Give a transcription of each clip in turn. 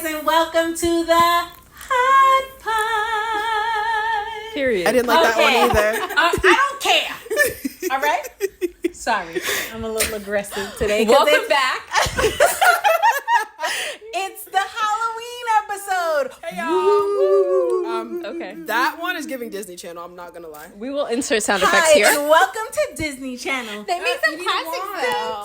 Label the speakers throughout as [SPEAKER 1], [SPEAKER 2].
[SPEAKER 1] and welcome to the Hot Pod.
[SPEAKER 2] Period.
[SPEAKER 3] I didn't like that one either.
[SPEAKER 1] I don't care. All right? Sorry. I'm a little aggressive today.
[SPEAKER 2] Welcome back.
[SPEAKER 1] It's the Halloween episode.
[SPEAKER 3] Hey, y'all.
[SPEAKER 2] Okay.
[SPEAKER 3] That one is giving Disney Channel, I'm not gonna lie.
[SPEAKER 2] We will insert sound effects
[SPEAKER 1] Hi,
[SPEAKER 2] here.
[SPEAKER 1] and welcome to Disney Channel.
[SPEAKER 4] They make some classics though.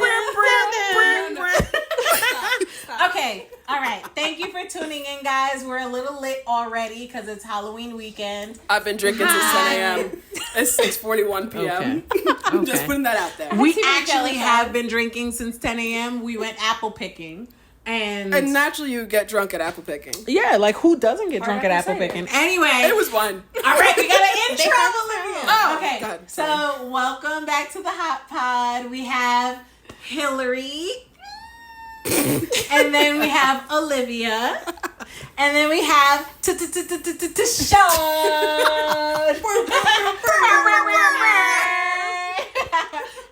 [SPEAKER 1] Okay, all right. Thank you for tuning in, guys. We're a little lit already because it's Halloween weekend.
[SPEAKER 3] I've been drinking since 10 a.m. It's 6:41 p.m. I'm just putting that out there.
[SPEAKER 1] We actually have been drinking since 10 a.m. We went apple picking. And
[SPEAKER 3] naturally you get drunk at apple picking.
[SPEAKER 1] yeah, like who doesn't get drunk at apple picking? Anyway.
[SPEAKER 3] It was fun.
[SPEAKER 1] All right, we got an intro, Olivia.
[SPEAKER 3] Oh,
[SPEAKER 1] okay.
[SPEAKER 3] God.
[SPEAKER 1] So welcome back to the Hot Pod. We have Hilary. And then we have Olivia. And then we have Tchad.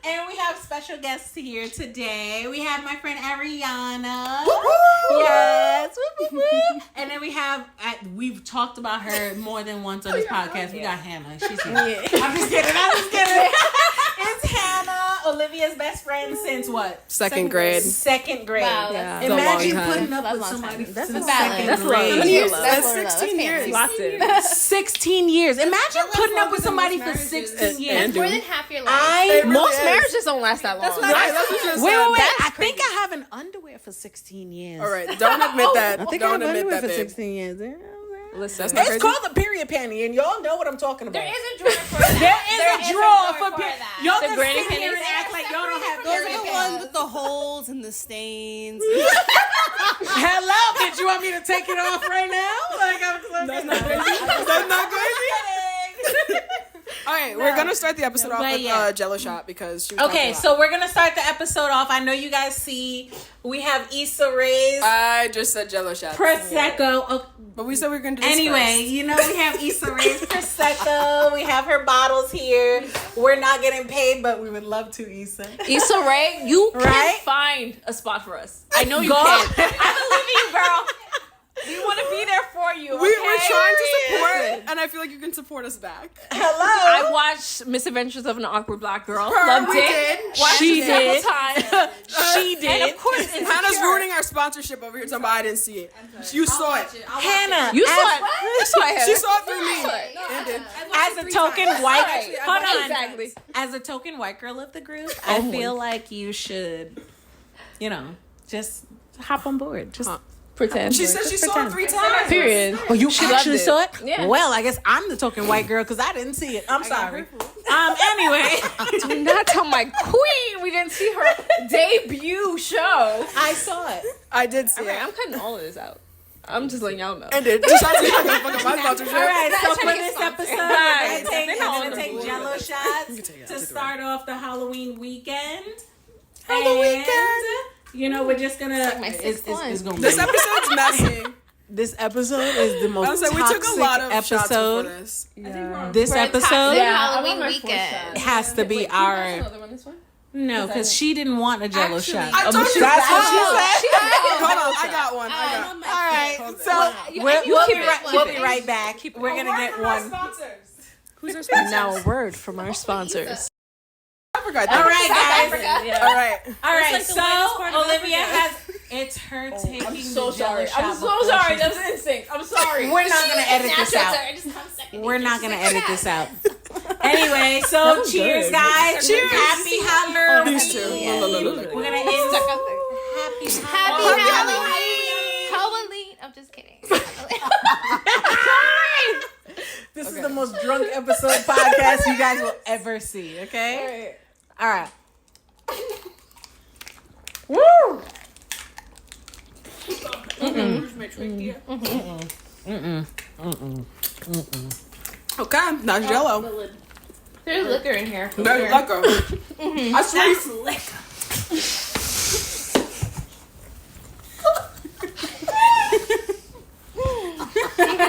[SPEAKER 1] And we have special guests here today. We have my friend Ariana. Yes. And then we have, we've talked about her more than once on this podcast. We got Hannah. She's here. I'm just kidding. It's Hannah, Olivia's best friend since what?
[SPEAKER 3] Second grade.
[SPEAKER 1] Second grade.
[SPEAKER 4] Wow,
[SPEAKER 3] Yeah.
[SPEAKER 1] Imagine
[SPEAKER 3] That's a long
[SPEAKER 1] putting up
[SPEAKER 4] That's
[SPEAKER 1] with
[SPEAKER 4] a long
[SPEAKER 1] somebody
[SPEAKER 4] time.
[SPEAKER 1] since
[SPEAKER 4] That's
[SPEAKER 1] second
[SPEAKER 4] valid.
[SPEAKER 1] grade.
[SPEAKER 3] That's
[SPEAKER 4] That's
[SPEAKER 3] 16 years.
[SPEAKER 2] Lots
[SPEAKER 1] 16 years. Imagine putting up with somebody for 16 years.
[SPEAKER 3] And
[SPEAKER 4] More than half your life.
[SPEAKER 3] It really
[SPEAKER 2] Most
[SPEAKER 3] is.
[SPEAKER 2] marriages don't last that long.
[SPEAKER 3] That's what I was just
[SPEAKER 1] Wait.
[SPEAKER 3] saying.
[SPEAKER 1] I think I have an underwear for 16 years.
[SPEAKER 3] All right, don't admit that.
[SPEAKER 1] I think
[SPEAKER 3] Don't
[SPEAKER 1] I have
[SPEAKER 3] admit
[SPEAKER 1] underwear
[SPEAKER 3] that,
[SPEAKER 1] for
[SPEAKER 3] babe.
[SPEAKER 1] 16 years.
[SPEAKER 2] Listen,
[SPEAKER 3] That's not
[SPEAKER 1] It's
[SPEAKER 3] crazy.
[SPEAKER 1] called a period panty, and y'all know what I'm talking about.
[SPEAKER 4] There is a drawer for that.
[SPEAKER 1] There is a drawer for
[SPEAKER 4] that.
[SPEAKER 1] y'all
[SPEAKER 2] The
[SPEAKER 1] can
[SPEAKER 2] granny
[SPEAKER 1] sit here and
[SPEAKER 2] panties?
[SPEAKER 1] act like y'all don't have
[SPEAKER 5] Those
[SPEAKER 1] period
[SPEAKER 5] are the
[SPEAKER 1] panties.
[SPEAKER 5] ones with the holes and the stains.
[SPEAKER 1] Hello, did you want me to take it off right now? Like I'm
[SPEAKER 3] That's not crazy. That's not crazy. All right, we're gonna start the episode off
[SPEAKER 1] But
[SPEAKER 3] with
[SPEAKER 1] yeah.
[SPEAKER 3] Jello shot because she was
[SPEAKER 1] Okay,
[SPEAKER 3] talking a lot.
[SPEAKER 1] so we're gonna start the episode off. I know you guys see we have Issa Rae's
[SPEAKER 3] I just said Jello shot.
[SPEAKER 1] Prosecco. Oh,
[SPEAKER 3] But we said we were gonna do this
[SPEAKER 1] anyway, you know we have Issa Rae's Prosecco. We have her bottles here. We're not getting paid, but we would love to, Issa.
[SPEAKER 2] Issa Rae, you
[SPEAKER 1] Right?
[SPEAKER 2] can find a spot for us. I know you
[SPEAKER 1] Go.
[SPEAKER 2] can. I believe in you, girl. We want to be there for you. Okay?
[SPEAKER 3] We're trying to support, and I feel like you can support us back.
[SPEAKER 1] Hello.
[SPEAKER 2] I watched Misadventures of an Awkward Black Girl. Loved
[SPEAKER 3] we
[SPEAKER 2] it.
[SPEAKER 3] did.
[SPEAKER 2] Watched
[SPEAKER 1] She
[SPEAKER 2] it several
[SPEAKER 1] did.
[SPEAKER 2] times.
[SPEAKER 1] She did.
[SPEAKER 2] And of course,
[SPEAKER 3] Hannah's
[SPEAKER 2] Insecure.
[SPEAKER 3] ruining our sponsorship over here. Talking about I didn't see it. You saw it.
[SPEAKER 1] Hannah,
[SPEAKER 2] You saw it. You saw it.
[SPEAKER 3] She saw it through me.
[SPEAKER 2] Saw it.
[SPEAKER 3] And did.
[SPEAKER 1] as a token white,
[SPEAKER 2] Right.
[SPEAKER 1] hold on.
[SPEAKER 2] Exactly.
[SPEAKER 1] As a token white girl of the group, I feel like you should, just hop on board. Just
[SPEAKER 2] Pretend.
[SPEAKER 3] She said she saw it 3 times.
[SPEAKER 2] Period.
[SPEAKER 1] Oh, you
[SPEAKER 2] She
[SPEAKER 1] actually
[SPEAKER 2] loved it.
[SPEAKER 1] saw it?
[SPEAKER 2] Yeah.
[SPEAKER 1] Well, I guess I'm the token white girl because I didn't see it. I'm sorry. Anyway,
[SPEAKER 2] Do not tell my queen we didn't see her debut show.
[SPEAKER 1] I saw it.
[SPEAKER 3] I did see
[SPEAKER 2] Okay,
[SPEAKER 3] it.
[SPEAKER 2] I'm cutting all of this out. I'm just letting y'all know.
[SPEAKER 3] And did. Just not to fuck up my sponsorship.
[SPEAKER 1] All right, so
[SPEAKER 2] trying
[SPEAKER 1] for
[SPEAKER 2] to get
[SPEAKER 1] this
[SPEAKER 2] sponsored.
[SPEAKER 1] episode,
[SPEAKER 2] Right.
[SPEAKER 1] we're
[SPEAKER 2] They're not on
[SPEAKER 1] going to
[SPEAKER 2] the
[SPEAKER 1] take
[SPEAKER 2] board.
[SPEAKER 1] Jello shots
[SPEAKER 3] take
[SPEAKER 1] to
[SPEAKER 3] it.
[SPEAKER 1] start off the Halloween weekend.
[SPEAKER 3] Halloween
[SPEAKER 1] We're just going to...
[SPEAKER 4] my
[SPEAKER 1] It's
[SPEAKER 4] sixth
[SPEAKER 1] going to
[SPEAKER 3] This
[SPEAKER 1] be...
[SPEAKER 3] episode's messy.
[SPEAKER 1] This episode is the
[SPEAKER 3] I
[SPEAKER 1] most
[SPEAKER 3] was like, we took a lot of shots
[SPEAKER 1] episode.
[SPEAKER 3] for this.
[SPEAKER 1] This episode
[SPEAKER 4] Halloween weekend.
[SPEAKER 1] has to be our...
[SPEAKER 2] Another one, this one?
[SPEAKER 1] No, because she didn't want a Jello shot.
[SPEAKER 3] I told you
[SPEAKER 1] That's what she said.
[SPEAKER 3] Hold on, I got one.
[SPEAKER 1] All right, so
[SPEAKER 2] you
[SPEAKER 1] we'll
[SPEAKER 2] keep
[SPEAKER 1] be
[SPEAKER 2] it
[SPEAKER 1] right.
[SPEAKER 2] one.
[SPEAKER 1] We'll be right back. We're gonna get one.
[SPEAKER 3] Who's our sponsor?
[SPEAKER 2] Now a word from our sponsors.
[SPEAKER 3] I forgot
[SPEAKER 1] All
[SPEAKER 3] that.
[SPEAKER 1] right, guys.
[SPEAKER 3] All right.
[SPEAKER 1] All right.
[SPEAKER 5] like the
[SPEAKER 1] So
[SPEAKER 5] latest part of
[SPEAKER 1] Olivia
[SPEAKER 5] Africa.
[SPEAKER 1] has. It's her taking
[SPEAKER 2] I'm so
[SPEAKER 1] the Jello
[SPEAKER 2] sorry.
[SPEAKER 1] shot.
[SPEAKER 2] I'm so
[SPEAKER 1] before
[SPEAKER 2] sorry.
[SPEAKER 1] she-
[SPEAKER 2] That's instinct. I'm sorry.
[SPEAKER 1] We're not gonna edit this out. We're not gonna edit this out. Anyway, so cheers,
[SPEAKER 2] good.
[SPEAKER 1] guys.
[SPEAKER 3] Cheers.
[SPEAKER 1] Happy Halloween.
[SPEAKER 3] These two.
[SPEAKER 1] We're gonna end.
[SPEAKER 4] Happy Halloween. Halloween. I'm just kidding.
[SPEAKER 1] This is the most drunk episode podcast you guys will ever see. Okay. All right. Woo!
[SPEAKER 3] Okay, that's Jello.
[SPEAKER 2] There's liquor in here.
[SPEAKER 3] There's liquor. I swear.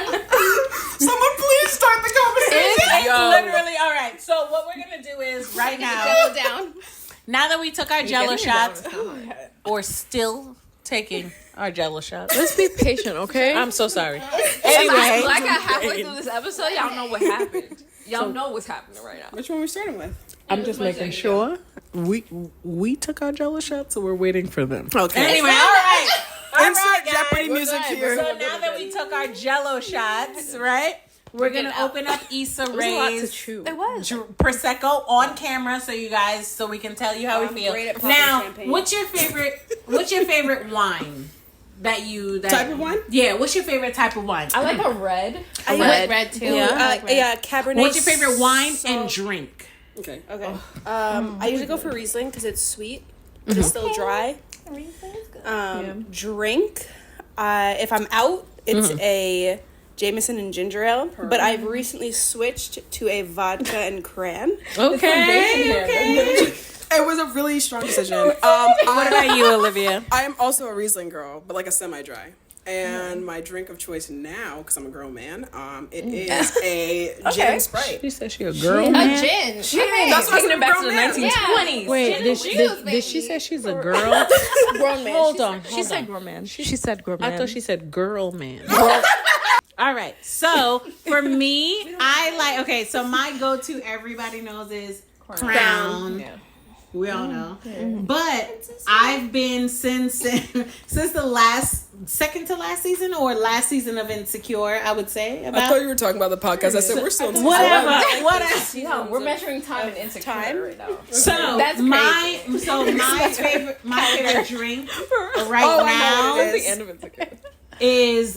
[SPEAKER 3] Someone please start the conversation.
[SPEAKER 1] It's literally all right. So what we're gonna do is right now.
[SPEAKER 4] Jello down.
[SPEAKER 1] Now that we took our Jello shots, or still taking our Jello shot.
[SPEAKER 2] Let's be patient, okay?
[SPEAKER 1] I'm so sorry.
[SPEAKER 2] Anyway, like halfway through this episode, y'all know what happened. Y'all know what's happening right now.
[SPEAKER 3] Which one we starting with?
[SPEAKER 1] I'm just making sure we took our Jello shot, so we're waiting for them.
[SPEAKER 3] Okay.
[SPEAKER 1] Anyway, all right.
[SPEAKER 3] Insert
[SPEAKER 1] guys.
[SPEAKER 3] Jeopardy music here.
[SPEAKER 1] So now that we took our Jello shots, right? We're gonna open up Issa Rae's Prosecco on camera, so you guys, so we can tell you how we feel. Now, what's your favorite wine that
[SPEAKER 3] type of wine?
[SPEAKER 1] Yeah, what's your favorite type of wine?
[SPEAKER 2] I like a red.
[SPEAKER 4] I like red too.
[SPEAKER 5] Yeah, Cabernet.
[SPEAKER 1] What's your favorite wine and drink?
[SPEAKER 3] Okay.
[SPEAKER 5] I usually go for Riesling because it's sweet, but it's still dry. Drink. If I'm out, it's a Jameson and ginger ale, but I've recently switched to a vodka and cran.
[SPEAKER 1] Okay.
[SPEAKER 3] It was a really strong decision.
[SPEAKER 1] What about you, Olivia?
[SPEAKER 3] I am also a Riesling girl, but like a semi-dry. And my drink of choice now, because I'm a grown man, it is a gin and Sprite.
[SPEAKER 1] She said she a girl.
[SPEAKER 4] A
[SPEAKER 1] Man.
[SPEAKER 4] gin.
[SPEAKER 3] That's why
[SPEAKER 2] Taking
[SPEAKER 3] I'm
[SPEAKER 2] it back
[SPEAKER 3] a
[SPEAKER 2] to the
[SPEAKER 3] grown man.
[SPEAKER 2] 1920s.
[SPEAKER 1] Wait, did she say she's a girl?
[SPEAKER 5] Grown man.
[SPEAKER 1] Hold on.
[SPEAKER 2] She said grown man. She said grown man.
[SPEAKER 1] I thought she said girl man. All right. So for me, so my go-to, everybody knows, is Crown.
[SPEAKER 2] Yeah.
[SPEAKER 1] We all know. But I've been since the second to last season or last season of Insecure, I would say.
[SPEAKER 3] I thought you were talking about the podcast. I said we're still
[SPEAKER 1] Whatever.
[SPEAKER 2] No, we're measuring time and insecure right now.
[SPEAKER 1] So
[SPEAKER 2] That's
[SPEAKER 1] my favorite drink right now
[SPEAKER 2] That's the end of Insecure.
[SPEAKER 1] is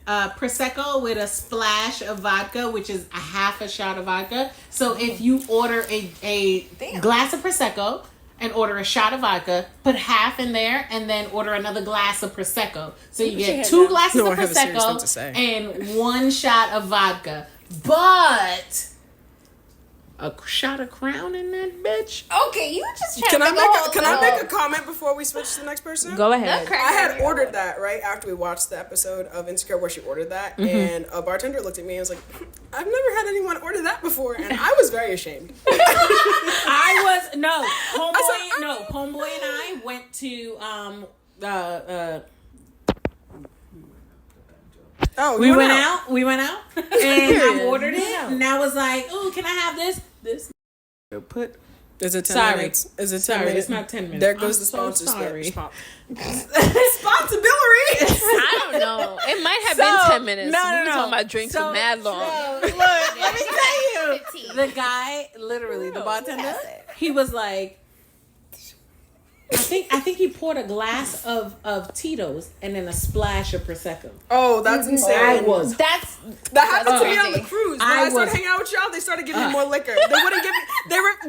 [SPEAKER 1] Prosecco with a splash of vodka, which is a half a shot of vodka. So if you order a glass of Prosecco and order a shot of vodka, put half in there and then order another glass of Prosecco. So you get 2 glasses of
[SPEAKER 3] I have a serious thing to
[SPEAKER 1] Prosecco
[SPEAKER 3] say.
[SPEAKER 1] and 1 shot of vodka. But a shot of Crown in that bitch.
[SPEAKER 4] Okay, you just trying
[SPEAKER 3] Can
[SPEAKER 4] to
[SPEAKER 3] I make a comment before we switch to the next person?
[SPEAKER 2] Go ahead.
[SPEAKER 3] I had ordered that right after we watched the episode of Insecure where she ordered that, and a bartender looked at me and was like, "I've never had anyone order that before," and I was very ashamed.
[SPEAKER 1] Homeboy and I went to we went out and I ordered it and I was like, "Ooh, can I have this
[SPEAKER 3] Is it 10
[SPEAKER 1] Sorry.
[SPEAKER 3] minutes? Is it 10
[SPEAKER 1] Sorry,
[SPEAKER 3] minutes?
[SPEAKER 1] it's not 10 minutes.
[SPEAKER 3] There goes
[SPEAKER 1] I'm
[SPEAKER 3] the
[SPEAKER 1] so
[SPEAKER 3] sponsor
[SPEAKER 1] sorry.
[SPEAKER 3] Responsibility.
[SPEAKER 2] I don't know. It might have been 10 minutes. We were talking about drinks for mad long.
[SPEAKER 1] Look, let me tell you. The guy, literally, the bartender, he was like, I think he poured a glass of Tito's and then a splash of Prosecco.
[SPEAKER 3] Oh, that's insane.
[SPEAKER 4] That
[SPEAKER 3] happened to me on
[SPEAKER 4] crazy.
[SPEAKER 3] the cruise. When I started hanging out with y'all, they started giving me more liquor. They wouldn't give me.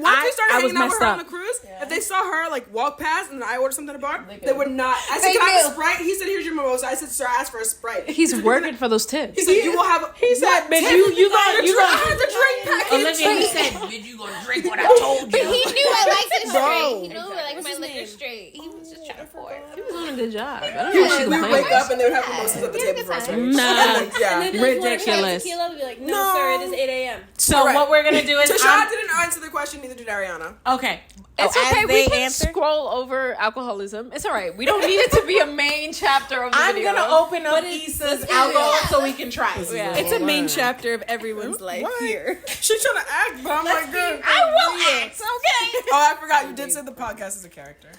[SPEAKER 3] Once we started hanging out with her on the cruise, if they saw her like walk past and I ordered something at a bar, they would not. I said, "Can I have a Sprite?" He said, "Here's your mimosa." I said, "Sir, I asked for a Sprite."
[SPEAKER 2] He's working for those tips.
[SPEAKER 3] He said, "You will have."
[SPEAKER 1] He said, "Bitch, you
[SPEAKER 3] got the drink package."
[SPEAKER 1] Olivia, he said, "Bitch, you gonna drink what I told
[SPEAKER 4] But
[SPEAKER 1] you."
[SPEAKER 4] he knew I liked it straight. He knew I liked my liquor straight. He was just trying to pour it.
[SPEAKER 2] He was doing a good job. I don't know what she
[SPEAKER 3] We would
[SPEAKER 2] complaining.
[SPEAKER 3] wake up and they would have mimosas at the table for us. Right?
[SPEAKER 1] Nah,
[SPEAKER 3] Yeah.
[SPEAKER 1] ridiculous.
[SPEAKER 5] Tequila would be like, no, sir, it is 8 a.m.
[SPEAKER 1] So what we're gonna do is
[SPEAKER 3] Tashad didn't answer the question, neither did Ariana.
[SPEAKER 1] okay.
[SPEAKER 2] It's
[SPEAKER 1] as
[SPEAKER 2] okay.
[SPEAKER 1] they
[SPEAKER 2] We can
[SPEAKER 1] answer-
[SPEAKER 2] scroll over alcoholism. It's all right. We don't need it to be a main chapter of the
[SPEAKER 1] I'm
[SPEAKER 2] video.
[SPEAKER 1] gonna open up Issa's alcohol so we can try.
[SPEAKER 2] Yeah.
[SPEAKER 5] It's a main chapter of everyone's life here.
[SPEAKER 3] She's trying to act, but I'm like, good.
[SPEAKER 2] I will act, okay?
[SPEAKER 3] Oh, I forgot you did say the podcast is a character.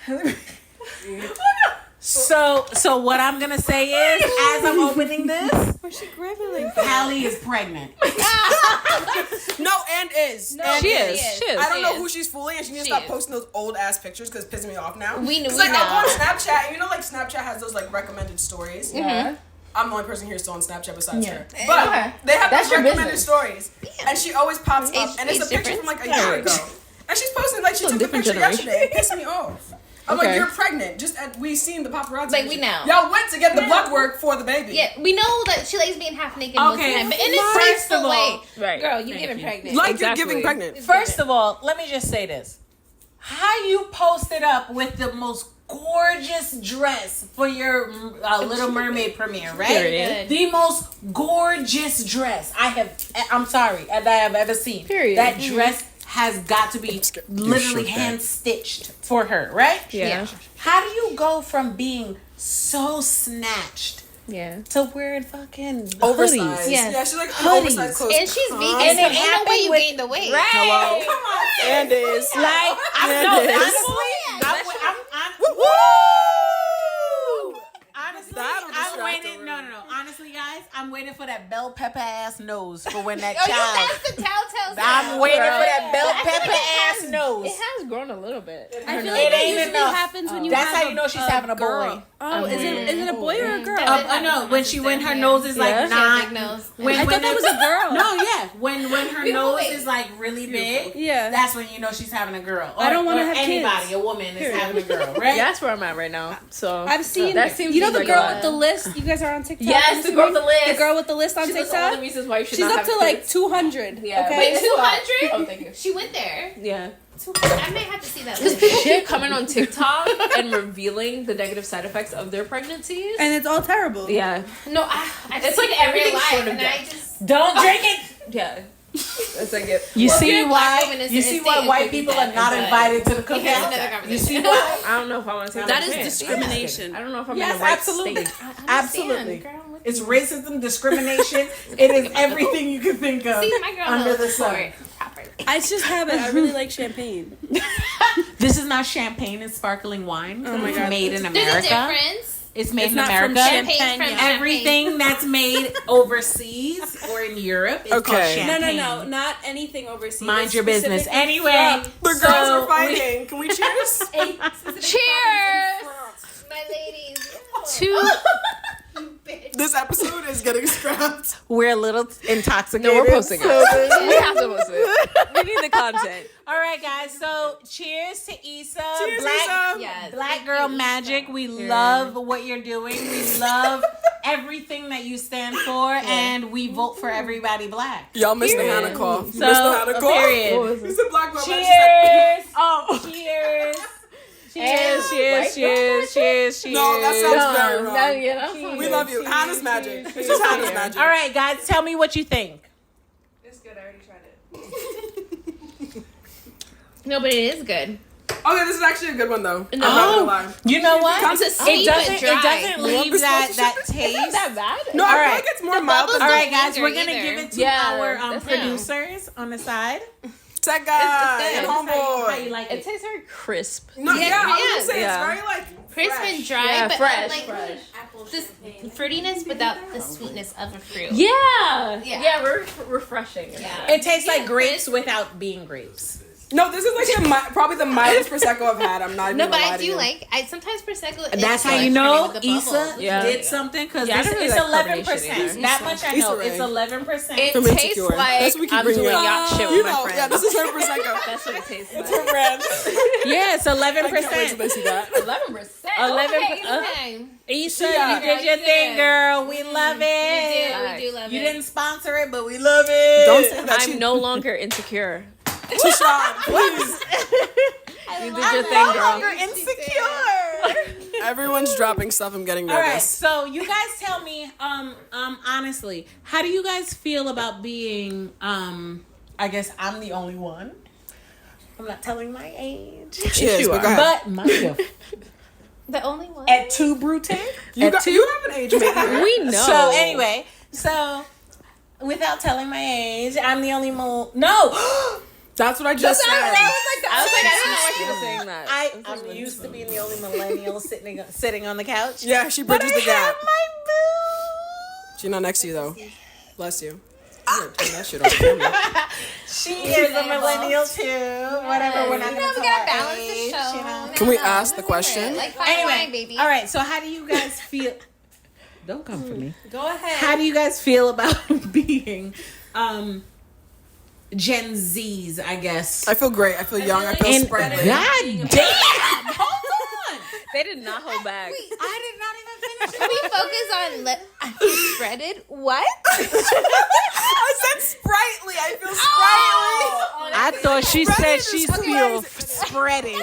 [SPEAKER 1] So what I'm gonna say is, as I'm opening this,
[SPEAKER 5] Where's she grabbing like that?
[SPEAKER 1] Halle is pregnant.
[SPEAKER 3] No, and is. And
[SPEAKER 2] She is. She is.
[SPEAKER 3] I don't know who she's fooling, and she needs to stop
[SPEAKER 4] is.
[SPEAKER 3] posting those old ass pictures because it's pissing me off now.
[SPEAKER 4] We
[SPEAKER 3] It's
[SPEAKER 4] know.
[SPEAKER 3] like I'll go on Snapchat, and you know, like Snapchat has those like recommended stories.
[SPEAKER 2] Mm-hmm.
[SPEAKER 3] I'm the only person here still on Snapchat besides her. But they have
[SPEAKER 2] That's
[SPEAKER 3] those
[SPEAKER 2] your
[SPEAKER 3] recommended
[SPEAKER 2] business.
[SPEAKER 3] stories, and she always pops up, and it's a
[SPEAKER 4] Age
[SPEAKER 3] picture from
[SPEAKER 4] difference.
[SPEAKER 3] like a year ago, and she's posting like she took the
[SPEAKER 2] different
[SPEAKER 3] picture
[SPEAKER 2] generation.
[SPEAKER 3] yesterday. It pissed me off. I'm like,
[SPEAKER 2] Okay.
[SPEAKER 3] you're pregnant. Just we seen the paparazzi.
[SPEAKER 4] Like, we know.
[SPEAKER 3] Y'all went to get the blood work for the baby.
[SPEAKER 4] Yeah, we know that she likes being half naked most of the time, but in a
[SPEAKER 1] first of
[SPEAKER 4] graceful way.
[SPEAKER 1] all,
[SPEAKER 2] Right.
[SPEAKER 4] Girl, you giving pregnant.
[SPEAKER 3] Like
[SPEAKER 2] Exactly.
[SPEAKER 3] you're giving pregnant.
[SPEAKER 1] First of all, let me just say this: how you posted up with the most gorgeous dress for your Little Mermaid premiere, right?
[SPEAKER 2] Period.
[SPEAKER 1] The most gorgeous dress I have. I'm sorry, that I have ever seen.
[SPEAKER 2] Period.
[SPEAKER 1] That dress has got to be literally hand stitched for her, right?
[SPEAKER 2] Yeah.
[SPEAKER 1] How do you go from being so snatched to wearing fucking
[SPEAKER 3] Oversized.
[SPEAKER 1] hoodies?
[SPEAKER 3] Yeah, she's like an oversized clothes.
[SPEAKER 4] And she's vegan, so
[SPEAKER 1] And it
[SPEAKER 4] ain't no way
[SPEAKER 1] happened
[SPEAKER 4] you
[SPEAKER 1] with-
[SPEAKER 4] gained the weight.
[SPEAKER 1] Right.
[SPEAKER 3] Hello.
[SPEAKER 1] Come on.
[SPEAKER 3] Candace.
[SPEAKER 1] Like, I'm waiting. No. Honestly, guys, I'm waiting for that bell pepper ass nose for when that child.
[SPEAKER 4] That's the telltale sign.
[SPEAKER 1] I'm waiting for that bell pepper ass
[SPEAKER 2] It
[SPEAKER 1] nose.
[SPEAKER 2] has grown a little bit.
[SPEAKER 5] I feel
[SPEAKER 1] It
[SPEAKER 5] like that
[SPEAKER 1] ain't
[SPEAKER 5] usually
[SPEAKER 1] enough.
[SPEAKER 5] happens when you
[SPEAKER 1] That's
[SPEAKER 5] have
[SPEAKER 1] how you know she's having a
[SPEAKER 5] girl.
[SPEAKER 1] boy.
[SPEAKER 5] Oh, is it a boy or a girl?
[SPEAKER 1] I know when her nose is like
[SPEAKER 4] Big
[SPEAKER 1] not.
[SPEAKER 4] nose.
[SPEAKER 5] I thought that was a girl.
[SPEAKER 1] No, yeah. When her nose is like really big,
[SPEAKER 5] Yeah.
[SPEAKER 1] that's when you know she's having a girl. Or,
[SPEAKER 5] I don't wanna
[SPEAKER 1] or
[SPEAKER 5] have
[SPEAKER 1] anybody,
[SPEAKER 5] kids.
[SPEAKER 1] a woman is having a girl, right?
[SPEAKER 2] Yeah, that's where I'm at right now. So
[SPEAKER 5] I've seen.
[SPEAKER 2] that seems
[SPEAKER 5] You know the
[SPEAKER 2] like
[SPEAKER 5] girl
[SPEAKER 2] a-
[SPEAKER 5] with the list. You guys are on TikTok.
[SPEAKER 2] Yes,
[SPEAKER 5] I'm
[SPEAKER 2] the girl with the
[SPEAKER 5] assuming?
[SPEAKER 2] list.
[SPEAKER 5] The girl with the list on
[SPEAKER 2] She lists all the
[SPEAKER 5] TikTok.
[SPEAKER 2] reasons why you should
[SPEAKER 5] She's
[SPEAKER 2] not
[SPEAKER 5] up
[SPEAKER 2] have
[SPEAKER 5] to like
[SPEAKER 2] kids.
[SPEAKER 5] 200.
[SPEAKER 2] Yeah.
[SPEAKER 5] Okay.
[SPEAKER 4] Wait,
[SPEAKER 2] Oh,
[SPEAKER 4] 200?
[SPEAKER 2] thank you.
[SPEAKER 4] She went there.
[SPEAKER 2] Yeah.
[SPEAKER 4] I may have to see that.
[SPEAKER 2] Because
[SPEAKER 4] later.
[SPEAKER 2] shit coming on TikTok and revealing the negative side effects of their pregnancies.
[SPEAKER 5] And it's all terrible.
[SPEAKER 2] Yeah.
[SPEAKER 4] No, I
[SPEAKER 2] It's
[SPEAKER 4] just
[SPEAKER 2] like
[SPEAKER 4] see it in real
[SPEAKER 2] everything's
[SPEAKER 4] life,
[SPEAKER 2] short of
[SPEAKER 4] and
[SPEAKER 2] death.
[SPEAKER 4] I just
[SPEAKER 1] Don't drink it.
[SPEAKER 2] Yeah. It's like it.
[SPEAKER 1] You
[SPEAKER 4] Well, if
[SPEAKER 1] see
[SPEAKER 4] you're a black woman,
[SPEAKER 1] why?
[SPEAKER 4] it's-
[SPEAKER 1] You
[SPEAKER 4] it's
[SPEAKER 1] see
[SPEAKER 4] the
[SPEAKER 1] why white
[SPEAKER 4] instant
[SPEAKER 1] people
[SPEAKER 4] death,
[SPEAKER 1] are not
[SPEAKER 4] but-
[SPEAKER 1] invited to the
[SPEAKER 4] Here's another
[SPEAKER 1] cookout.
[SPEAKER 4] conversation.
[SPEAKER 1] You see why?
[SPEAKER 2] I don't know if I want to say
[SPEAKER 5] That
[SPEAKER 2] I'm
[SPEAKER 5] is
[SPEAKER 2] trans.
[SPEAKER 5] discrimination.
[SPEAKER 2] I don't know if I'm
[SPEAKER 1] Yes,
[SPEAKER 2] in the right
[SPEAKER 1] absolutely.
[SPEAKER 2] state.
[SPEAKER 1] Absolutely.
[SPEAKER 4] Girl, I'm with
[SPEAKER 1] It's
[SPEAKER 4] you.
[SPEAKER 1] racism, discrimination. It is everything you can think of
[SPEAKER 4] See, my girl
[SPEAKER 1] under
[SPEAKER 4] knows
[SPEAKER 1] the
[SPEAKER 4] the
[SPEAKER 1] sun.
[SPEAKER 4] sport properly.
[SPEAKER 5] It's just habit. I really like champagne.
[SPEAKER 1] This is not champagne and sparkling wine.
[SPEAKER 5] Oh my
[SPEAKER 1] It's
[SPEAKER 5] God.
[SPEAKER 1] made in
[SPEAKER 4] There's a
[SPEAKER 1] America.
[SPEAKER 4] difference.
[SPEAKER 1] It's made
[SPEAKER 5] It's
[SPEAKER 1] in
[SPEAKER 5] not from
[SPEAKER 1] America.
[SPEAKER 4] Champagne from
[SPEAKER 1] Everything that's made overseas or in Europe is called
[SPEAKER 3] Okay.
[SPEAKER 5] No,
[SPEAKER 1] champagne.
[SPEAKER 5] not anything overseas.
[SPEAKER 1] Mind your business.
[SPEAKER 5] Specifically
[SPEAKER 1] Anyway,
[SPEAKER 3] The girls are fighting. Can we cheers?
[SPEAKER 4] Cheers, my ladies.
[SPEAKER 3] This episode is getting scrapped.
[SPEAKER 1] we're a little intoxicated.
[SPEAKER 2] No, we're posting it.
[SPEAKER 1] so-
[SPEAKER 2] We have to post it. We need the content.
[SPEAKER 1] All right, guys. So, cheers to Issa.
[SPEAKER 3] Cheers,
[SPEAKER 1] Black,
[SPEAKER 3] Issa.
[SPEAKER 4] Yes.
[SPEAKER 1] Black Girl Magic. We love what you're doing. We love everything that you stand for, and we vote for everybody black.
[SPEAKER 3] Y'all missed the Hannah call.
[SPEAKER 1] So,
[SPEAKER 3] Missed the Hannah call.
[SPEAKER 1] period.
[SPEAKER 3] You said black girl.
[SPEAKER 1] Cheers! Oh, cheers! Cheers!
[SPEAKER 3] No, that sounds very wrong.
[SPEAKER 2] That
[SPEAKER 3] We love you. Hannah's magic. It's just Hannah's magic.
[SPEAKER 1] All right, guys, tell me what you think.
[SPEAKER 5] It's good. I already tried it.
[SPEAKER 4] No, but it is good.
[SPEAKER 3] Okay, this is actually a good one though.
[SPEAKER 4] No.
[SPEAKER 3] I'm not gonna lie.
[SPEAKER 1] You know what?
[SPEAKER 3] Comes
[SPEAKER 4] It's a sweet but
[SPEAKER 1] It
[SPEAKER 4] dry.
[SPEAKER 1] doesn't leave that
[SPEAKER 2] Isn't
[SPEAKER 1] taste.
[SPEAKER 2] that bad?
[SPEAKER 3] No, I
[SPEAKER 1] All
[SPEAKER 3] feel
[SPEAKER 1] right.
[SPEAKER 3] like it's more mild than
[SPEAKER 1] All
[SPEAKER 4] Don't
[SPEAKER 1] right, guys,
[SPEAKER 4] linger
[SPEAKER 1] we're gonna
[SPEAKER 4] either.
[SPEAKER 1] give it to
[SPEAKER 2] Yeah,
[SPEAKER 1] our
[SPEAKER 2] that's
[SPEAKER 1] producers on the side.
[SPEAKER 3] Tech guy
[SPEAKER 4] It's
[SPEAKER 3] and
[SPEAKER 4] good.
[SPEAKER 1] How you
[SPEAKER 3] homeboy.
[SPEAKER 1] like
[SPEAKER 2] It
[SPEAKER 1] it?
[SPEAKER 2] tastes very crisp.
[SPEAKER 3] No, yeah, I was
[SPEAKER 4] yeah.
[SPEAKER 3] gonna say
[SPEAKER 2] Yeah.
[SPEAKER 3] it's very like
[SPEAKER 4] Crisp
[SPEAKER 3] fresh.
[SPEAKER 4] and dry,
[SPEAKER 2] Yeah,
[SPEAKER 4] but
[SPEAKER 2] fresh,
[SPEAKER 4] like
[SPEAKER 2] fresh.
[SPEAKER 4] this fruitiness without the sweetness of a fruit.
[SPEAKER 2] Yeah.
[SPEAKER 4] Yeah.
[SPEAKER 2] Yeah, we're refreshing.
[SPEAKER 4] Yeah.
[SPEAKER 1] It tastes like
[SPEAKER 4] Yeah,
[SPEAKER 1] grapes
[SPEAKER 4] crisp.
[SPEAKER 1] without being grapes.
[SPEAKER 3] No, this is like probably the mildest prosecco I've had. I'm not even
[SPEAKER 4] No,
[SPEAKER 3] gonna
[SPEAKER 4] but
[SPEAKER 3] lie
[SPEAKER 4] I
[SPEAKER 3] to
[SPEAKER 4] do
[SPEAKER 3] you.
[SPEAKER 4] like. I sometimes prosecco. is
[SPEAKER 1] That's how
[SPEAKER 4] good
[SPEAKER 1] you
[SPEAKER 4] for me
[SPEAKER 1] know
[SPEAKER 4] with the
[SPEAKER 1] Issa
[SPEAKER 4] bubbles.
[SPEAKER 2] Yeah.
[SPEAKER 1] did something because
[SPEAKER 2] Yeah, I don't really
[SPEAKER 1] it's
[SPEAKER 2] like
[SPEAKER 1] 11%.
[SPEAKER 2] carbonation
[SPEAKER 1] That much I know.
[SPEAKER 3] Issa
[SPEAKER 1] It's
[SPEAKER 3] Rae.
[SPEAKER 1] 11%.
[SPEAKER 2] It
[SPEAKER 3] From
[SPEAKER 2] tastes
[SPEAKER 3] Insecure.
[SPEAKER 2] like
[SPEAKER 3] That's what we keep
[SPEAKER 2] I'm
[SPEAKER 3] bringing
[SPEAKER 2] doing
[SPEAKER 3] up.
[SPEAKER 2] yacht shit
[SPEAKER 3] You
[SPEAKER 2] with my
[SPEAKER 3] know,
[SPEAKER 2] friends.
[SPEAKER 3] yeah, this is her prosecco.
[SPEAKER 2] That's what it tastes
[SPEAKER 3] It's
[SPEAKER 2] like.
[SPEAKER 3] her brand.
[SPEAKER 1] Yeah, it's
[SPEAKER 3] I can't wait till
[SPEAKER 1] 11%.
[SPEAKER 3] they see that.
[SPEAKER 2] 11%.
[SPEAKER 1] 11.
[SPEAKER 4] Okay.
[SPEAKER 1] Issa,
[SPEAKER 3] Yeah.
[SPEAKER 1] you did your thing, girl. We love it.
[SPEAKER 4] We do love
[SPEAKER 1] You
[SPEAKER 4] it.
[SPEAKER 1] didn't sponsor it, but we love it.
[SPEAKER 3] Don't say that.
[SPEAKER 2] I'm no longer insecure.
[SPEAKER 3] Tashawn, please.
[SPEAKER 2] You did your thing, girl.
[SPEAKER 1] longer insecure.
[SPEAKER 3] Everyone's dropping stuff. I'm getting
[SPEAKER 1] All right,
[SPEAKER 3] nervous.
[SPEAKER 1] so you guys tell me, honestly, how do you guys feel about being, I guess I'm the only one. I'm not telling my age.
[SPEAKER 3] Cheers,
[SPEAKER 2] you
[SPEAKER 3] but
[SPEAKER 2] are.
[SPEAKER 3] go ahead.
[SPEAKER 1] But mind you,
[SPEAKER 4] The only one.
[SPEAKER 1] at 2 Brute.
[SPEAKER 3] You
[SPEAKER 1] at
[SPEAKER 3] got,
[SPEAKER 1] 2.
[SPEAKER 3] you have an age maybe.
[SPEAKER 2] We know.
[SPEAKER 1] So anyway, without telling my age, I'm the only No.
[SPEAKER 3] That's what I just said.
[SPEAKER 2] I didn't know why she was saying that.
[SPEAKER 1] I'm used to being the only millennial sitting on the couch.
[SPEAKER 3] Yeah, she
[SPEAKER 1] But
[SPEAKER 3] bridges
[SPEAKER 1] I
[SPEAKER 3] the gap.
[SPEAKER 1] have my boo.
[SPEAKER 3] She's not next to you though. Bless you. I'm gonna turn that shit on camera.
[SPEAKER 1] She is a millennial too. Whatever. We're not
[SPEAKER 4] You
[SPEAKER 1] gonna
[SPEAKER 4] know, we
[SPEAKER 1] tell
[SPEAKER 4] gotta
[SPEAKER 1] our
[SPEAKER 4] balance
[SPEAKER 1] age,
[SPEAKER 4] the show.
[SPEAKER 1] you know?
[SPEAKER 3] Can we
[SPEAKER 4] No,
[SPEAKER 3] ask the
[SPEAKER 4] let's
[SPEAKER 3] question?
[SPEAKER 4] do it. Like fine
[SPEAKER 1] Anyway,
[SPEAKER 4] wine, baby.
[SPEAKER 1] all right. So how do you guys feel? Don't come for me.
[SPEAKER 5] Go ahead.
[SPEAKER 1] How do you guys feel about being Gen Zs? I guess.
[SPEAKER 3] I feel great. I feel young. I feel
[SPEAKER 1] And
[SPEAKER 3] spread.
[SPEAKER 1] God damn! Hold on.
[SPEAKER 2] They did not hold back.
[SPEAKER 1] I did not even finish.
[SPEAKER 4] Can we focus on I feel spreaded? What?
[SPEAKER 3] I said sprightly. I feel sprightly.
[SPEAKER 1] I thought she said
[SPEAKER 3] Spreading
[SPEAKER 1] she
[SPEAKER 3] is
[SPEAKER 1] feel
[SPEAKER 3] crazy.
[SPEAKER 1] spreading.
[SPEAKER 2] I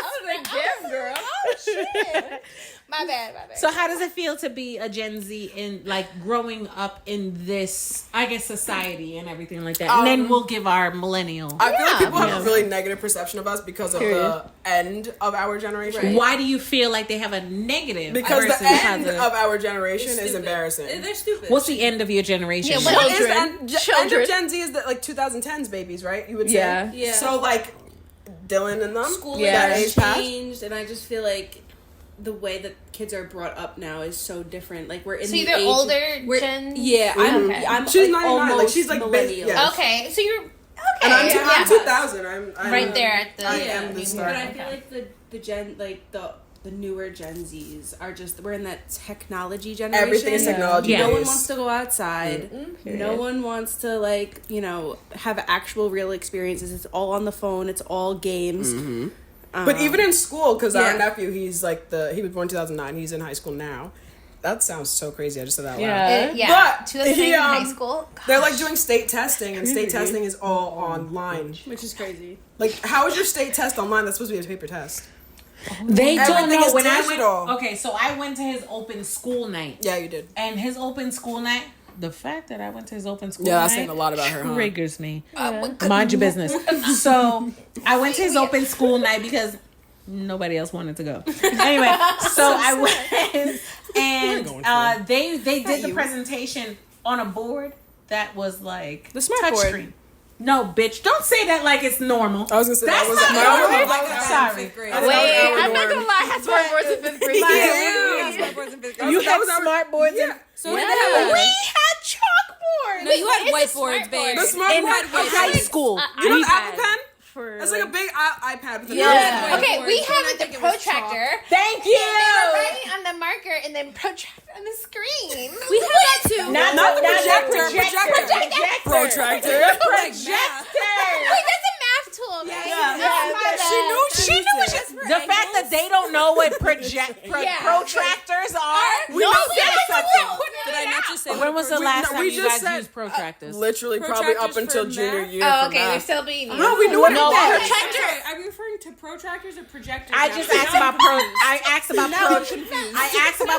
[SPEAKER 2] was like, damn, girl.
[SPEAKER 4] My My bad.
[SPEAKER 1] So how does it feel to be a Gen Z in like growing up in this, I guess, society and everything like that? And then we'll give our millennial.
[SPEAKER 3] I feel like people have a really negative perception of us because of the end of our generation.
[SPEAKER 1] Right. Why do you feel like they have a negative?
[SPEAKER 3] Because the end of our generation is embarrassing.
[SPEAKER 2] They're stupid.
[SPEAKER 1] What's the end of your generation?
[SPEAKER 4] Yeah, what is the
[SPEAKER 3] end of Gen Z is the, like 2010s babies, right? You would say.
[SPEAKER 2] Yeah.
[SPEAKER 3] So like Dylan and them.
[SPEAKER 5] School
[SPEAKER 3] that
[SPEAKER 5] has
[SPEAKER 3] age passed.
[SPEAKER 5] changed, and I just feel like the way that kids are brought up now is so different. Like we're in the
[SPEAKER 4] either
[SPEAKER 5] age
[SPEAKER 4] older Gen.
[SPEAKER 5] Yeah,
[SPEAKER 4] Okay.
[SPEAKER 5] I'm
[SPEAKER 3] She's
[SPEAKER 5] like
[SPEAKER 3] 99.
[SPEAKER 5] almost
[SPEAKER 3] Like she's like
[SPEAKER 5] millennial.
[SPEAKER 3] yeah.
[SPEAKER 4] Okay, so you're okay.
[SPEAKER 3] And I'm 2000. I'm
[SPEAKER 4] right there at the.
[SPEAKER 3] I am the star.
[SPEAKER 5] But I feel like the Gen like the newer Gen Zs are just we're in that technology generation.
[SPEAKER 3] Everything is technology.
[SPEAKER 1] Yeah.
[SPEAKER 5] No one
[SPEAKER 3] based.
[SPEAKER 5] wants to go outside. No one wants to like have actual real experiences. It's all on the phone. It's all games.
[SPEAKER 3] But even in school, because our
[SPEAKER 5] Yeah.
[SPEAKER 3] nephew, he's like he was born 2009. He's in high school now. That sounds so crazy. I just said that loud.
[SPEAKER 4] Yeah,
[SPEAKER 3] But
[SPEAKER 4] 2009
[SPEAKER 3] he,
[SPEAKER 4] in high school.
[SPEAKER 3] They're like doing state testing, and state testing is all online.
[SPEAKER 5] Which is crazy.
[SPEAKER 3] Like, how is your state test online? That's supposed to be a paper test.
[SPEAKER 1] They don't
[SPEAKER 3] Everything
[SPEAKER 1] know
[SPEAKER 3] is
[SPEAKER 1] when
[SPEAKER 3] digital.
[SPEAKER 1] I went. Okay, so I went to his open school night.
[SPEAKER 3] Yeah, you did.
[SPEAKER 1] And his open school night, the fact that I went to his open school
[SPEAKER 3] Yeah,
[SPEAKER 1] night
[SPEAKER 3] that's saying a lot about her, huh?
[SPEAKER 1] triggers me. Mind your business. So I went to his open school night because nobody else wanted to go. Anyway, so I went and they did the presentation on a board that was like
[SPEAKER 5] The smart
[SPEAKER 1] touch
[SPEAKER 5] board.
[SPEAKER 1] screen. No, bitch, don't say that like it's normal.
[SPEAKER 3] I was gonna say
[SPEAKER 1] That's
[SPEAKER 3] that was
[SPEAKER 1] not
[SPEAKER 3] normal.
[SPEAKER 1] normal. Sorry.
[SPEAKER 2] Wait, I'm not gonna lie. I had smartboards in 5th grade.
[SPEAKER 1] You had smart boards.
[SPEAKER 2] So
[SPEAKER 1] We had chalkboards.
[SPEAKER 2] No, you had whiteboards, babe.
[SPEAKER 3] The smart
[SPEAKER 1] In
[SPEAKER 3] board.
[SPEAKER 1] high school.
[SPEAKER 3] You know
[SPEAKER 2] We
[SPEAKER 3] the Apple
[SPEAKER 2] had
[SPEAKER 3] Pen?
[SPEAKER 1] For
[SPEAKER 3] It's like a big iPad with an
[SPEAKER 2] Yeah.
[SPEAKER 3] iPad.
[SPEAKER 4] Okay, we
[SPEAKER 2] Whiteboards,
[SPEAKER 4] have
[SPEAKER 2] but I
[SPEAKER 4] the
[SPEAKER 2] think it was
[SPEAKER 4] protractor.
[SPEAKER 1] Thank
[SPEAKER 4] They were
[SPEAKER 1] you.
[SPEAKER 4] writing on the marker and then protract on the screen.
[SPEAKER 2] We had that too.
[SPEAKER 3] Not the projector.
[SPEAKER 1] Protractor.
[SPEAKER 4] Wait, that's a math tool, man.
[SPEAKER 3] She knew it.
[SPEAKER 1] The fact that they don't know what protractors are.
[SPEAKER 3] We know
[SPEAKER 1] something.
[SPEAKER 2] Did I not just say
[SPEAKER 1] When was the last time
[SPEAKER 3] we
[SPEAKER 1] you
[SPEAKER 3] just
[SPEAKER 1] guys
[SPEAKER 3] said-
[SPEAKER 1] used protractors?
[SPEAKER 3] Literally probably up
[SPEAKER 2] Protractors
[SPEAKER 3] until
[SPEAKER 2] for
[SPEAKER 3] junior
[SPEAKER 2] math?
[SPEAKER 3] year.
[SPEAKER 4] Oh,
[SPEAKER 3] for
[SPEAKER 4] okay, they're
[SPEAKER 3] math.
[SPEAKER 4] still being used.
[SPEAKER 3] No, we knew what
[SPEAKER 1] No,
[SPEAKER 3] it was.
[SPEAKER 2] Protractor. Are you referring to protractors or projectors?
[SPEAKER 1] I just asked about I asked about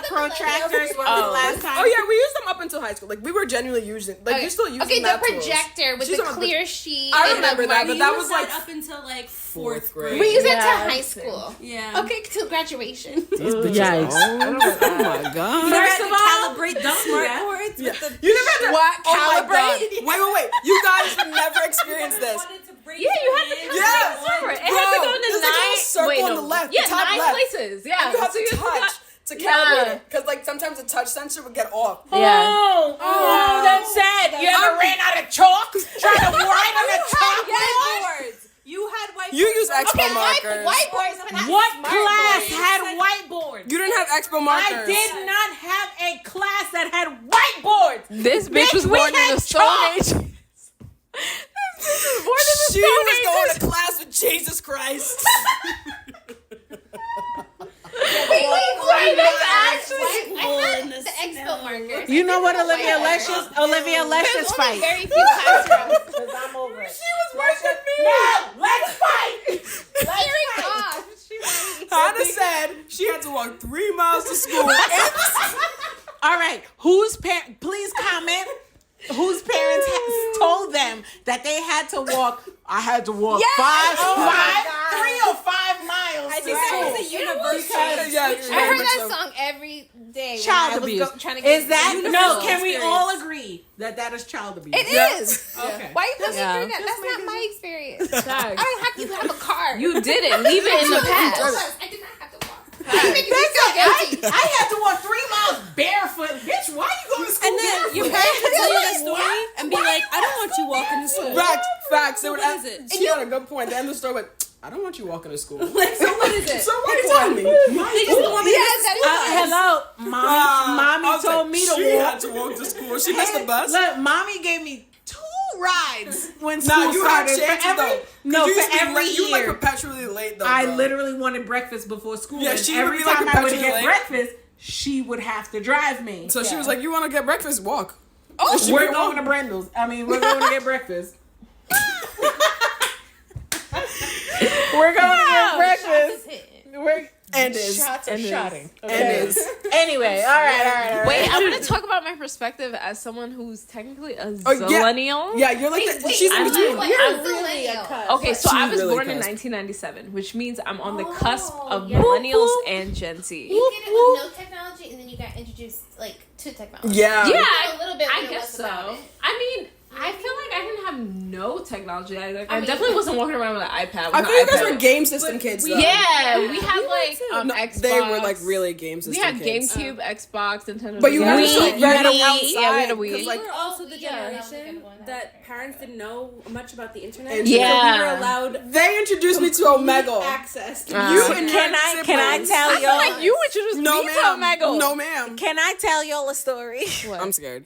[SPEAKER 1] protractors. When was the last time?
[SPEAKER 3] Oh yeah, we used them up until high school. Like we were genuinely using, like you still using
[SPEAKER 4] Okay, the
[SPEAKER 3] that tools.
[SPEAKER 4] projector with
[SPEAKER 3] She's
[SPEAKER 4] the
[SPEAKER 3] on the
[SPEAKER 4] clear sheet.
[SPEAKER 3] I
[SPEAKER 4] and
[SPEAKER 3] remember
[SPEAKER 4] the
[SPEAKER 3] that, but
[SPEAKER 4] marker.
[SPEAKER 3] that was like
[SPEAKER 2] up until like
[SPEAKER 3] 4th grade.
[SPEAKER 4] We use it to high school.
[SPEAKER 2] Yeah.
[SPEAKER 4] Okay, till graduation.
[SPEAKER 1] Yikes.
[SPEAKER 3] Oh my god.
[SPEAKER 1] First of all,
[SPEAKER 2] calibrate the smartboards with the
[SPEAKER 3] You never had to
[SPEAKER 2] what?
[SPEAKER 3] Oh my god.
[SPEAKER 2] Calibrate?
[SPEAKER 3] Wait. You guys would never experience this.
[SPEAKER 2] Yeah, you have to
[SPEAKER 3] Yes.
[SPEAKER 2] It has to go in
[SPEAKER 3] There's
[SPEAKER 2] the
[SPEAKER 3] like a
[SPEAKER 2] 9
[SPEAKER 3] circle on the left,
[SPEAKER 2] Yeah,
[SPEAKER 3] the top
[SPEAKER 2] 9
[SPEAKER 3] left.
[SPEAKER 2] places. Yeah.
[SPEAKER 3] And you have
[SPEAKER 2] So
[SPEAKER 3] to
[SPEAKER 2] forgot-
[SPEAKER 3] touch to calibrate it. Because like sometimes the touch sensor would get off.
[SPEAKER 2] Yeah.
[SPEAKER 1] Oh, that's sad. You ever ran out of chalk trying to write on a chalkboard?
[SPEAKER 2] You had whiteboards.
[SPEAKER 3] You use Expo
[SPEAKER 4] Okay,
[SPEAKER 3] markers.
[SPEAKER 4] whiteboards, but not
[SPEAKER 1] What
[SPEAKER 4] smart
[SPEAKER 1] class
[SPEAKER 4] boards.
[SPEAKER 1] had whiteboards?
[SPEAKER 3] You didn't have Expo markers.
[SPEAKER 1] I did not have a class that had whiteboards.
[SPEAKER 2] This bitch was
[SPEAKER 1] we
[SPEAKER 2] born in
[SPEAKER 1] had
[SPEAKER 2] the Stone
[SPEAKER 1] chalk.
[SPEAKER 2] Age. This bitch was born in the
[SPEAKER 3] She
[SPEAKER 2] Stone
[SPEAKER 3] was
[SPEAKER 2] Age.
[SPEAKER 3] going to class with Jesus Christ.
[SPEAKER 4] Wait, that's actually. I
[SPEAKER 5] Hole
[SPEAKER 4] had
[SPEAKER 5] in the
[SPEAKER 4] the expo markers.
[SPEAKER 1] You know what Olivia
[SPEAKER 4] There's
[SPEAKER 1] Lesh's
[SPEAKER 4] only
[SPEAKER 1] fight?
[SPEAKER 4] very few classrooms.
[SPEAKER 1] Because I'm over it.
[SPEAKER 3] She was worse than me.
[SPEAKER 1] No, let's fight.
[SPEAKER 4] Hearing off.
[SPEAKER 3] Hannah said she had to walk 3 miles to school.
[SPEAKER 1] All right, please comment. Whose parents told them that they had to walk? I had to walk 3 or 5 miles.
[SPEAKER 2] I
[SPEAKER 1] to
[SPEAKER 2] think that
[SPEAKER 1] school.
[SPEAKER 2] was a universal.
[SPEAKER 4] I heard that song every day.
[SPEAKER 1] Child
[SPEAKER 4] when I was
[SPEAKER 1] abuse.
[SPEAKER 4] trying to get
[SPEAKER 1] Is that
[SPEAKER 4] universal
[SPEAKER 1] no? Can we
[SPEAKER 4] experience.
[SPEAKER 1] all agree that is child abuse?
[SPEAKER 4] It is.
[SPEAKER 1] Okay.
[SPEAKER 4] Why you pushing
[SPEAKER 2] Yeah.
[SPEAKER 4] through that? That's not my experience. I don't have to have a car.
[SPEAKER 2] You didn't. Leave it in the past.
[SPEAKER 4] I did not have to walk. You making me feel guilty.
[SPEAKER 1] I had to walk 3 miles barefoot. Bitch, why you going to school
[SPEAKER 5] And then
[SPEAKER 1] barefoot?
[SPEAKER 5] your parents would tell you that story and be like, I don't want you walking to school.
[SPEAKER 3] Facts. They would
[SPEAKER 2] what is it?
[SPEAKER 3] She had a good point. The end of the story went, I don't want you walking to school.
[SPEAKER 2] So what is it?
[SPEAKER 3] So what do you tell me?
[SPEAKER 2] They just don't want me to
[SPEAKER 4] Yes, that is
[SPEAKER 1] Hello, mommy
[SPEAKER 3] I was
[SPEAKER 1] told
[SPEAKER 3] like,
[SPEAKER 1] me to
[SPEAKER 3] she
[SPEAKER 1] walk.
[SPEAKER 3] had to walk to school. She missed the bus.
[SPEAKER 1] Look, mommy gave me 2 rides when
[SPEAKER 3] Nah,
[SPEAKER 1] school
[SPEAKER 3] you had
[SPEAKER 1] started.
[SPEAKER 3] chances though.
[SPEAKER 1] No,
[SPEAKER 3] You
[SPEAKER 1] for
[SPEAKER 3] used to be
[SPEAKER 1] every
[SPEAKER 3] late. You were like
[SPEAKER 1] year.
[SPEAKER 3] perpetually late though.
[SPEAKER 1] I
[SPEAKER 3] bro.
[SPEAKER 1] literally wanted breakfast before school.
[SPEAKER 3] Yeah,
[SPEAKER 1] and
[SPEAKER 3] she would
[SPEAKER 1] every
[SPEAKER 3] be, like,
[SPEAKER 1] time I would
[SPEAKER 3] perpetually
[SPEAKER 1] get
[SPEAKER 3] late.
[SPEAKER 1] breakfast, she would have to drive me.
[SPEAKER 3] So she was like, "You want to get breakfast? Walk."
[SPEAKER 1] Oh,
[SPEAKER 3] she
[SPEAKER 1] we're
[SPEAKER 3] would
[SPEAKER 1] going
[SPEAKER 3] walk.
[SPEAKER 1] to Brendel's. We're going to get breakfast. We're going to get breakfast.
[SPEAKER 3] And is.
[SPEAKER 1] Shots are shotting.
[SPEAKER 3] And is.
[SPEAKER 1] Anyway, all right.
[SPEAKER 2] Wait, I'm gonna talk about my perspective as someone who's technically a millennial.
[SPEAKER 3] Yeah, you're like she's in between.
[SPEAKER 4] You're really a cut.
[SPEAKER 2] Okay, so I was
[SPEAKER 3] really
[SPEAKER 2] born in
[SPEAKER 3] cusp.
[SPEAKER 2] 1997, which means I'm on the cusp of millennials and Gen Z.
[SPEAKER 4] You get it with no technology, and then you got introduced to technology.
[SPEAKER 3] Yeah.
[SPEAKER 2] Yeah,
[SPEAKER 4] A little bit.
[SPEAKER 2] I guess so. I mean, I feel like I didn't have no technology. I definitely wasn't walking around with an iPad.
[SPEAKER 3] I feel you guys were game system kids though.
[SPEAKER 2] Yeah, we had like Xbox.
[SPEAKER 3] They were like really game system
[SPEAKER 2] We had
[SPEAKER 3] kids.
[SPEAKER 2] GameCube, Xbox, Nintendo.
[SPEAKER 3] But you
[SPEAKER 2] had
[SPEAKER 3] guys
[SPEAKER 2] Wii.
[SPEAKER 3] were running outside.
[SPEAKER 2] Yeah, we had a Wii.
[SPEAKER 3] Because like
[SPEAKER 5] We were also the
[SPEAKER 4] Yeah.
[SPEAKER 5] generation that parents didn't know much about the internet.
[SPEAKER 3] And
[SPEAKER 5] So
[SPEAKER 2] yeah.
[SPEAKER 5] we were allowed
[SPEAKER 3] they introduced me to Omegle.
[SPEAKER 5] access to
[SPEAKER 3] You and
[SPEAKER 1] Can
[SPEAKER 3] your
[SPEAKER 1] I
[SPEAKER 3] siblings.
[SPEAKER 1] tell
[SPEAKER 2] I feel
[SPEAKER 1] y'all?
[SPEAKER 2] like you introduced
[SPEAKER 3] No
[SPEAKER 2] me to
[SPEAKER 3] ma'am.
[SPEAKER 2] Omegle.
[SPEAKER 3] No ma'am.
[SPEAKER 1] Can I tell y'all a story?
[SPEAKER 3] I'm scared.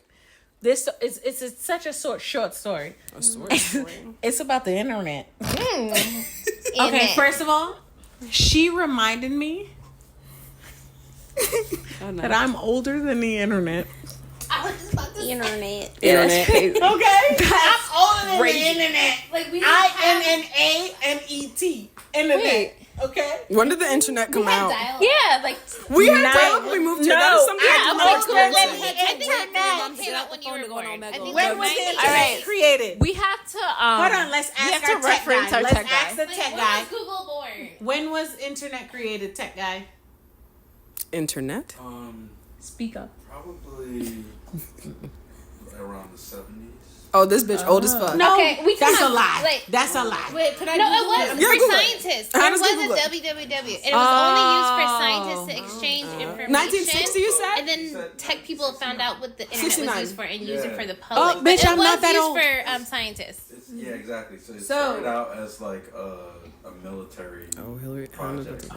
[SPEAKER 1] This is it's such a short story.
[SPEAKER 3] A story.
[SPEAKER 1] It's about the internet. Okay,
[SPEAKER 4] Internet.
[SPEAKER 1] first of all, she reminded me that I'm older than the internet.
[SPEAKER 4] I was just about to say,
[SPEAKER 5] internet.
[SPEAKER 3] Internet.
[SPEAKER 1] Okay, I'm older than the internet.
[SPEAKER 4] like we didn't have
[SPEAKER 1] INNANET. Internet. Okay.
[SPEAKER 3] When did the internet come out?
[SPEAKER 4] dial-up.
[SPEAKER 2] Yeah, like
[SPEAKER 3] We had dial-up when we moved here. That is something
[SPEAKER 1] I'm
[SPEAKER 3] I did not
[SPEAKER 1] older
[SPEAKER 3] experience.
[SPEAKER 1] than
[SPEAKER 3] it.
[SPEAKER 1] the
[SPEAKER 4] I think
[SPEAKER 1] internet.
[SPEAKER 4] came out when you were born. I think
[SPEAKER 1] When
[SPEAKER 4] it
[SPEAKER 1] was the
[SPEAKER 4] 90s.
[SPEAKER 1] internet
[SPEAKER 2] Alright.
[SPEAKER 1] created?
[SPEAKER 2] we have to.
[SPEAKER 1] Hold on, let's
[SPEAKER 2] we
[SPEAKER 1] ask
[SPEAKER 2] have
[SPEAKER 1] our
[SPEAKER 2] to
[SPEAKER 1] tech
[SPEAKER 2] reference
[SPEAKER 1] guy.
[SPEAKER 2] our
[SPEAKER 1] Let's
[SPEAKER 2] tech
[SPEAKER 1] ask
[SPEAKER 2] guy.
[SPEAKER 1] the tech
[SPEAKER 4] When
[SPEAKER 1] guy.
[SPEAKER 4] was Google born?
[SPEAKER 1] When was internet created, tech guy?
[SPEAKER 3] Internet?
[SPEAKER 2] Speak up.
[SPEAKER 6] Probably around the 70s.
[SPEAKER 3] Oh, this bitch old as fuck.
[SPEAKER 1] No,
[SPEAKER 4] Okay, we
[SPEAKER 1] that's a
[SPEAKER 4] cannot-
[SPEAKER 1] lie.
[SPEAKER 4] wait.
[SPEAKER 1] That's a lie.
[SPEAKER 5] Wait, could I
[SPEAKER 4] No, it
[SPEAKER 5] Google
[SPEAKER 4] was
[SPEAKER 3] Yeah,
[SPEAKER 4] for
[SPEAKER 3] Google it.
[SPEAKER 4] scientists.
[SPEAKER 3] How
[SPEAKER 4] There
[SPEAKER 3] does
[SPEAKER 4] was
[SPEAKER 3] Google
[SPEAKER 4] a
[SPEAKER 3] it?
[SPEAKER 4] www. And it was only used for scientists to exchange information.
[SPEAKER 3] 1960, you said?
[SPEAKER 4] And then tech people found out what the internet
[SPEAKER 3] 69.
[SPEAKER 4] was used for and used it
[SPEAKER 6] Yeah.
[SPEAKER 4] for the public.
[SPEAKER 1] Oh,
[SPEAKER 4] But
[SPEAKER 1] bitch,
[SPEAKER 4] it
[SPEAKER 1] I'm
[SPEAKER 4] was
[SPEAKER 1] not that
[SPEAKER 4] used
[SPEAKER 1] old.
[SPEAKER 4] for scientists.
[SPEAKER 6] Yeah, exactly. So it
[SPEAKER 5] So-
[SPEAKER 6] started out as like a military
[SPEAKER 3] Oh, Hilary.
[SPEAKER 6] project.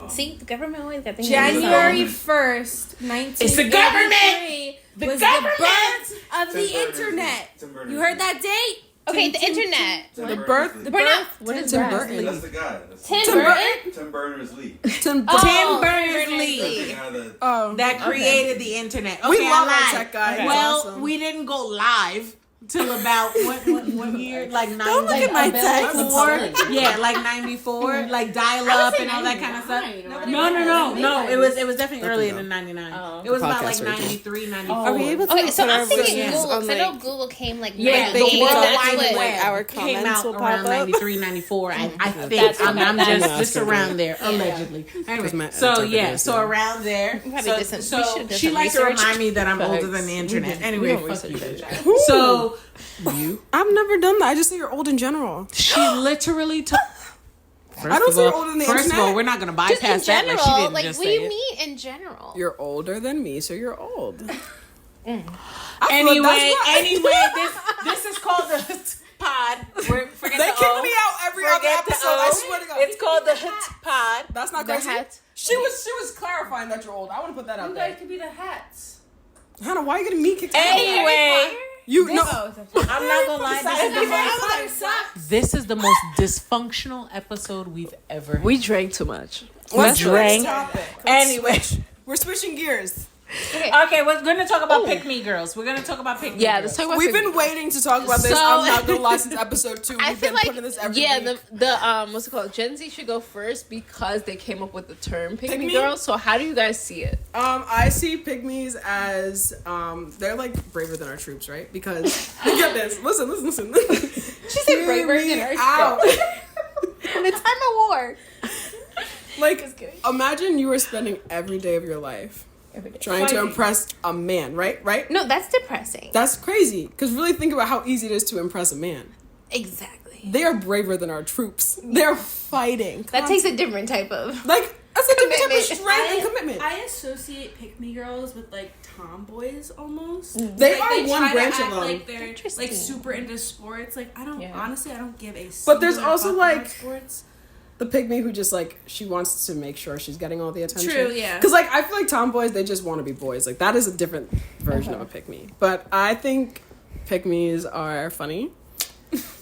[SPEAKER 4] See, the government always got things.
[SPEAKER 5] January 1st, 1983
[SPEAKER 1] It's the government! The
[SPEAKER 5] was
[SPEAKER 1] government!
[SPEAKER 5] the birth of the
[SPEAKER 6] Tim Berners-Lee.
[SPEAKER 5] internet.
[SPEAKER 6] Tim Berners-Lee.
[SPEAKER 5] You heard that date?
[SPEAKER 4] Okay, the internet.
[SPEAKER 3] The birth.
[SPEAKER 6] The
[SPEAKER 4] We're not.
[SPEAKER 2] What is
[SPEAKER 3] Tim
[SPEAKER 2] that?
[SPEAKER 3] Berners-Lee.
[SPEAKER 6] That's the guy. That's
[SPEAKER 4] Tim
[SPEAKER 3] Tim
[SPEAKER 4] Burton?
[SPEAKER 6] Tim Berners-Lee.
[SPEAKER 3] Tim
[SPEAKER 4] Oh,
[SPEAKER 1] Tim
[SPEAKER 4] Berners-Lee.
[SPEAKER 1] Berners-Lee.
[SPEAKER 6] The guy that
[SPEAKER 3] Oh.
[SPEAKER 1] That created the internet. Okay,
[SPEAKER 3] We love
[SPEAKER 1] I
[SPEAKER 3] our
[SPEAKER 1] lied.
[SPEAKER 3] tech guy. He's
[SPEAKER 1] Well,
[SPEAKER 3] awesome.
[SPEAKER 1] we didn't go live till about what year? Like 90.
[SPEAKER 5] Don't look at my text.
[SPEAKER 1] 94? Yeah, like 94, like dial up and all that kind of stuff. No. It was definitely earlier than 99. It was about like
[SPEAKER 3] Podcast
[SPEAKER 1] 93, 94.
[SPEAKER 5] Are we able to
[SPEAKER 4] Okay, so
[SPEAKER 5] put
[SPEAKER 4] I'm
[SPEAKER 5] our
[SPEAKER 4] thinking
[SPEAKER 5] videos
[SPEAKER 4] Google.
[SPEAKER 5] on,
[SPEAKER 4] 'Cause I know
[SPEAKER 5] like,
[SPEAKER 4] Google came like
[SPEAKER 1] Yeah,
[SPEAKER 4] maybe
[SPEAKER 1] the
[SPEAKER 4] maybe
[SPEAKER 1] World
[SPEAKER 4] that's
[SPEAKER 1] Wide
[SPEAKER 4] what-
[SPEAKER 1] Web
[SPEAKER 5] our
[SPEAKER 1] came
[SPEAKER 5] comments
[SPEAKER 1] out
[SPEAKER 5] will pop
[SPEAKER 1] around
[SPEAKER 5] up.
[SPEAKER 1] 93, 94. I think.
[SPEAKER 2] That's
[SPEAKER 1] I'm
[SPEAKER 2] what
[SPEAKER 1] just
[SPEAKER 3] that's
[SPEAKER 1] around there, allegedly. Anyway,
[SPEAKER 3] my
[SPEAKER 1] so
[SPEAKER 3] aunt
[SPEAKER 1] yeah,
[SPEAKER 3] does
[SPEAKER 1] so
[SPEAKER 3] that.
[SPEAKER 1] around there.
[SPEAKER 4] Probably did some- we
[SPEAKER 1] So
[SPEAKER 4] should've done
[SPEAKER 1] she
[SPEAKER 4] some
[SPEAKER 1] likes to
[SPEAKER 4] research.
[SPEAKER 1] remind me that I'm older than the internet. Anyway,
[SPEAKER 2] don't
[SPEAKER 1] fuck you,
[SPEAKER 2] research
[SPEAKER 1] bitch. So
[SPEAKER 3] I've never done that. I just say you're old in general.
[SPEAKER 1] she literally took.
[SPEAKER 3] I don't say you're older than the
[SPEAKER 1] First of
[SPEAKER 3] internet.
[SPEAKER 1] all, we're not gonna
[SPEAKER 4] Just in
[SPEAKER 1] bypass that.
[SPEAKER 4] general,
[SPEAKER 1] Like she didn't
[SPEAKER 4] like
[SPEAKER 1] just
[SPEAKER 4] what
[SPEAKER 1] say
[SPEAKER 4] do you
[SPEAKER 1] it.
[SPEAKER 4] mean in general?
[SPEAKER 3] You're older than me, so you're old.
[SPEAKER 1] Anyway, this is called the pod. Forget
[SPEAKER 3] They
[SPEAKER 1] the
[SPEAKER 3] kick
[SPEAKER 1] O.
[SPEAKER 3] me out every other
[SPEAKER 1] Forget the
[SPEAKER 3] episode. I
[SPEAKER 1] O.
[SPEAKER 3] swear to God.
[SPEAKER 1] It's called the pod.
[SPEAKER 3] That's not
[SPEAKER 2] The
[SPEAKER 3] crazy.
[SPEAKER 2] hat.
[SPEAKER 3] She was clarifying that you're old. I want to put that out there.
[SPEAKER 5] could be the hats.
[SPEAKER 3] Hannah, why are you getting me kicked out?
[SPEAKER 1] Anyway,
[SPEAKER 3] You no.
[SPEAKER 1] I'm not gonna lie. This is the most dysfunctional episode we've ever.
[SPEAKER 2] We drank too much.
[SPEAKER 3] What's the
[SPEAKER 1] drank.
[SPEAKER 3] next topic?
[SPEAKER 1] Anyway,
[SPEAKER 3] We're switching gears.
[SPEAKER 1] okay, we're gonna talk about Pick Me Girls. We're gonna talk about Pick Me.
[SPEAKER 2] Yeah,
[SPEAKER 1] Girls.
[SPEAKER 2] let's talk about.
[SPEAKER 3] We've been waiting to talk about this.
[SPEAKER 2] So-
[SPEAKER 3] I'm not gonna lie, since episode 2.
[SPEAKER 2] I
[SPEAKER 3] We've
[SPEAKER 2] feel
[SPEAKER 3] been
[SPEAKER 2] like
[SPEAKER 3] putting this every
[SPEAKER 2] yeah,
[SPEAKER 3] week.
[SPEAKER 2] the what's it called? Gen Z should go first because they came up with the term "pick me
[SPEAKER 3] me?
[SPEAKER 2] girls." So how do you guys see it?
[SPEAKER 3] I see pygmies as they're like braver than our troops, right? Because look at this. Listen.
[SPEAKER 4] She said braver than her
[SPEAKER 3] out.
[SPEAKER 4] in the time of war.
[SPEAKER 3] Like, imagine you were spending every day of your life trying to impress a man, right?
[SPEAKER 4] No, that's depressing.
[SPEAKER 3] That's crazy. Because really think about how easy it is to impress a man.
[SPEAKER 4] Exactly.
[SPEAKER 3] They are braver than our troops. They're fighting.
[SPEAKER 4] That takes a different type of.
[SPEAKER 3] Like, that's a different type of
[SPEAKER 4] Commitment.
[SPEAKER 3] strength and commitment.
[SPEAKER 5] I associate pick-me girls with like tomboys almost.
[SPEAKER 3] They
[SPEAKER 5] Like,
[SPEAKER 3] are one
[SPEAKER 5] try to
[SPEAKER 3] branch
[SPEAKER 5] act
[SPEAKER 3] of them.
[SPEAKER 5] like they're
[SPEAKER 4] Interesting.
[SPEAKER 5] like super into sports. Like I don't honestly, I don't give a.
[SPEAKER 3] But there's
[SPEAKER 5] singular
[SPEAKER 3] also,
[SPEAKER 5] fuck
[SPEAKER 3] like,
[SPEAKER 5] about sports.
[SPEAKER 3] The pygmy who just like she wants to make sure she's getting all the attention.
[SPEAKER 5] True, yeah.
[SPEAKER 3] Because like I feel like tomboys they just want to be boys. Like that is a different version of a pygmy. But I think pygmies are funny.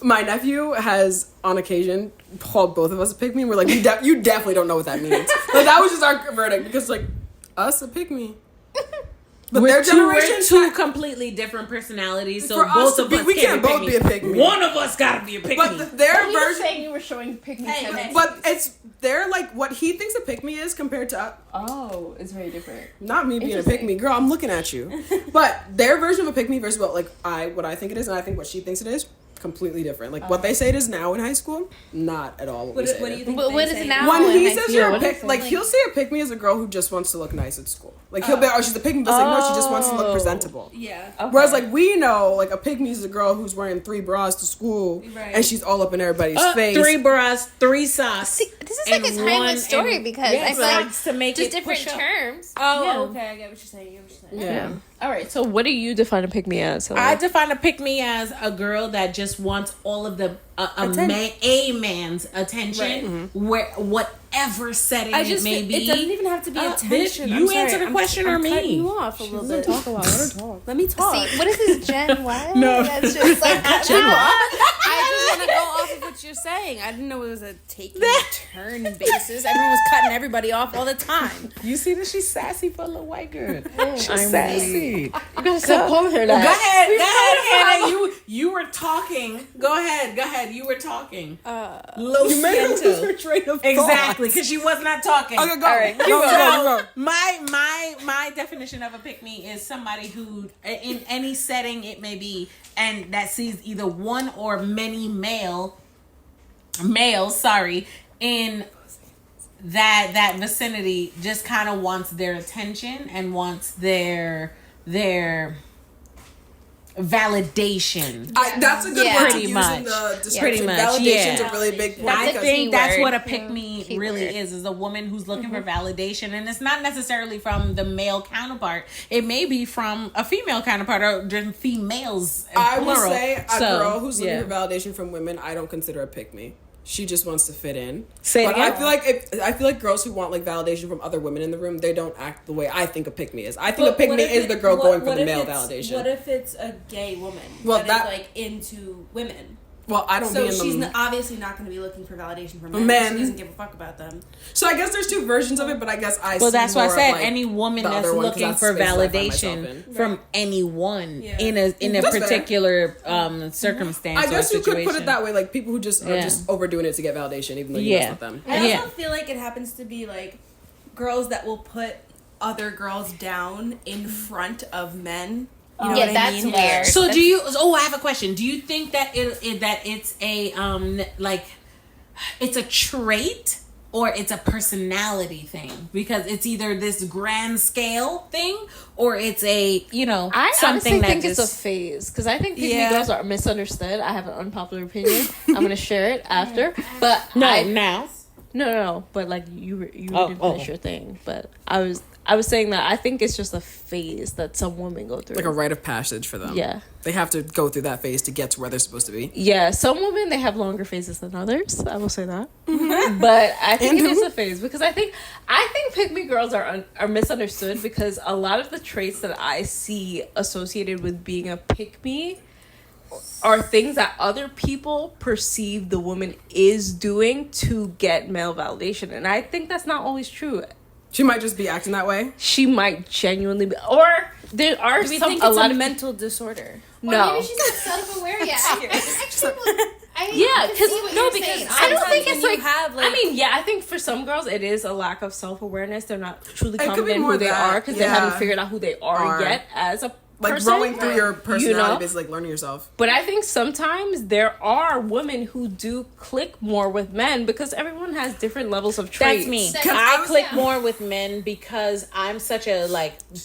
[SPEAKER 3] My nephew has on occasion called both of us a pygmy. And we're like, you definitely don't know what that means. Like that was just our verdict because like us a pygmy. But their generation,
[SPEAKER 1] we're two completely different personalities. So
[SPEAKER 3] for
[SPEAKER 1] both
[SPEAKER 3] us,
[SPEAKER 1] of us
[SPEAKER 3] we can't both be a pick me.
[SPEAKER 1] One of us gotta be a pick me.
[SPEAKER 3] But their
[SPEAKER 2] You were
[SPEAKER 3] version,
[SPEAKER 2] saying you were showing pick me.
[SPEAKER 3] but it's they're like what he thinks a pick me is compared to.
[SPEAKER 2] Oh, it's very different.
[SPEAKER 3] Not me being a pick me, girl. I'm looking at you. But their version of a pick me versus what what I think it is, and I think what she thinks it is. Completely different. Like what they say it is now in high school, not at all what do you think?
[SPEAKER 4] But what is it now?
[SPEAKER 3] When he says you're a
[SPEAKER 2] what
[SPEAKER 3] pick, like he'll say a pick me is a girl who just wants to look nice at school. Like he'll be, oh, she's a pick me, but it's like no, she just wants to look presentable.
[SPEAKER 5] Yeah.
[SPEAKER 2] Okay.
[SPEAKER 3] Whereas like we know, like a pick me is a girl who's wearing 3 bras to school and she's all up in everybody's face.
[SPEAKER 1] 3 bras, 3 socks.
[SPEAKER 4] See, this is like a timeless story because I feel like
[SPEAKER 1] to make
[SPEAKER 4] just
[SPEAKER 1] it
[SPEAKER 4] different
[SPEAKER 1] push up.
[SPEAKER 4] terms.
[SPEAKER 5] Oh, okay. I get what you're saying.
[SPEAKER 3] Yeah.
[SPEAKER 2] All right. So what do you define a pick me as?
[SPEAKER 1] I define a pick me as a girl that just wants all of the a man's attention, where whatever setting it may be.
[SPEAKER 5] It doesn't even have to be attention.
[SPEAKER 1] You answer the question or me?
[SPEAKER 5] Cutting you off a little bit. Talk about. Let her talk. Let me talk.
[SPEAKER 4] See, what is this Gen Y?
[SPEAKER 1] No.
[SPEAKER 4] That's just like
[SPEAKER 5] Gen Y? I just want to go off of what you're saying. I didn't know it was a taking a turn basis. Everyone was cutting everybody off all the time.
[SPEAKER 1] You see that she's sassy for a little white girl. She's sassy.
[SPEAKER 2] You gotta stop calling her that.
[SPEAKER 1] Go ahead, Hannah. You were talking. Go ahead. You were talking.
[SPEAKER 3] You made her lose her train of thought.
[SPEAKER 1] Exactly, because she was not talking.
[SPEAKER 3] Okay, go.
[SPEAKER 2] All right,
[SPEAKER 3] Go.
[SPEAKER 1] My definition of a pick me is somebody who, in any setting it may be, and that sees either one or many males, in that vicinity, just kind of wants their attention and wants their validation.
[SPEAKER 3] That's a good
[SPEAKER 4] Yeah.
[SPEAKER 3] word to
[SPEAKER 1] Pretty
[SPEAKER 3] use
[SPEAKER 1] much.
[SPEAKER 3] in the description.
[SPEAKER 1] Pretty much,
[SPEAKER 3] Validation's
[SPEAKER 1] yeah.
[SPEAKER 3] a really big point.
[SPEAKER 1] I
[SPEAKER 4] That's a
[SPEAKER 1] think
[SPEAKER 4] key
[SPEAKER 1] that's
[SPEAKER 4] word.
[SPEAKER 1] what a pick me
[SPEAKER 4] Key
[SPEAKER 1] really
[SPEAKER 4] word.
[SPEAKER 1] is a woman who's looking for validation, and it's not necessarily from the male counterpart. It may be from a female counterpart or just females.
[SPEAKER 3] I will
[SPEAKER 1] plural.
[SPEAKER 3] say a
[SPEAKER 1] So,
[SPEAKER 3] girl who's looking
[SPEAKER 1] yeah.
[SPEAKER 3] for validation from women, I don't consider a pick me. She just wants to fit in.
[SPEAKER 1] Say it
[SPEAKER 3] but
[SPEAKER 1] again.
[SPEAKER 3] I feel like girls who want like validation from other women in the room, they don't act the way I think a pick me is. I think a pick me is the girl going for the male validation.
[SPEAKER 5] What if it's a gay woman
[SPEAKER 3] Well,
[SPEAKER 5] that is like into women?
[SPEAKER 3] Well, I don't
[SPEAKER 5] So
[SPEAKER 3] be in
[SPEAKER 5] she's
[SPEAKER 3] them.
[SPEAKER 5] obviously not going to be looking for validation from men.
[SPEAKER 3] Men.
[SPEAKER 5] She doesn't give a fuck about them.
[SPEAKER 3] So I guess there's 2 versions of it, but I guess I.
[SPEAKER 1] Well,
[SPEAKER 3] see
[SPEAKER 1] that's why I
[SPEAKER 3] more of,
[SPEAKER 1] said
[SPEAKER 3] like,
[SPEAKER 1] any woman
[SPEAKER 3] the
[SPEAKER 1] that's
[SPEAKER 3] other one, 'cause
[SPEAKER 1] looking
[SPEAKER 3] that's
[SPEAKER 1] for
[SPEAKER 3] spaces I find myself
[SPEAKER 1] validation
[SPEAKER 3] in.
[SPEAKER 1] from anyone
[SPEAKER 5] Yeah.
[SPEAKER 1] in a
[SPEAKER 3] That's fair.
[SPEAKER 1] particular circumstance.
[SPEAKER 3] I guess
[SPEAKER 1] or
[SPEAKER 3] you could
[SPEAKER 1] situation.
[SPEAKER 3] put it that way, like people who just are
[SPEAKER 1] Yeah.
[SPEAKER 3] just overdoing it to get validation, even though you know
[SPEAKER 1] Yeah.
[SPEAKER 3] it's not them.
[SPEAKER 5] I
[SPEAKER 1] Yeah.
[SPEAKER 5] also feel like it happens to be like girls that will put other girls down in front of men. You know
[SPEAKER 4] Yeah,
[SPEAKER 5] what
[SPEAKER 4] that's
[SPEAKER 5] I mean?
[SPEAKER 4] weird.
[SPEAKER 1] So do you? Oh, I have a question. Do you think that it's a like it's a trait or it's a personality thing? Because it's either this grand scale thing or it's a
[SPEAKER 2] I
[SPEAKER 1] something
[SPEAKER 2] honestly
[SPEAKER 1] that
[SPEAKER 2] think
[SPEAKER 1] just
[SPEAKER 2] it's a phase because I think pick me
[SPEAKER 5] Yeah.
[SPEAKER 2] girls are misunderstood. I have an unpopular opinion. I'm gonna share it after, but
[SPEAKER 1] now.
[SPEAKER 2] No. But like you
[SPEAKER 1] Oh,
[SPEAKER 2] didn't finish your thing. But I was saying that I think it's just a phase that some women go through.
[SPEAKER 3] Like a rite of passage for them.
[SPEAKER 2] Yeah.
[SPEAKER 3] They have to go through that phase to get to where they're supposed to be.
[SPEAKER 2] Yeah, some women they have longer phases than others. I will say that, but I think it is a phase because I think pick me girls are misunderstood because a lot of the traits that I see associated with being a pick me are things that other people perceive the woman is doing to get male validation, and I think that's not always true.
[SPEAKER 3] She might just be acting that way.
[SPEAKER 2] She might genuinely be, or there are
[SPEAKER 5] Do we
[SPEAKER 2] some
[SPEAKER 5] think
[SPEAKER 2] a
[SPEAKER 5] it's
[SPEAKER 2] lot
[SPEAKER 5] a
[SPEAKER 2] of
[SPEAKER 5] mental disorder?
[SPEAKER 4] Or
[SPEAKER 2] no.
[SPEAKER 4] maybe she's not self-aware yet. I
[SPEAKER 2] I don't think it's
[SPEAKER 5] when you
[SPEAKER 2] like,
[SPEAKER 5] have, like-
[SPEAKER 2] I mean, yeah, I think for some girls it is a lack of self-awareness. They're not truly
[SPEAKER 3] It could be
[SPEAKER 2] confident in
[SPEAKER 3] more
[SPEAKER 2] who they
[SPEAKER 3] that,
[SPEAKER 2] are because they
[SPEAKER 3] yeah.
[SPEAKER 2] haven't figured out who they are yet as a
[SPEAKER 3] Like
[SPEAKER 2] person.
[SPEAKER 3] growing through your personality,
[SPEAKER 2] know?
[SPEAKER 3] is like learning yourself.
[SPEAKER 2] But I think sometimes there are women who do click more with men because everyone has different levels of traits.
[SPEAKER 1] That's me.
[SPEAKER 4] That's-
[SPEAKER 1] I click
[SPEAKER 4] yeah.
[SPEAKER 1] more with men because I'm such a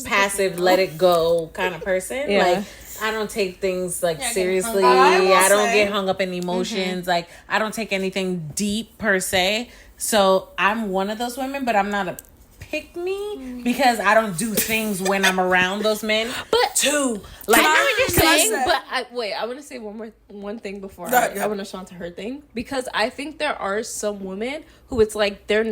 [SPEAKER 1] passive, let it go kind of person.
[SPEAKER 2] Yeah.
[SPEAKER 1] Like I don't take things seriously.
[SPEAKER 3] I will
[SPEAKER 1] I don't
[SPEAKER 3] say-
[SPEAKER 1] get hung up in emotions. Like I don't take anything deep per se. So I'm one of those women, but I'm not a pick me because I don't do things when I'm around those men.
[SPEAKER 2] But
[SPEAKER 1] Two,
[SPEAKER 2] I know what you're
[SPEAKER 3] Can I
[SPEAKER 2] saying,
[SPEAKER 3] say-
[SPEAKER 2] but I want to say one thing before
[SPEAKER 3] Go
[SPEAKER 2] I
[SPEAKER 3] ahead.
[SPEAKER 2] want to respond to her thing because I think there are some women who it's like their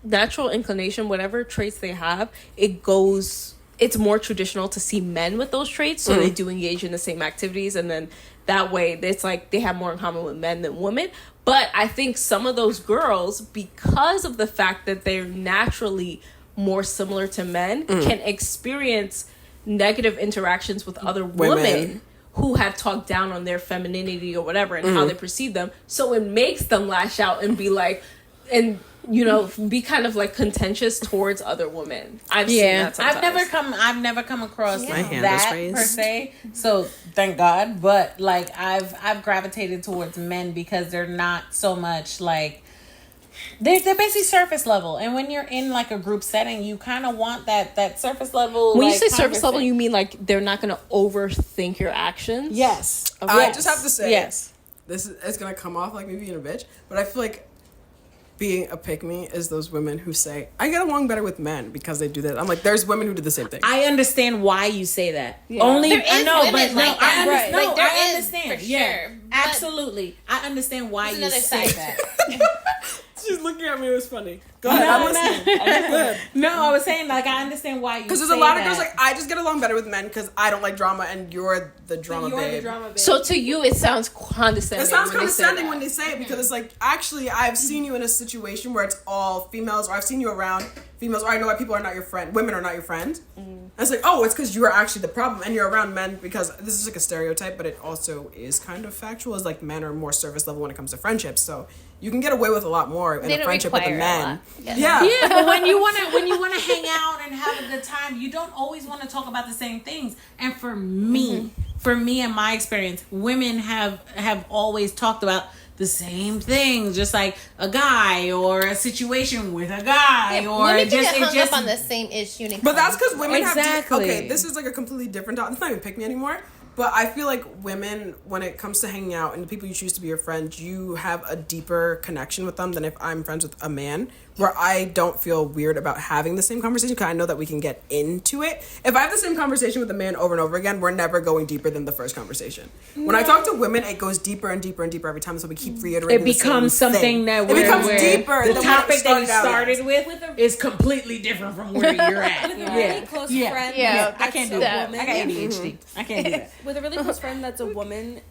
[SPEAKER 2] natural inclination, whatever traits they have, it's more traditional to see men with those traits, so they do engage in the same activities, and then that way it's like they have more in common with men than women. But I think some of those girls, because of the fact that they're naturally more similar to men, can experience negative interactions with other women who have talked down on their femininity or whatever and how they perceive them. So it makes them lash out and be like, and you know, be kind of like contentious towards other women. I've seen that sometimes.
[SPEAKER 1] I've never come across
[SPEAKER 3] My hand
[SPEAKER 1] that
[SPEAKER 3] is raised.
[SPEAKER 1] per se. So thank God. But like I've gravitated towards men because they're not so much like they're basically surface level. And when you're in like a group setting, you kind of want that surface level.
[SPEAKER 2] When
[SPEAKER 1] like,
[SPEAKER 2] you say surface level, you mean like they're not going to overthink your actions?
[SPEAKER 1] Yes.
[SPEAKER 3] I just have to say,
[SPEAKER 1] yes.
[SPEAKER 3] It's gonna come off like me being a bitch, but I feel like being a pick-me is those women who say, I get along better with men because they do that. I'm like, there's women who do the same thing.
[SPEAKER 1] I understand why you say that.
[SPEAKER 2] Yeah.
[SPEAKER 1] Only
[SPEAKER 4] There is
[SPEAKER 1] I know,
[SPEAKER 4] women
[SPEAKER 1] but
[SPEAKER 4] like
[SPEAKER 1] no,
[SPEAKER 4] that.
[SPEAKER 1] I understand.
[SPEAKER 4] Right.
[SPEAKER 1] No,
[SPEAKER 4] Like, there
[SPEAKER 1] I
[SPEAKER 4] is,
[SPEAKER 1] understand.
[SPEAKER 4] for
[SPEAKER 1] Yeah,
[SPEAKER 4] sure. But
[SPEAKER 1] absolutely. I understand why you
[SPEAKER 4] another
[SPEAKER 1] say
[SPEAKER 4] side.
[SPEAKER 1] that.
[SPEAKER 3] She's looking at me, it was funny. Go ahead, I'm listening. Go ahead.
[SPEAKER 1] No, I was saying like I understand why you.
[SPEAKER 3] Because there's
[SPEAKER 1] say
[SPEAKER 3] a lot
[SPEAKER 1] that.
[SPEAKER 3] of girls like, I just get along better with men because I don't like drama and you're the drama babe.
[SPEAKER 2] So to you, it sounds condescending.
[SPEAKER 3] It sounds
[SPEAKER 2] when they say
[SPEAKER 3] condescending
[SPEAKER 2] that.
[SPEAKER 3] when they say it because it's like, actually, I've seen you in a situation where it's all females, or I've seen you around females, or I know why people are not your friend, women are not your friends. And it's like, oh, it's because you are actually the problem and you're around men because this is like a stereotype, but it also is kind of factual. Is like men are more surface level when it comes to friendships, so you can get away with a lot more in
[SPEAKER 4] They
[SPEAKER 3] a
[SPEAKER 4] don't
[SPEAKER 3] friendship with a
[SPEAKER 4] require a
[SPEAKER 3] man.
[SPEAKER 4] lot. Yes.
[SPEAKER 3] Yeah.
[SPEAKER 1] Yeah, but when you wanna hang out and have a good time, you don't always want to talk about the same things. And for me, in my experience, women have always talked about the same things, just like a guy or a situation with a guy, or
[SPEAKER 4] women
[SPEAKER 1] just
[SPEAKER 4] get hung
[SPEAKER 1] it just
[SPEAKER 4] up on the same issue.
[SPEAKER 3] But that's because women have
[SPEAKER 1] Exactly.
[SPEAKER 3] okay, this is like a completely different topic. It's not even pick me anymore. But I feel like women, when it comes to hanging out and the people you choose to be your friends, you have a deeper connection with them than if I'm friends with a man, where I don't feel weird about having the same conversation because I know that we can get into it. If I have the same conversation with a man over and over again, we're never going deeper than the first conversation. When I talk to women, it goes deeper and deeper and deeper every time, so we keep reiterating
[SPEAKER 1] it becomes
[SPEAKER 3] the same
[SPEAKER 1] something
[SPEAKER 3] thing.
[SPEAKER 1] that
[SPEAKER 3] it becomes
[SPEAKER 1] where
[SPEAKER 3] deeper.
[SPEAKER 1] The
[SPEAKER 3] than
[SPEAKER 1] topic that you
[SPEAKER 3] out
[SPEAKER 1] started
[SPEAKER 3] as.
[SPEAKER 1] with is completely different from where you're at.
[SPEAKER 5] With a really close friend.
[SPEAKER 4] Yeah.
[SPEAKER 1] I can't do
[SPEAKER 4] that.
[SPEAKER 1] that. I got ADHD. I can't do that.
[SPEAKER 5] With a really close friend that's a woman,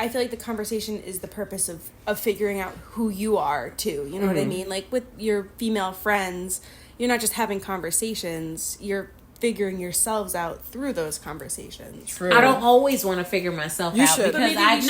[SPEAKER 5] I feel like the conversation is the purpose of figuring out who you are too. You know what I mean? Like with your female friends, you're not just having conversations, you're figuring yourselves out through those conversations.
[SPEAKER 3] True.
[SPEAKER 1] I don't always want to figure myself
[SPEAKER 3] You
[SPEAKER 1] out
[SPEAKER 3] should.
[SPEAKER 1] because
[SPEAKER 5] But maybe you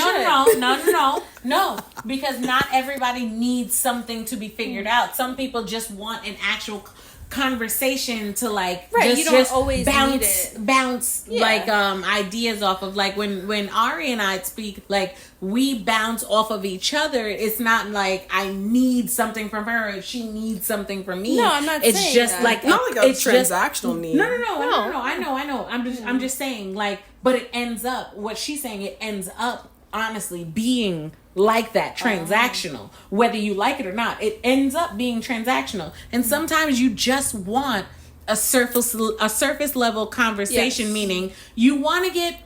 [SPEAKER 1] no, because not everybody needs something to be figured out. Some people just want an actual conversation to like
[SPEAKER 5] Right,
[SPEAKER 1] just,
[SPEAKER 5] you don't
[SPEAKER 1] just
[SPEAKER 5] always
[SPEAKER 1] bounce
[SPEAKER 5] need it.
[SPEAKER 1] bounce
[SPEAKER 5] Yeah.
[SPEAKER 1] like ideas off of. Like when Ari and I speak, like we bounce off of each other. It's not like I need something from her if she needs something from me.
[SPEAKER 5] No, I'm not
[SPEAKER 1] it's
[SPEAKER 5] saying
[SPEAKER 1] just
[SPEAKER 5] that.
[SPEAKER 1] like
[SPEAKER 3] Not like a
[SPEAKER 1] it's just-
[SPEAKER 3] transactional need.
[SPEAKER 1] no, I know. I'm just saying, like, but it ends up what she's saying. It ends up honestly being like that, transactional. Whether you like it or not, it ends up being transactional. And sometimes you just want a surface level conversation.
[SPEAKER 5] Yes.
[SPEAKER 1] Meaning you want to get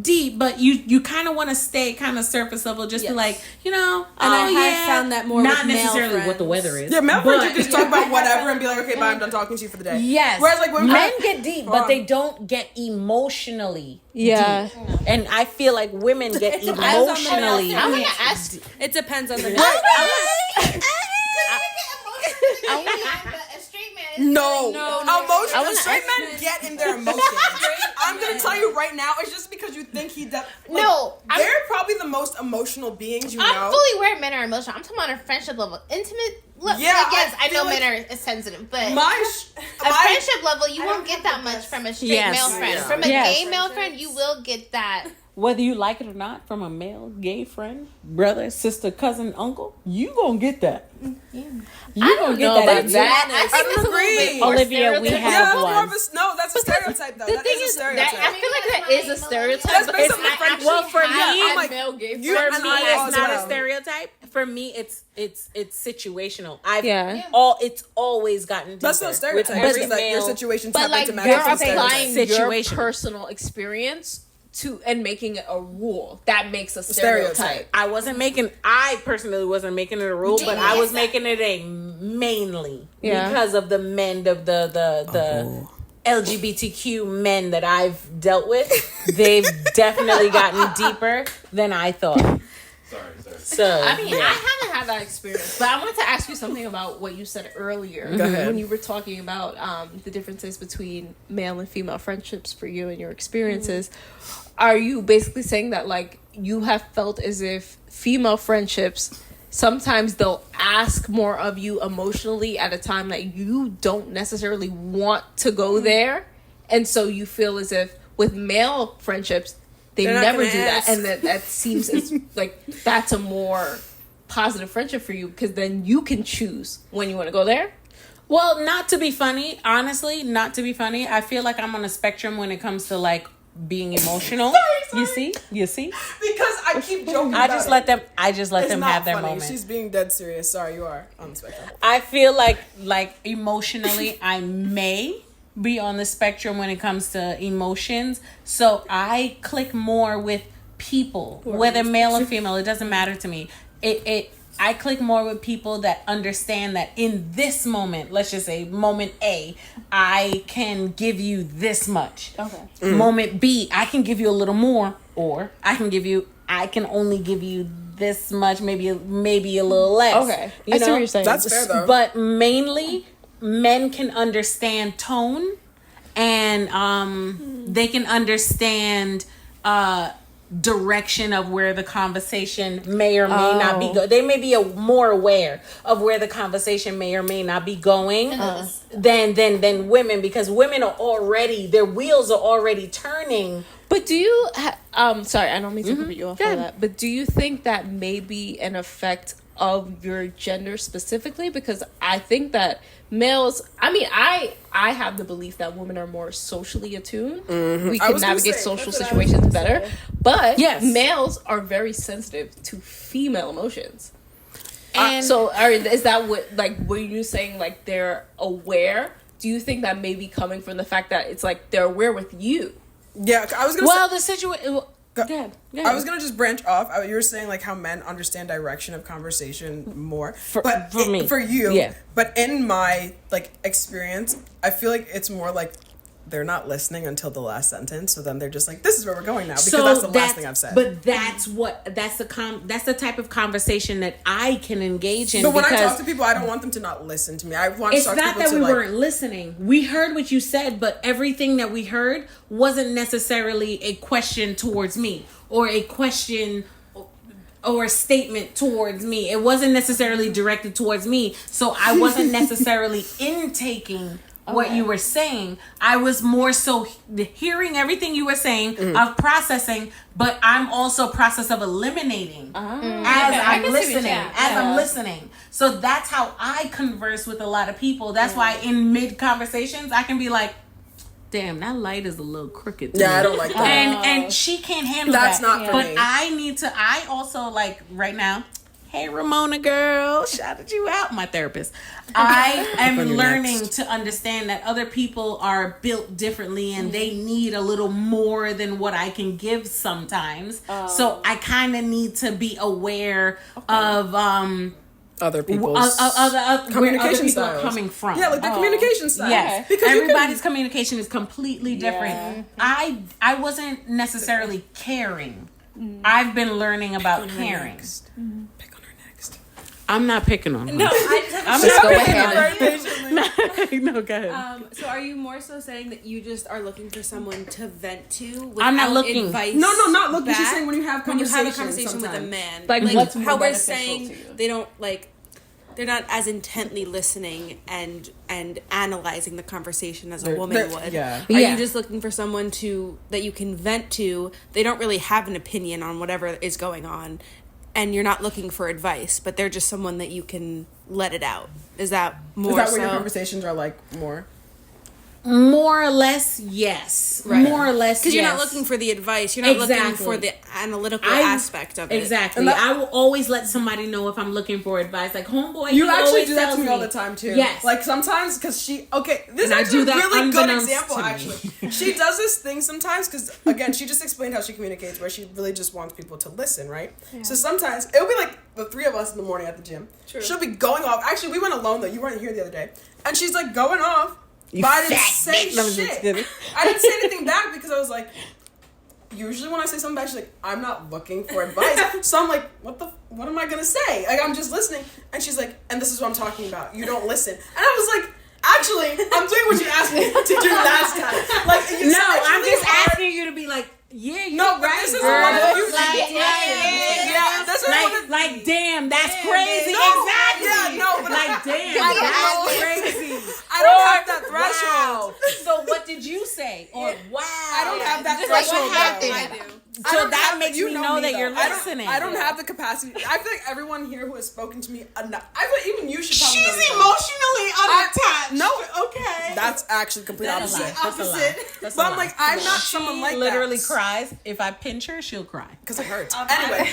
[SPEAKER 1] deep, but you kind of want to stay kind of surface level, just to
[SPEAKER 5] Yes.
[SPEAKER 1] like, you know.
[SPEAKER 5] And I have found that more
[SPEAKER 1] not
[SPEAKER 5] with male
[SPEAKER 1] necessarily what
[SPEAKER 5] friends.
[SPEAKER 1] the weather is.
[SPEAKER 3] Yeah, male friends, you
[SPEAKER 1] but-
[SPEAKER 3] can just talk about whatever and be like, okay, bye, I'm done talking to you for the day.
[SPEAKER 1] Yes.
[SPEAKER 3] Whereas like women,
[SPEAKER 1] men get deep,
[SPEAKER 3] Hold
[SPEAKER 1] but
[SPEAKER 3] on.
[SPEAKER 1] they don't get emotionally
[SPEAKER 2] Yeah.
[SPEAKER 1] deep. And I feel like women get
[SPEAKER 5] depends on the
[SPEAKER 1] emotionally.
[SPEAKER 5] male
[SPEAKER 4] I'm gonna ask.
[SPEAKER 5] It depends on the
[SPEAKER 4] A straight man. Is
[SPEAKER 3] No.
[SPEAKER 4] no.
[SPEAKER 3] Emotions. Straight men get in their emotions. I'm gonna tell you right now, it's just because you think he does. Like,
[SPEAKER 4] No,
[SPEAKER 3] they're probably the most emotional beings you
[SPEAKER 4] I'm
[SPEAKER 3] know.
[SPEAKER 4] fully aware men are emotional. I'm talking about a friendship level, intimate. Look,
[SPEAKER 3] Yeah,
[SPEAKER 4] like, yes,
[SPEAKER 3] I
[SPEAKER 4] I know
[SPEAKER 3] feel
[SPEAKER 4] men are sensitive, but
[SPEAKER 3] My
[SPEAKER 4] a friendship level, you won't get that much from a straight
[SPEAKER 1] Yes.
[SPEAKER 4] male friend.
[SPEAKER 3] Yeah.
[SPEAKER 4] From a
[SPEAKER 1] Yes.
[SPEAKER 4] gay male friend, you will get that.
[SPEAKER 1] Whether you like it or not, from a male, gay friend, brother, sister, cousin, uncle, you gonna get that. You gonna get
[SPEAKER 2] know
[SPEAKER 1] that.
[SPEAKER 2] about
[SPEAKER 1] at
[SPEAKER 2] that.
[SPEAKER 1] least.
[SPEAKER 4] I think it's a little
[SPEAKER 3] agree.
[SPEAKER 4] bit more
[SPEAKER 1] Olivia, we
[SPEAKER 4] stereotypical.
[SPEAKER 1] have
[SPEAKER 3] yeah,
[SPEAKER 1] one.
[SPEAKER 3] more of a, no, that's a stereotype though.
[SPEAKER 2] The
[SPEAKER 3] That
[SPEAKER 2] thing
[SPEAKER 3] is a
[SPEAKER 2] is
[SPEAKER 3] stereotype.
[SPEAKER 2] that I feel like that is a stereotype.
[SPEAKER 3] That's
[SPEAKER 2] but
[SPEAKER 3] based
[SPEAKER 2] it's
[SPEAKER 3] on the
[SPEAKER 2] not
[SPEAKER 3] friend-
[SPEAKER 2] actually
[SPEAKER 1] Well, for
[SPEAKER 2] how
[SPEAKER 1] me,
[SPEAKER 2] a
[SPEAKER 3] I'm like,
[SPEAKER 2] male gay
[SPEAKER 3] you-
[SPEAKER 1] For
[SPEAKER 2] friend
[SPEAKER 3] and
[SPEAKER 1] me,
[SPEAKER 3] I
[SPEAKER 1] it's
[SPEAKER 3] also
[SPEAKER 1] not
[SPEAKER 3] know.
[SPEAKER 1] a stereotype. For me, it's situational.
[SPEAKER 2] Yeah.
[SPEAKER 1] It's always gotten deeper.
[SPEAKER 3] That's not a stereotype.
[SPEAKER 1] with
[SPEAKER 3] It's
[SPEAKER 1] every
[SPEAKER 3] that your
[SPEAKER 1] male-
[SPEAKER 3] situation
[SPEAKER 2] But
[SPEAKER 3] tap
[SPEAKER 2] like
[SPEAKER 3] into
[SPEAKER 2] you're
[SPEAKER 3] matching
[SPEAKER 2] applying
[SPEAKER 3] stereotypes.
[SPEAKER 2] your
[SPEAKER 1] Situational.
[SPEAKER 2] personal experience to and making it a rule that makes a
[SPEAKER 3] Stereotype.
[SPEAKER 2] stereotype.
[SPEAKER 1] I personally wasn't making it a rule, but I was making it a mainly
[SPEAKER 2] Yeah.
[SPEAKER 1] because of the men of the LGBTQ men that I've dealt with. They've definitely gotten deeper than I thought.
[SPEAKER 6] Sorry.
[SPEAKER 1] So
[SPEAKER 2] I mean, I haven't had that experience, but I wanted to ask you something about what you said earlier when you were talking about the differences between male and female friendships for you and your experiences. Are you basically saying that, like, you have felt as if female friendships, sometimes they'll ask more of you emotionally at a time that you don't necessarily want to go there, and so you feel as if with male friendships, they never do that, and that seems as like that's a more positive friendship for you because then you can choose when you want to go there.
[SPEAKER 1] Well, not to be funny, honestly, not to be funny. I feel like I'm on a spectrum when it comes to like being emotional.
[SPEAKER 3] Sorry.
[SPEAKER 1] You see?
[SPEAKER 3] Because I keep joking.
[SPEAKER 1] I just let them
[SPEAKER 3] It's
[SPEAKER 1] them
[SPEAKER 3] not
[SPEAKER 1] have their
[SPEAKER 3] funny.
[SPEAKER 1] moment.
[SPEAKER 3] She's being dead serious. Sorry, you are on the spectrum.
[SPEAKER 1] I feel like emotionally I may be on the spectrum when it comes to emotions. So I click more with people, whether male or female, it doesn't matter to me. I click more with people that understand that in this moment, let's just say moment A, I can give you this much. Okay. Moment B, I can give you a little more, or I can only give you this much, maybe a little less.
[SPEAKER 2] Okay.
[SPEAKER 1] You
[SPEAKER 2] I see
[SPEAKER 1] know?
[SPEAKER 2] what you're saying.
[SPEAKER 3] That's fair though.
[SPEAKER 1] But mainly, men can understand tone, and they can understand direction of where the conversation may or may not be going. They may be more aware of where the conversation may or may not be going than women, because women are already, their wheels are already turning.
[SPEAKER 2] But do you sorry, I don't mean to cut you off on that, but do you think that may be an effect of your gender specifically? Because I think that males, I mean, I have the belief that women are more socially attuned. We can navigate social situations better. But males are very sensitive to female emotions. And so is that what, like, were you saying, like, they're aware? Do you think that may be coming from the fact that it's like they're aware with you?
[SPEAKER 3] Yeah, I was gonna
[SPEAKER 1] The situation. Go ahead.
[SPEAKER 3] I was gonna just branch off. You were saying like how men understand direction of conversation more,
[SPEAKER 1] For
[SPEAKER 3] me, for you.
[SPEAKER 1] Yeah.
[SPEAKER 3] But in my like experience, I feel like it's more like they're not listening until the last sentence. So then they're just like, "This is where we're going now," because that's the last thing I've said.
[SPEAKER 1] But that's the type of conversation that I can engage in.
[SPEAKER 3] But when I talk to people, I don't want them to not listen to me. I want to talk to people.
[SPEAKER 1] It's not that we weren't listening. We heard what you said, but everything that we heard wasn't necessarily a question towards me, or a question or a statement towards me. It wasn't necessarily directed towards me, so I wasn't necessarily intaking what you were saying. I was more so hearing everything you were saying, of processing, but I'm also process of eliminating I'm listening. So that's how I converse with a lot of people. That's why in mid conversations I can be like, damn, that light is a little crooked to me.
[SPEAKER 3] I don't like that.
[SPEAKER 1] And she can't handle
[SPEAKER 3] That's
[SPEAKER 1] that.
[SPEAKER 3] not for me.
[SPEAKER 1] But I also, like, right now, hey, Ramona girl, shouted you out, my therapist. I am learning to understand that other people are built differently and they need a little more than what I can give sometimes. So I kind of need to be aware of
[SPEAKER 3] other people's
[SPEAKER 1] where other
[SPEAKER 3] communication
[SPEAKER 1] people
[SPEAKER 3] styles
[SPEAKER 1] are coming from.
[SPEAKER 3] Yeah, like their communication styles.
[SPEAKER 1] Yes,
[SPEAKER 3] because
[SPEAKER 1] everybody's communication is completely different. I wasn't necessarily caring. I've been learning about caring.
[SPEAKER 3] Pick on her next.
[SPEAKER 1] I'm not picking on her.
[SPEAKER 5] No, I'm
[SPEAKER 2] Just go
[SPEAKER 3] Very
[SPEAKER 2] ahead.
[SPEAKER 3] patiently.
[SPEAKER 1] No, go ahead.
[SPEAKER 5] So are you more so saying that you just are looking for someone to vent to?
[SPEAKER 1] I'm not
[SPEAKER 5] without
[SPEAKER 1] looking.
[SPEAKER 5] Advice
[SPEAKER 3] No, not looking. She's
[SPEAKER 5] back?
[SPEAKER 3] saying when you have
[SPEAKER 5] When you have a
[SPEAKER 3] conversations
[SPEAKER 5] conversation with a
[SPEAKER 3] sometimes.
[SPEAKER 5] man,
[SPEAKER 2] Like, what's more
[SPEAKER 5] how we're
[SPEAKER 2] beneficial
[SPEAKER 5] saying
[SPEAKER 2] to you?
[SPEAKER 5] they don't like. They're not as intently listening and analyzing the conversation as a woman would.
[SPEAKER 3] Yeah.
[SPEAKER 5] Are you just looking for someone that you can vent to? They don't really have an opinion on whatever is going on, and you're not looking for advice, but they're just someone that you can let it out. Is that more?
[SPEAKER 3] Is that what your conversations are like more?
[SPEAKER 1] More or less, yes.
[SPEAKER 5] Right.
[SPEAKER 1] More or less,
[SPEAKER 5] Because
[SPEAKER 1] yes.
[SPEAKER 5] you're not looking for the advice. You're not looking for the analytical aspect of it.
[SPEAKER 1] Exactly. I will always let somebody know if I'm looking for advice. Like, homeboy,
[SPEAKER 3] You
[SPEAKER 1] he
[SPEAKER 3] actually
[SPEAKER 1] always
[SPEAKER 3] do that
[SPEAKER 1] tells
[SPEAKER 3] to me all the time too.
[SPEAKER 1] Yes.
[SPEAKER 3] Like sometimes because this
[SPEAKER 1] And
[SPEAKER 3] is
[SPEAKER 1] I
[SPEAKER 3] actually
[SPEAKER 1] do
[SPEAKER 3] a
[SPEAKER 1] that
[SPEAKER 3] really good
[SPEAKER 1] unbeknownst
[SPEAKER 3] example.
[SPEAKER 1] to me.
[SPEAKER 3] Actually, she does this thing sometimes because again, she just explained how she communicates, where she really just wants people to listen, right? Yeah. So sometimes it'll be like the three of us in the morning at the gym. True. She'll be going off. Actually, we went alone though. You weren't here the other day, and she's like going off. But I didn't say shit. I didn't say anything back because I was like, usually when I say something back, she's like, I'm not looking for advice. So I'm like, what am I gonna say? Like, I'm just listening. And she's like, and this is what I'm talking about. You don't listen. And I was like, actually, I'm doing what you asked me to do last time. Like,
[SPEAKER 1] no, I'm just asking you to be like, yeah, you're
[SPEAKER 3] no, but
[SPEAKER 1] right,
[SPEAKER 3] this is
[SPEAKER 1] girl.
[SPEAKER 3] one of you.
[SPEAKER 1] Like, damn, that's crazy.
[SPEAKER 3] No,
[SPEAKER 1] exactly.
[SPEAKER 3] Yeah, no, but
[SPEAKER 1] like, damn, that's crazy.
[SPEAKER 3] I don't have that threshold.
[SPEAKER 1] Wow. So what did you say? Or wow.
[SPEAKER 3] I don't have that
[SPEAKER 4] Just like
[SPEAKER 3] threshold.
[SPEAKER 4] what happened.
[SPEAKER 3] though.
[SPEAKER 1] So that makes me know that you're listening.
[SPEAKER 3] I don't have the capacity. I feel like everyone here who has spoken to me enough. I feel like even you should probably.
[SPEAKER 1] She's emotionally unattached.
[SPEAKER 3] No,
[SPEAKER 1] okay.
[SPEAKER 3] That's actually complete opposite.
[SPEAKER 1] That's a lie. That's
[SPEAKER 3] But
[SPEAKER 1] a
[SPEAKER 3] I'm
[SPEAKER 1] lie.
[SPEAKER 3] like, I'm not someone like that.
[SPEAKER 1] Literally cries. If I pinch her, she'll cry.
[SPEAKER 3] Because it hurts. Anyway,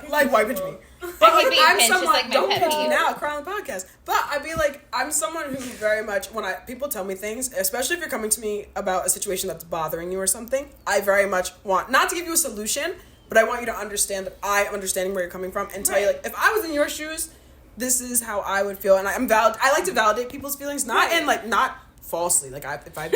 [SPEAKER 3] like, why pinch me? But like,
[SPEAKER 4] being
[SPEAKER 3] I'm
[SPEAKER 4] pinched is,
[SPEAKER 3] someone.
[SPEAKER 4] like, my
[SPEAKER 3] Don't
[SPEAKER 4] pet
[SPEAKER 3] pinch me
[SPEAKER 4] peeve.
[SPEAKER 3] now. Cry on the podcast. But I'd be like, I'm someone who very much when people tell me things, especially if you're coming to me about a situation that's bothering you or something, I very much want not to give you a solution, but I want you to understand that I am understanding where you're coming from and tell you, like, if I was in your shoes, this is how I would feel, and I like to validate people's feelings, not in like not falsely. Like, if I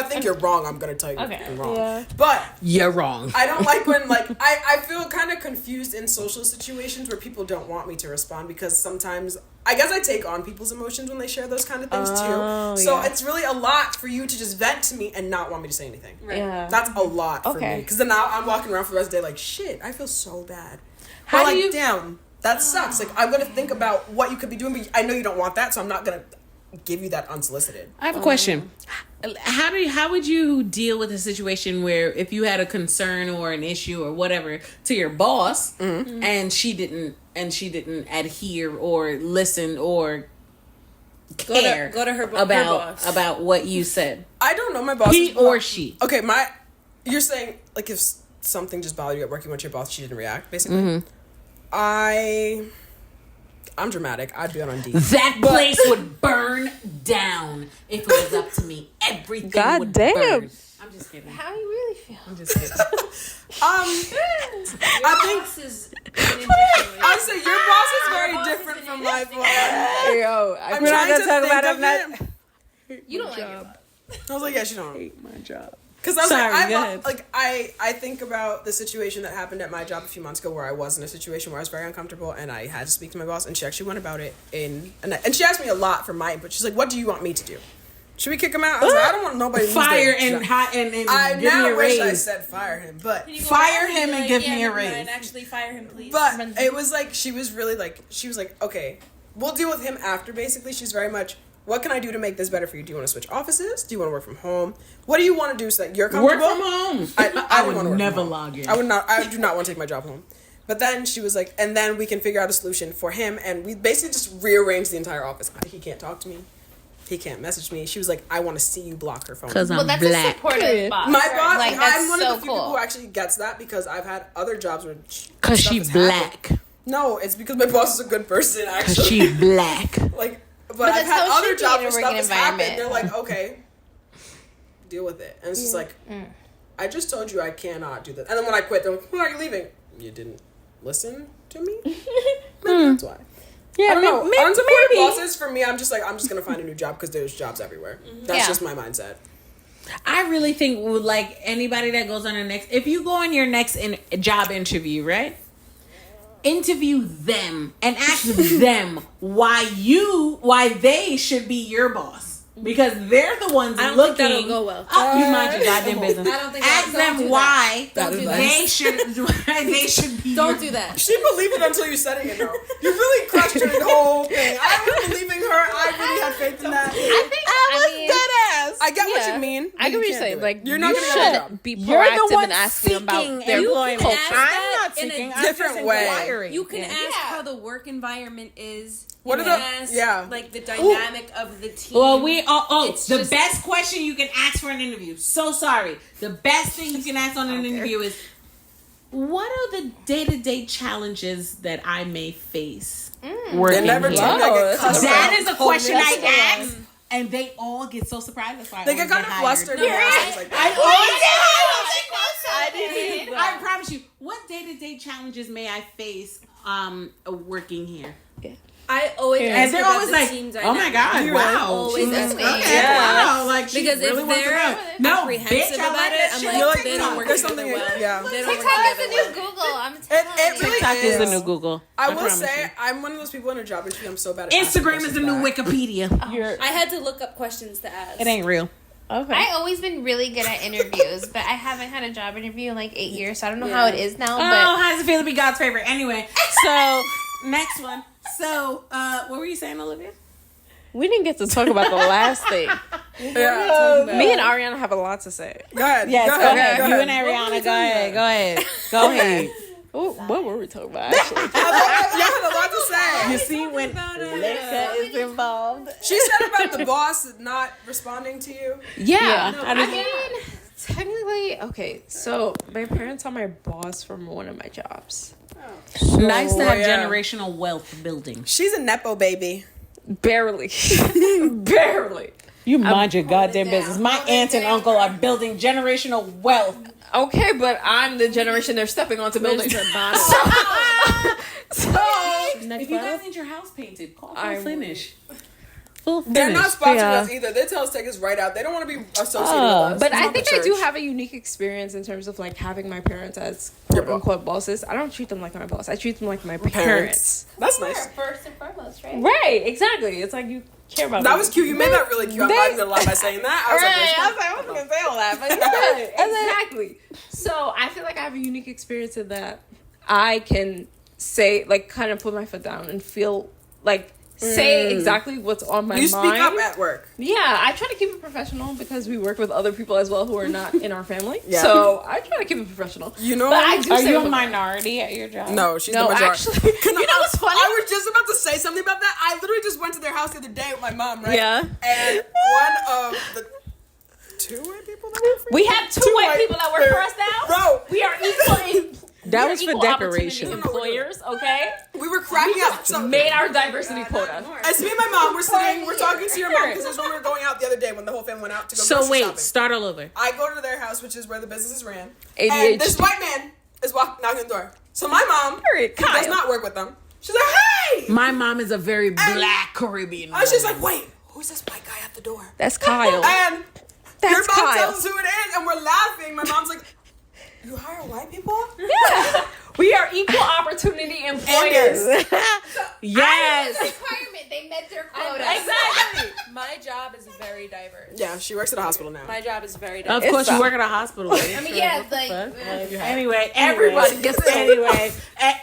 [SPEAKER 3] think you're wrong, I'm gonna tell you you're wrong.
[SPEAKER 5] Yeah.
[SPEAKER 3] But
[SPEAKER 1] You're wrong.
[SPEAKER 3] I don't like when, like, I feel kind of confused in social situations where people don't want me to respond because sometimes I guess I take on people's emotions when they share those kind of things too. So it's really a lot for you to just vent to me and not want me to say anything.
[SPEAKER 5] Right. Yeah.
[SPEAKER 3] That's a lot for
[SPEAKER 5] Okay.
[SPEAKER 3] me. Because then now I'm walking around for the rest of the day like, shit, I feel so bad.
[SPEAKER 1] How
[SPEAKER 3] But
[SPEAKER 1] do
[SPEAKER 3] like,
[SPEAKER 1] you-
[SPEAKER 3] damn, that sucks. Like, I'm going to think about what you could be doing, but I know you don't want that, so I'm not going to give you that unsolicited.
[SPEAKER 1] I have a question. How would you deal with a situation where if you had a concern or an issue or whatever to your boss and she didn't adhere or listen or care
[SPEAKER 5] Go to her
[SPEAKER 1] about
[SPEAKER 5] boss.
[SPEAKER 1] about what you said?
[SPEAKER 3] I don't know my boss.
[SPEAKER 1] He or she.
[SPEAKER 3] Okay, you're saying, like, if something just bothered you at work, you went to your boss, she didn't react, basically? I'm dramatic. I'd be on D.
[SPEAKER 1] That place would burn down if it was up to me. Everything
[SPEAKER 5] God
[SPEAKER 1] would
[SPEAKER 5] damn.
[SPEAKER 1] burn. I'm just kidding.
[SPEAKER 4] How do you really feel?
[SPEAKER 1] I'm just kidding.
[SPEAKER 3] I think I would say your boss is very different from my boss.
[SPEAKER 5] Yo,
[SPEAKER 3] I'm trying to think of it.
[SPEAKER 4] You don't like it.
[SPEAKER 3] I was like, yeah, she don't.
[SPEAKER 5] hate my job.
[SPEAKER 3] Because I was
[SPEAKER 1] Sorry,
[SPEAKER 3] like,
[SPEAKER 1] go ahead.
[SPEAKER 3] I think about the situation that happened at my job a few months ago where I was in a situation where I was very uncomfortable and I had to speak to my boss, and she actually went about it and she asked me a lot for my input. She's like, what do you want me to do? Should we kick him out? I was like, I don't want nobody to lose
[SPEAKER 1] Fire
[SPEAKER 3] their
[SPEAKER 1] and
[SPEAKER 3] job.
[SPEAKER 1] hot and
[SPEAKER 3] I
[SPEAKER 1] give me
[SPEAKER 3] now
[SPEAKER 1] a
[SPEAKER 3] wish I
[SPEAKER 1] raise.
[SPEAKER 3] said fire him, but
[SPEAKER 1] Fire him and give me a raise.
[SPEAKER 5] Actually, fire him, please.
[SPEAKER 3] But it was like, she was like, okay, we'll deal with him after, basically. She's very much, what can I do to make this better for you? Do you want to switch offices? Do you want to work from home? What do you want to do so that you're
[SPEAKER 1] Work
[SPEAKER 3] comfortable?
[SPEAKER 1] from home.
[SPEAKER 3] I
[SPEAKER 1] I
[SPEAKER 3] didn't want to
[SPEAKER 1] would
[SPEAKER 3] work
[SPEAKER 1] never
[SPEAKER 3] from home.
[SPEAKER 1] log in.
[SPEAKER 3] I do not want to take my job home. But then she was like, and then we can figure out a solution for him. And we basically just rearranged the entire office. He can't talk to me. He can't message me. She was like, I want to see you block her phone.
[SPEAKER 1] Because I'm
[SPEAKER 4] Well, that's a
[SPEAKER 1] black.
[SPEAKER 4] supportive boss.
[SPEAKER 3] My boss,
[SPEAKER 4] Like, that's
[SPEAKER 3] I'm one
[SPEAKER 4] so
[SPEAKER 3] of the few
[SPEAKER 4] cool.
[SPEAKER 3] people who actually gets that because I've had other jobs where
[SPEAKER 1] Because
[SPEAKER 3] stuff
[SPEAKER 1] she
[SPEAKER 3] has happened.
[SPEAKER 1] black.
[SPEAKER 3] No, it's because my boss is a good person,
[SPEAKER 1] Because
[SPEAKER 3] actually.
[SPEAKER 1] she black.
[SPEAKER 3] Like, but
[SPEAKER 4] But
[SPEAKER 3] I've
[SPEAKER 4] that's
[SPEAKER 3] had
[SPEAKER 4] how it
[SPEAKER 3] other
[SPEAKER 4] should be
[SPEAKER 3] jobs
[SPEAKER 4] in a
[SPEAKER 3] where stuff
[SPEAKER 4] working
[SPEAKER 3] has happened.
[SPEAKER 4] environment.
[SPEAKER 3] They're like, okay, deal with it. And it's just like, I just told you I cannot do this. And then when I quit, they're like, when are you leaving? You didn't listen to me? Maybe that's why.
[SPEAKER 1] Yeah,
[SPEAKER 3] I don't know.
[SPEAKER 1] maybe.
[SPEAKER 3] Unsupportive bosses, for me, I'm just like, I'm just going to find a new job because there's jobs everywhere. That's
[SPEAKER 4] Yeah.
[SPEAKER 3] just my mindset.
[SPEAKER 1] I really think with like anybody that goes on the next, if you go on your next job interview, right? Interview them and ask them why they should be your boss. Because they're the ones
[SPEAKER 5] I don't
[SPEAKER 1] looking.
[SPEAKER 5] think that'll go well.
[SPEAKER 1] Oh, you mind your goddamn business.
[SPEAKER 5] I don't think
[SPEAKER 1] Ask
[SPEAKER 5] don't
[SPEAKER 1] them
[SPEAKER 5] do
[SPEAKER 1] why
[SPEAKER 5] Don't do that.
[SPEAKER 1] they should be.
[SPEAKER 5] Don't do that.
[SPEAKER 3] She believed it until you said it, you know. You really crushed her the whole thing. I was believing her. I really had faith in that. I get what you mean.
[SPEAKER 4] I get what you're
[SPEAKER 3] can't
[SPEAKER 4] saying.
[SPEAKER 3] do it.
[SPEAKER 4] Like,
[SPEAKER 3] you're not
[SPEAKER 4] you
[SPEAKER 3] going to get a
[SPEAKER 4] should
[SPEAKER 3] job.
[SPEAKER 4] be
[SPEAKER 1] You're the
[SPEAKER 4] proactive
[SPEAKER 1] one
[SPEAKER 4] and asking about
[SPEAKER 1] seeking
[SPEAKER 4] their
[SPEAKER 1] employment.
[SPEAKER 4] culture.
[SPEAKER 1] I'm not
[SPEAKER 5] in a
[SPEAKER 1] seeking. I'm
[SPEAKER 3] different
[SPEAKER 1] just
[SPEAKER 3] way.
[SPEAKER 1] inquiring.
[SPEAKER 5] You can
[SPEAKER 1] Yeah.
[SPEAKER 5] ask how the work environment is.
[SPEAKER 3] What
[SPEAKER 5] you
[SPEAKER 3] are
[SPEAKER 5] can
[SPEAKER 3] the-
[SPEAKER 5] ask,
[SPEAKER 3] yeah.
[SPEAKER 5] like the dynamic of the team.
[SPEAKER 1] Well,
[SPEAKER 5] It's
[SPEAKER 1] the
[SPEAKER 5] just-
[SPEAKER 1] best question you can ask for an interview. So sorry. The best thing you can ask on an interview is, what are the day-to-day challenges that I may face working
[SPEAKER 3] They never
[SPEAKER 1] here?
[SPEAKER 3] tell me I get cussed
[SPEAKER 1] That
[SPEAKER 3] out.
[SPEAKER 1] is a question
[SPEAKER 5] that's
[SPEAKER 1] I
[SPEAKER 5] the
[SPEAKER 1] ask, and they all get so surprised. That's why I
[SPEAKER 3] They
[SPEAKER 1] always
[SPEAKER 3] get kind
[SPEAKER 1] get
[SPEAKER 3] of
[SPEAKER 1] hired.
[SPEAKER 3] flustered and ask like that.
[SPEAKER 1] I promise you. What day-to-day challenges may I face working here?
[SPEAKER 5] I always
[SPEAKER 1] and
[SPEAKER 5] ask
[SPEAKER 1] they're
[SPEAKER 5] about
[SPEAKER 1] always
[SPEAKER 5] the
[SPEAKER 1] like,
[SPEAKER 5] team
[SPEAKER 1] "Oh my
[SPEAKER 5] dynamic.
[SPEAKER 1] god, wow!"
[SPEAKER 5] Always
[SPEAKER 1] She's-
[SPEAKER 5] ask me.
[SPEAKER 1] okay,
[SPEAKER 5] Yeah.
[SPEAKER 1] wow, like she
[SPEAKER 5] Because if
[SPEAKER 1] really wants to
[SPEAKER 5] they're
[SPEAKER 1] go. No,
[SPEAKER 5] apprehensive
[SPEAKER 1] bitch, I
[SPEAKER 5] about
[SPEAKER 1] like
[SPEAKER 5] it,
[SPEAKER 1] that
[SPEAKER 5] I'm
[SPEAKER 1] shit.
[SPEAKER 5] like,
[SPEAKER 3] You're like,
[SPEAKER 5] they don't work
[SPEAKER 3] there's
[SPEAKER 5] together
[SPEAKER 3] something-
[SPEAKER 5] well.
[SPEAKER 3] yeah.
[SPEAKER 5] They don't work
[SPEAKER 4] TikTok is the
[SPEAKER 5] together
[SPEAKER 4] new
[SPEAKER 5] well.
[SPEAKER 4] Google. I'm
[SPEAKER 3] It
[SPEAKER 4] telling you.
[SPEAKER 3] really
[SPEAKER 1] TikTok is the
[SPEAKER 3] is.
[SPEAKER 1] new Google.
[SPEAKER 3] I will
[SPEAKER 1] promise
[SPEAKER 3] say
[SPEAKER 1] you.
[SPEAKER 3] I'm one of those people in a job interview. I'm so bad at asking
[SPEAKER 1] Instagram is the new
[SPEAKER 3] questions back.
[SPEAKER 1] Wikipedia.
[SPEAKER 5] I had to look up questions to ask.
[SPEAKER 1] It ain't real.
[SPEAKER 2] Okay.
[SPEAKER 4] I always been really good at interviews, but I haven't had a job interview in like 8 years, so I don't know
[SPEAKER 5] Yeah.
[SPEAKER 4] how it is now.
[SPEAKER 1] Oh,
[SPEAKER 4] But
[SPEAKER 1] how does it feel to be God's favorite? Anyway, so next one. So, what were you saying, Olivia?
[SPEAKER 2] We didn't get to talk about the last thing.
[SPEAKER 3] Yeah.
[SPEAKER 2] Me and Ariana have a lot to say.
[SPEAKER 3] Go ahead.
[SPEAKER 1] Yes,
[SPEAKER 3] go
[SPEAKER 1] go
[SPEAKER 3] ahead.
[SPEAKER 1] ahead.
[SPEAKER 3] Go
[SPEAKER 1] You
[SPEAKER 3] ahead.
[SPEAKER 1] and
[SPEAKER 3] What were we
[SPEAKER 1] Ariana, go
[SPEAKER 3] talking
[SPEAKER 1] ahead.
[SPEAKER 3] about?
[SPEAKER 1] Go ahead. Go ahead.
[SPEAKER 2] What were we talking about, actually?
[SPEAKER 3] Y'all had a lot to say.
[SPEAKER 1] You see when liquor is involved.
[SPEAKER 3] She said about the boss not responding to you.
[SPEAKER 1] Yeah.
[SPEAKER 2] I mean, technically, okay, so my parents are my boss from one of my jobs.
[SPEAKER 1] Nice to have
[SPEAKER 3] yeah.
[SPEAKER 1] generational wealth building.
[SPEAKER 3] She's a nepo baby.
[SPEAKER 2] Barely. Barely.
[SPEAKER 1] You mind your goddamn business. My aunt and uncle are building generational wealth.
[SPEAKER 2] Okay, but I'm the generation they're stepping onto building.
[SPEAKER 1] If you guys need your house painted, call
[SPEAKER 2] I
[SPEAKER 1] Full Finish. Full Finish.
[SPEAKER 3] They're not sponsoring
[SPEAKER 2] Yeah.
[SPEAKER 3] us either. They tell us to take us right out. They don't want to be associated
[SPEAKER 1] Oh,
[SPEAKER 3] with us.
[SPEAKER 2] But
[SPEAKER 3] It's
[SPEAKER 2] I
[SPEAKER 3] not
[SPEAKER 2] think
[SPEAKER 3] the
[SPEAKER 2] I do
[SPEAKER 3] church.
[SPEAKER 2] have a unique experience in terms of like having my parents as quote unquote bosses. I don't treat them like my boss. I treat them like my parents.
[SPEAKER 3] That's nice.
[SPEAKER 4] first and foremost, right?
[SPEAKER 2] Right, exactly. It's like you care about
[SPEAKER 3] That
[SPEAKER 2] me.
[SPEAKER 3] was cute. You made that really cute. I'm not even gonna lie by saying that. I was like,
[SPEAKER 2] I wasn't gonna say all that, but exactly. So I feel like I have a unique experience in that I can say, like, kind of put my foot down and feel like say exactly what's on my
[SPEAKER 3] you
[SPEAKER 2] mind.
[SPEAKER 3] speak up at work.
[SPEAKER 2] Yeah, I try to keep it professional because we work with other people as well who are not in our family.
[SPEAKER 3] Yeah.
[SPEAKER 2] So I try to keep it professional.
[SPEAKER 3] You know,
[SPEAKER 2] But I do
[SPEAKER 1] Are
[SPEAKER 2] say
[SPEAKER 1] you a
[SPEAKER 2] what-
[SPEAKER 1] minority at your job?
[SPEAKER 3] no, she's
[SPEAKER 2] No,
[SPEAKER 3] the majority.
[SPEAKER 2] actually, you know what's funny?
[SPEAKER 3] I was just about to say something about that. I literally just went to their house the other day with my mom, right?
[SPEAKER 2] Yeah.
[SPEAKER 3] And one of the two white people that work for
[SPEAKER 2] We
[SPEAKER 3] you?
[SPEAKER 2] have two white people that work for us now.
[SPEAKER 3] Bro,
[SPEAKER 2] We are equal.
[SPEAKER 1] That
[SPEAKER 2] we are
[SPEAKER 1] was for
[SPEAKER 2] equal opportunity
[SPEAKER 1] decoration.
[SPEAKER 2] employers, okay?
[SPEAKER 3] we were cracking up. So
[SPEAKER 2] Made our diversity quota.
[SPEAKER 3] as me and my mom, we're talking to your mom because this is when we were going out the other day when the whole family went out to go
[SPEAKER 1] So
[SPEAKER 3] grocery
[SPEAKER 1] wait,
[SPEAKER 3] shopping.
[SPEAKER 1] start all over.
[SPEAKER 3] I go to their house, which is where the businesses ran,
[SPEAKER 2] ADHD.
[SPEAKER 3] and this white man is knocking on the door. So my mom,
[SPEAKER 2] Period.
[SPEAKER 3] who does
[SPEAKER 2] Kyle.
[SPEAKER 3] not work with them, she's like, "Hey!"
[SPEAKER 1] My mom is a very black Caribbean.
[SPEAKER 3] And she's
[SPEAKER 1] woman.
[SPEAKER 3] like, "Wait, who's this white guy at the door?"
[SPEAKER 2] That's Kyle.
[SPEAKER 3] And your
[SPEAKER 2] That's
[SPEAKER 3] mom
[SPEAKER 2] Kyle.
[SPEAKER 3] tells us who it is, and we're laughing. My mom's like, "You hire white people?"
[SPEAKER 2] Yeah. We are equal opportunity employers.
[SPEAKER 1] Yes.
[SPEAKER 4] Requirement. They met their quota.
[SPEAKER 2] Exactly.
[SPEAKER 5] My job is very diverse.
[SPEAKER 3] Yeah, she works at a hospital now.
[SPEAKER 5] My job is very diverse.
[SPEAKER 1] Of course, you
[SPEAKER 2] Issa.
[SPEAKER 1] work at a hospital.
[SPEAKER 4] I mean, yeah, like
[SPEAKER 1] Anyway,
[SPEAKER 2] Everybody gets it.
[SPEAKER 1] Anyway,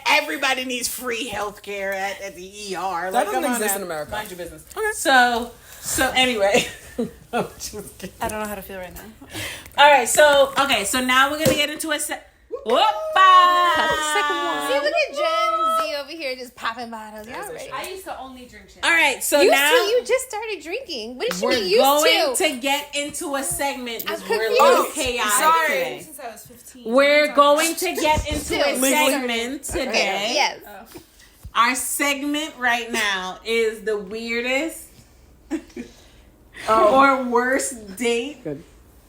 [SPEAKER 1] everybody needs free health care at the ER.
[SPEAKER 3] That doesn't exist in America.
[SPEAKER 1] Mind your business.
[SPEAKER 3] Okay.
[SPEAKER 1] So anyway. I'm just kidding.
[SPEAKER 5] I don't know how to feel right now.
[SPEAKER 1] All right, so now we're gonna get into a
[SPEAKER 4] see, look at Gen Z over here just popping bottles. Y'all ready?
[SPEAKER 5] I used to only drink shit.
[SPEAKER 1] All right, so
[SPEAKER 4] You
[SPEAKER 1] now
[SPEAKER 4] see, you just started drinking. What did you
[SPEAKER 1] we're
[SPEAKER 4] get used
[SPEAKER 1] going
[SPEAKER 4] to?
[SPEAKER 1] to get into a segment.
[SPEAKER 4] I'm
[SPEAKER 1] Because we're a
[SPEAKER 4] confused.
[SPEAKER 1] little
[SPEAKER 3] Oh,
[SPEAKER 1] chaotic
[SPEAKER 3] sorry.
[SPEAKER 1] today.
[SPEAKER 5] Since I was 15.
[SPEAKER 1] We're going to get into a
[SPEAKER 4] Legally.
[SPEAKER 1] segment today.
[SPEAKER 4] Yes.
[SPEAKER 1] Our segment right now is the weirdest or worst date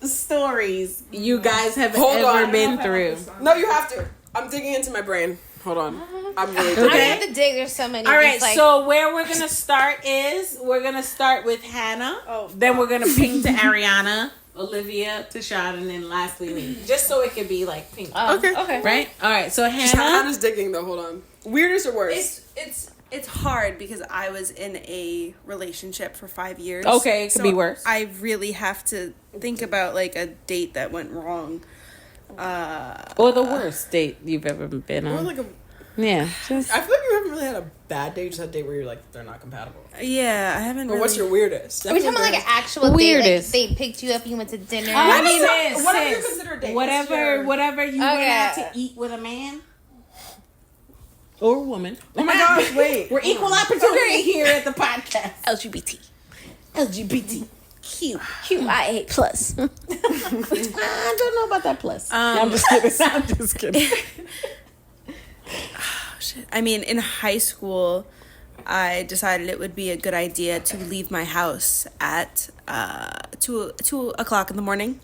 [SPEAKER 1] stories you guys have
[SPEAKER 3] Hold
[SPEAKER 1] ever
[SPEAKER 3] on.
[SPEAKER 1] been through.
[SPEAKER 3] No, you have to. I'm digging into my brain. Hold on. I'm really
[SPEAKER 4] I
[SPEAKER 3] digging.
[SPEAKER 4] don't have to dig. There's so many.
[SPEAKER 1] All right,
[SPEAKER 4] It's like,
[SPEAKER 1] so where we're gonna start is we're gonna start with Hannah. Then we're gonna ping to Ariana, Olivia, Tchad, and then lastly me. Just so it could be like ping.
[SPEAKER 3] Okay.
[SPEAKER 1] Right? All right. So Hannah.
[SPEAKER 3] Hannah's digging though. Hold on. Weirdest or worst?
[SPEAKER 5] It's hard because I was in a relationship for 5 years.
[SPEAKER 1] Okay, it could be worse.
[SPEAKER 5] I really have to think about like a date that went wrong.
[SPEAKER 1] Or the worst date you've ever been
[SPEAKER 3] Or
[SPEAKER 1] on.
[SPEAKER 3] like a,
[SPEAKER 1] Yeah. Just
[SPEAKER 3] I feel like you haven't really had a bad date. You just had a date where you're like they're not compatible.
[SPEAKER 5] Yeah, I haven't.
[SPEAKER 3] But what's your weirdest?
[SPEAKER 4] are we talking about like an actual
[SPEAKER 1] Weirdest.
[SPEAKER 4] date? Like they picked you up, you went to dinner.
[SPEAKER 1] I mean,
[SPEAKER 3] whatever you
[SPEAKER 1] sis,
[SPEAKER 3] consider a date.
[SPEAKER 1] whatever you went
[SPEAKER 4] Okay.
[SPEAKER 1] out to eat with a man or a woman.
[SPEAKER 3] Oh my gosh! Wait.
[SPEAKER 1] We're equal opportunity here at the podcast.
[SPEAKER 2] LGBT.
[SPEAKER 1] LGBT.
[SPEAKER 2] QIA plus.
[SPEAKER 1] I don't know about that plus. I'm just kidding. I'm just kidding.
[SPEAKER 5] I mean, in high school, I decided it would be a good idea to leave my house at 2 o'clock in the morning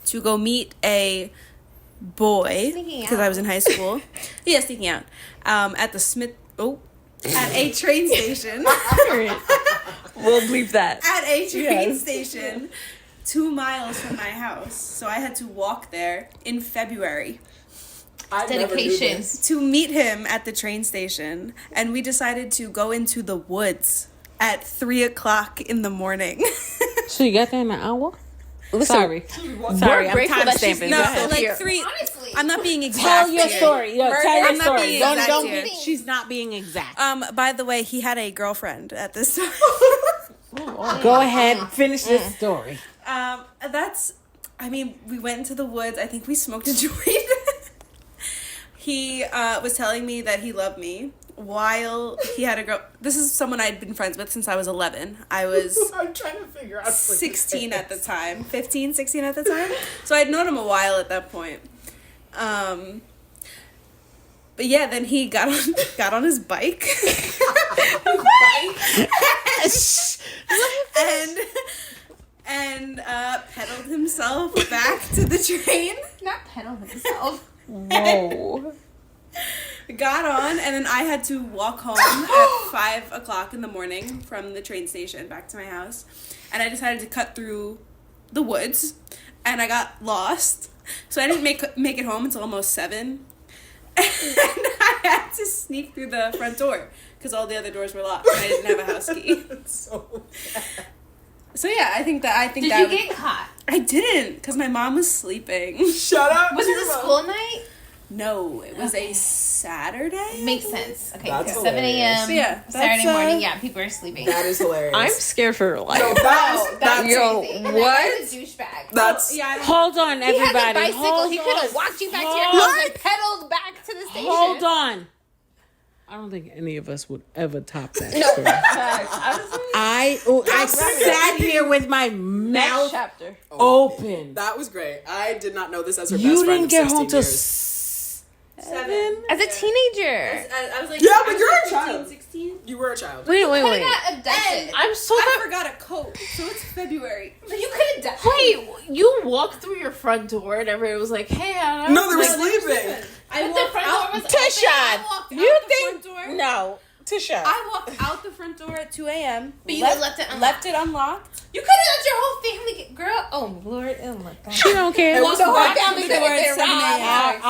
[SPEAKER 5] to go meet a boy
[SPEAKER 4] Sneaking
[SPEAKER 5] because
[SPEAKER 4] out.
[SPEAKER 5] I was in high school. Yeah, sneaking out at the Smith. Oh, at a train station.
[SPEAKER 2] We'll bleep that.
[SPEAKER 5] At a train station 2 miles from my house. So I had to walk there in February.
[SPEAKER 4] Dedication.
[SPEAKER 5] To meet him at the train station. And we decided to go into the woods at 3:00 in the morning.
[SPEAKER 1] So you got there in an hour?
[SPEAKER 2] Sorry, I'm time stamping.
[SPEAKER 5] No,
[SPEAKER 2] Go
[SPEAKER 5] like
[SPEAKER 2] ahead.
[SPEAKER 5] 3.
[SPEAKER 4] Honestly.
[SPEAKER 5] I'm not being exact.
[SPEAKER 1] Tell your
[SPEAKER 5] here.
[SPEAKER 1] story. Tell your
[SPEAKER 5] I'm not
[SPEAKER 1] story.
[SPEAKER 5] being
[SPEAKER 1] Don't,
[SPEAKER 5] exact
[SPEAKER 1] don't,
[SPEAKER 5] here.
[SPEAKER 1] she's not being exact.
[SPEAKER 5] By the way, he had a girlfriend at this time.
[SPEAKER 1] Go ahead, finish this story.
[SPEAKER 5] We went into the woods. I think we smoked a joint. He was telling me that he loved me while he had a girl. This is someone I'd been friends with since I was 11. I was
[SPEAKER 1] I'm trying to figure out
[SPEAKER 5] 16 at the time. 15, 16 at the time. So I'd known him a while at that point. But yeah, then he got on his bike. and pedaled himself back to the train.
[SPEAKER 4] Not pedal himself.
[SPEAKER 2] Whoa.
[SPEAKER 5] Got on, and then I had to walk home at 5:00 in the morning from the train station back to my house. And I decided to cut through the woods, and I got lost. So I didn't make it home until almost 7. And I had to sneak through the front door because all the other doors were locked and I didn't have a house key. So yeah, I think
[SPEAKER 4] Did you get caught?
[SPEAKER 5] I didn't, because my mom was sleeping.
[SPEAKER 3] Shut up.
[SPEAKER 4] Was it a school night?
[SPEAKER 5] No, it was a Saturday.
[SPEAKER 4] Makes sense. Okay,
[SPEAKER 3] That's
[SPEAKER 4] 7 a.m.
[SPEAKER 5] So yeah,
[SPEAKER 4] Saturday
[SPEAKER 5] that's,
[SPEAKER 4] morning. Yeah, people are sleeping.
[SPEAKER 3] That is hilarious.
[SPEAKER 2] I'm scared for her life.
[SPEAKER 3] No, that's
[SPEAKER 2] Yo,
[SPEAKER 4] crazy. And
[SPEAKER 2] what?
[SPEAKER 4] That guy's a douchebag.
[SPEAKER 3] That's
[SPEAKER 5] Yeah, I don't
[SPEAKER 1] Hold on,
[SPEAKER 4] He had a
[SPEAKER 1] everybody.
[SPEAKER 4] bicycle. He could have walked you back to your house and pedaled back to the station.
[SPEAKER 1] Hold on. I don't think any of us would ever top that story. I sat here with my
[SPEAKER 2] Next
[SPEAKER 1] mouth
[SPEAKER 2] chapter.
[SPEAKER 1] open.
[SPEAKER 3] that was great. I did not know this as her best
[SPEAKER 1] You
[SPEAKER 3] friend
[SPEAKER 1] didn't
[SPEAKER 3] of
[SPEAKER 1] get home
[SPEAKER 3] 16
[SPEAKER 1] till
[SPEAKER 3] years.
[SPEAKER 5] 7.
[SPEAKER 4] As a teenager.
[SPEAKER 5] I was like,
[SPEAKER 3] Yeah,
[SPEAKER 5] I
[SPEAKER 3] but
[SPEAKER 5] was
[SPEAKER 3] you're a
[SPEAKER 5] 15,
[SPEAKER 3] child.
[SPEAKER 5] 16.
[SPEAKER 3] You were a child.
[SPEAKER 2] Wait.
[SPEAKER 4] I got abducted.
[SPEAKER 2] I'm so
[SPEAKER 5] I forgot a coat, so it's February.
[SPEAKER 4] You could have died.
[SPEAKER 2] Wait, you walked through your front door and everybody was like, hey, I don't
[SPEAKER 3] No, they were
[SPEAKER 2] like,
[SPEAKER 3] sleeping.
[SPEAKER 5] I
[SPEAKER 4] But the front door was
[SPEAKER 1] Tishad,
[SPEAKER 5] I walked
[SPEAKER 1] you
[SPEAKER 5] out the
[SPEAKER 1] think?
[SPEAKER 5] front door.
[SPEAKER 1] No, Tisha.
[SPEAKER 5] I walked out the front door at 2 a.m.
[SPEAKER 4] But you left it unlocked.
[SPEAKER 5] Left it unlocked.
[SPEAKER 4] You could have let your whole family girl. Oh Lord, oh my God.
[SPEAKER 1] She don't care.
[SPEAKER 3] It was
[SPEAKER 4] The whole
[SPEAKER 3] back to
[SPEAKER 4] family
[SPEAKER 3] the
[SPEAKER 4] could
[SPEAKER 3] door
[SPEAKER 4] have
[SPEAKER 3] at
[SPEAKER 4] been
[SPEAKER 3] 7
[SPEAKER 4] robbed.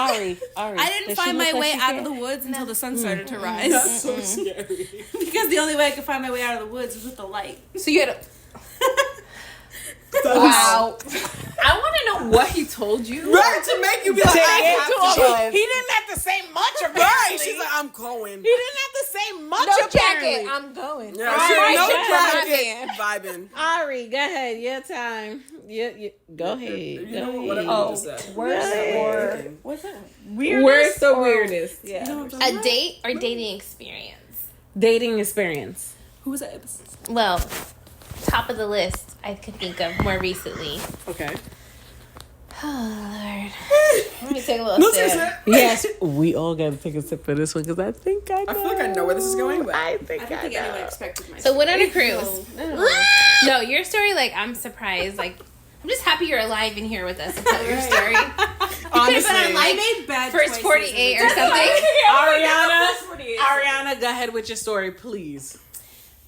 [SPEAKER 1] Ari.
[SPEAKER 5] I didn't
[SPEAKER 1] Does she
[SPEAKER 5] find
[SPEAKER 1] look
[SPEAKER 5] my
[SPEAKER 1] like
[SPEAKER 5] way
[SPEAKER 1] she
[SPEAKER 5] out
[SPEAKER 1] care?
[SPEAKER 5] of the woods until the sun started to rise.
[SPEAKER 3] That's so scary.
[SPEAKER 5] Because the only way I could find my way out of the woods was with the light.
[SPEAKER 4] So you had a
[SPEAKER 3] That was-
[SPEAKER 4] wow.
[SPEAKER 2] I want to know what he told you.
[SPEAKER 3] Right, to make you be like, I have to go.
[SPEAKER 1] He didn't have to say much.
[SPEAKER 3] Right,
[SPEAKER 1] Apparently,
[SPEAKER 3] she's like, I'm going.
[SPEAKER 1] he didn't have to say much.
[SPEAKER 4] No
[SPEAKER 1] apparently.
[SPEAKER 4] jacket. I'm going.
[SPEAKER 3] Yeah,
[SPEAKER 1] All
[SPEAKER 3] she
[SPEAKER 1] right,
[SPEAKER 3] no
[SPEAKER 1] Jen.
[SPEAKER 3] jacket, vibing.
[SPEAKER 1] Ari, go ahead. Your time. Go ahead.
[SPEAKER 3] You
[SPEAKER 1] Go
[SPEAKER 3] know,
[SPEAKER 1] ahead.
[SPEAKER 3] whatever you just said.
[SPEAKER 5] What's that?
[SPEAKER 2] Where's the weirdest?
[SPEAKER 1] Yeah.
[SPEAKER 4] A date or dating experience?
[SPEAKER 1] Dating experience.
[SPEAKER 5] Who was that?
[SPEAKER 4] Well, top of the list I could think of more recently.
[SPEAKER 3] Okay.
[SPEAKER 4] Oh Lord. Let me take a little
[SPEAKER 3] No,
[SPEAKER 4] sip.
[SPEAKER 3] seriously.
[SPEAKER 1] Yes, we all gotta take a sip for this one because I think I know.
[SPEAKER 3] I feel like I know where this is going, but
[SPEAKER 1] I think
[SPEAKER 5] I
[SPEAKER 1] I,
[SPEAKER 5] don't think
[SPEAKER 1] know.
[SPEAKER 5] anyone expected my
[SPEAKER 4] So went on a
[SPEAKER 5] story.
[SPEAKER 4] cruise. No, your story, like, I'm surprised. Like, I'm just happy you're alive in here with us to tell your story.
[SPEAKER 3] honestly,
[SPEAKER 5] I made bad
[SPEAKER 4] First
[SPEAKER 5] choices
[SPEAKER 4] 48
[SPEAKER 5] as
[SPEAKER 4] or
[SPEAKER 5] a
[SPEAKER 4] something.
[SPEAKER 1] Ariana, go ahead with your story, please.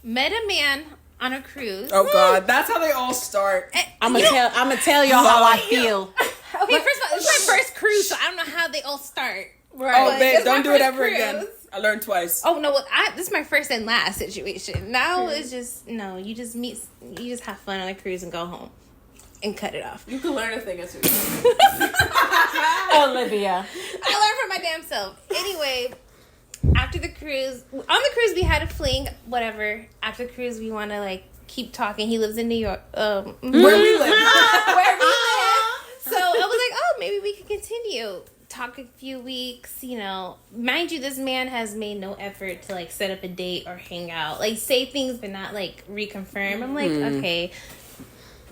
[SPEAKER 4] Met a man on a cruise.
[SPEAKER 3] oh god, that's how they all start.
[SPEAKER 1] I'm gonna tell y'all how I feel.
[SPEAKER 4] Okay, first of all, this is my first cruise, so I don't know how they all start.
[SPEAKER 3] Oh,
[SPEAKER 4] But
[SPEAKER 3] babe,
[SPEAKER 4] it's my
[SPEAKER 3] don't do it
[SPEAKER 4] first
[SPEAKER 3] ever
[SPEAKER 4] cruise.
[SPEAKER 3] again. I learned twice.
[SPEAKER 4] Oh no! Well, this is my first and last situation. Now it's just no. You just have fun on a cruise and go home, and cut it off.
[SPEAKER 5] You can learn a thing or two.
[SPEAKER 1] Olivia.
[SPEAKER 4] I learned from my damn self. Anyway, after the cruise, on the cruise we had a fling. Whatever. After the cruise, we want to like keep talking. He lives in New York.
[SPEAKER 3] Where we live.
[SPEAKER 4] Where we live. So I was like, oh, maybe we could continue. Talk a few weeks, you know. Mind you, this man has made no effort to like set up a date or hang out. Like say things but not like reconfirm. I'm like, okay.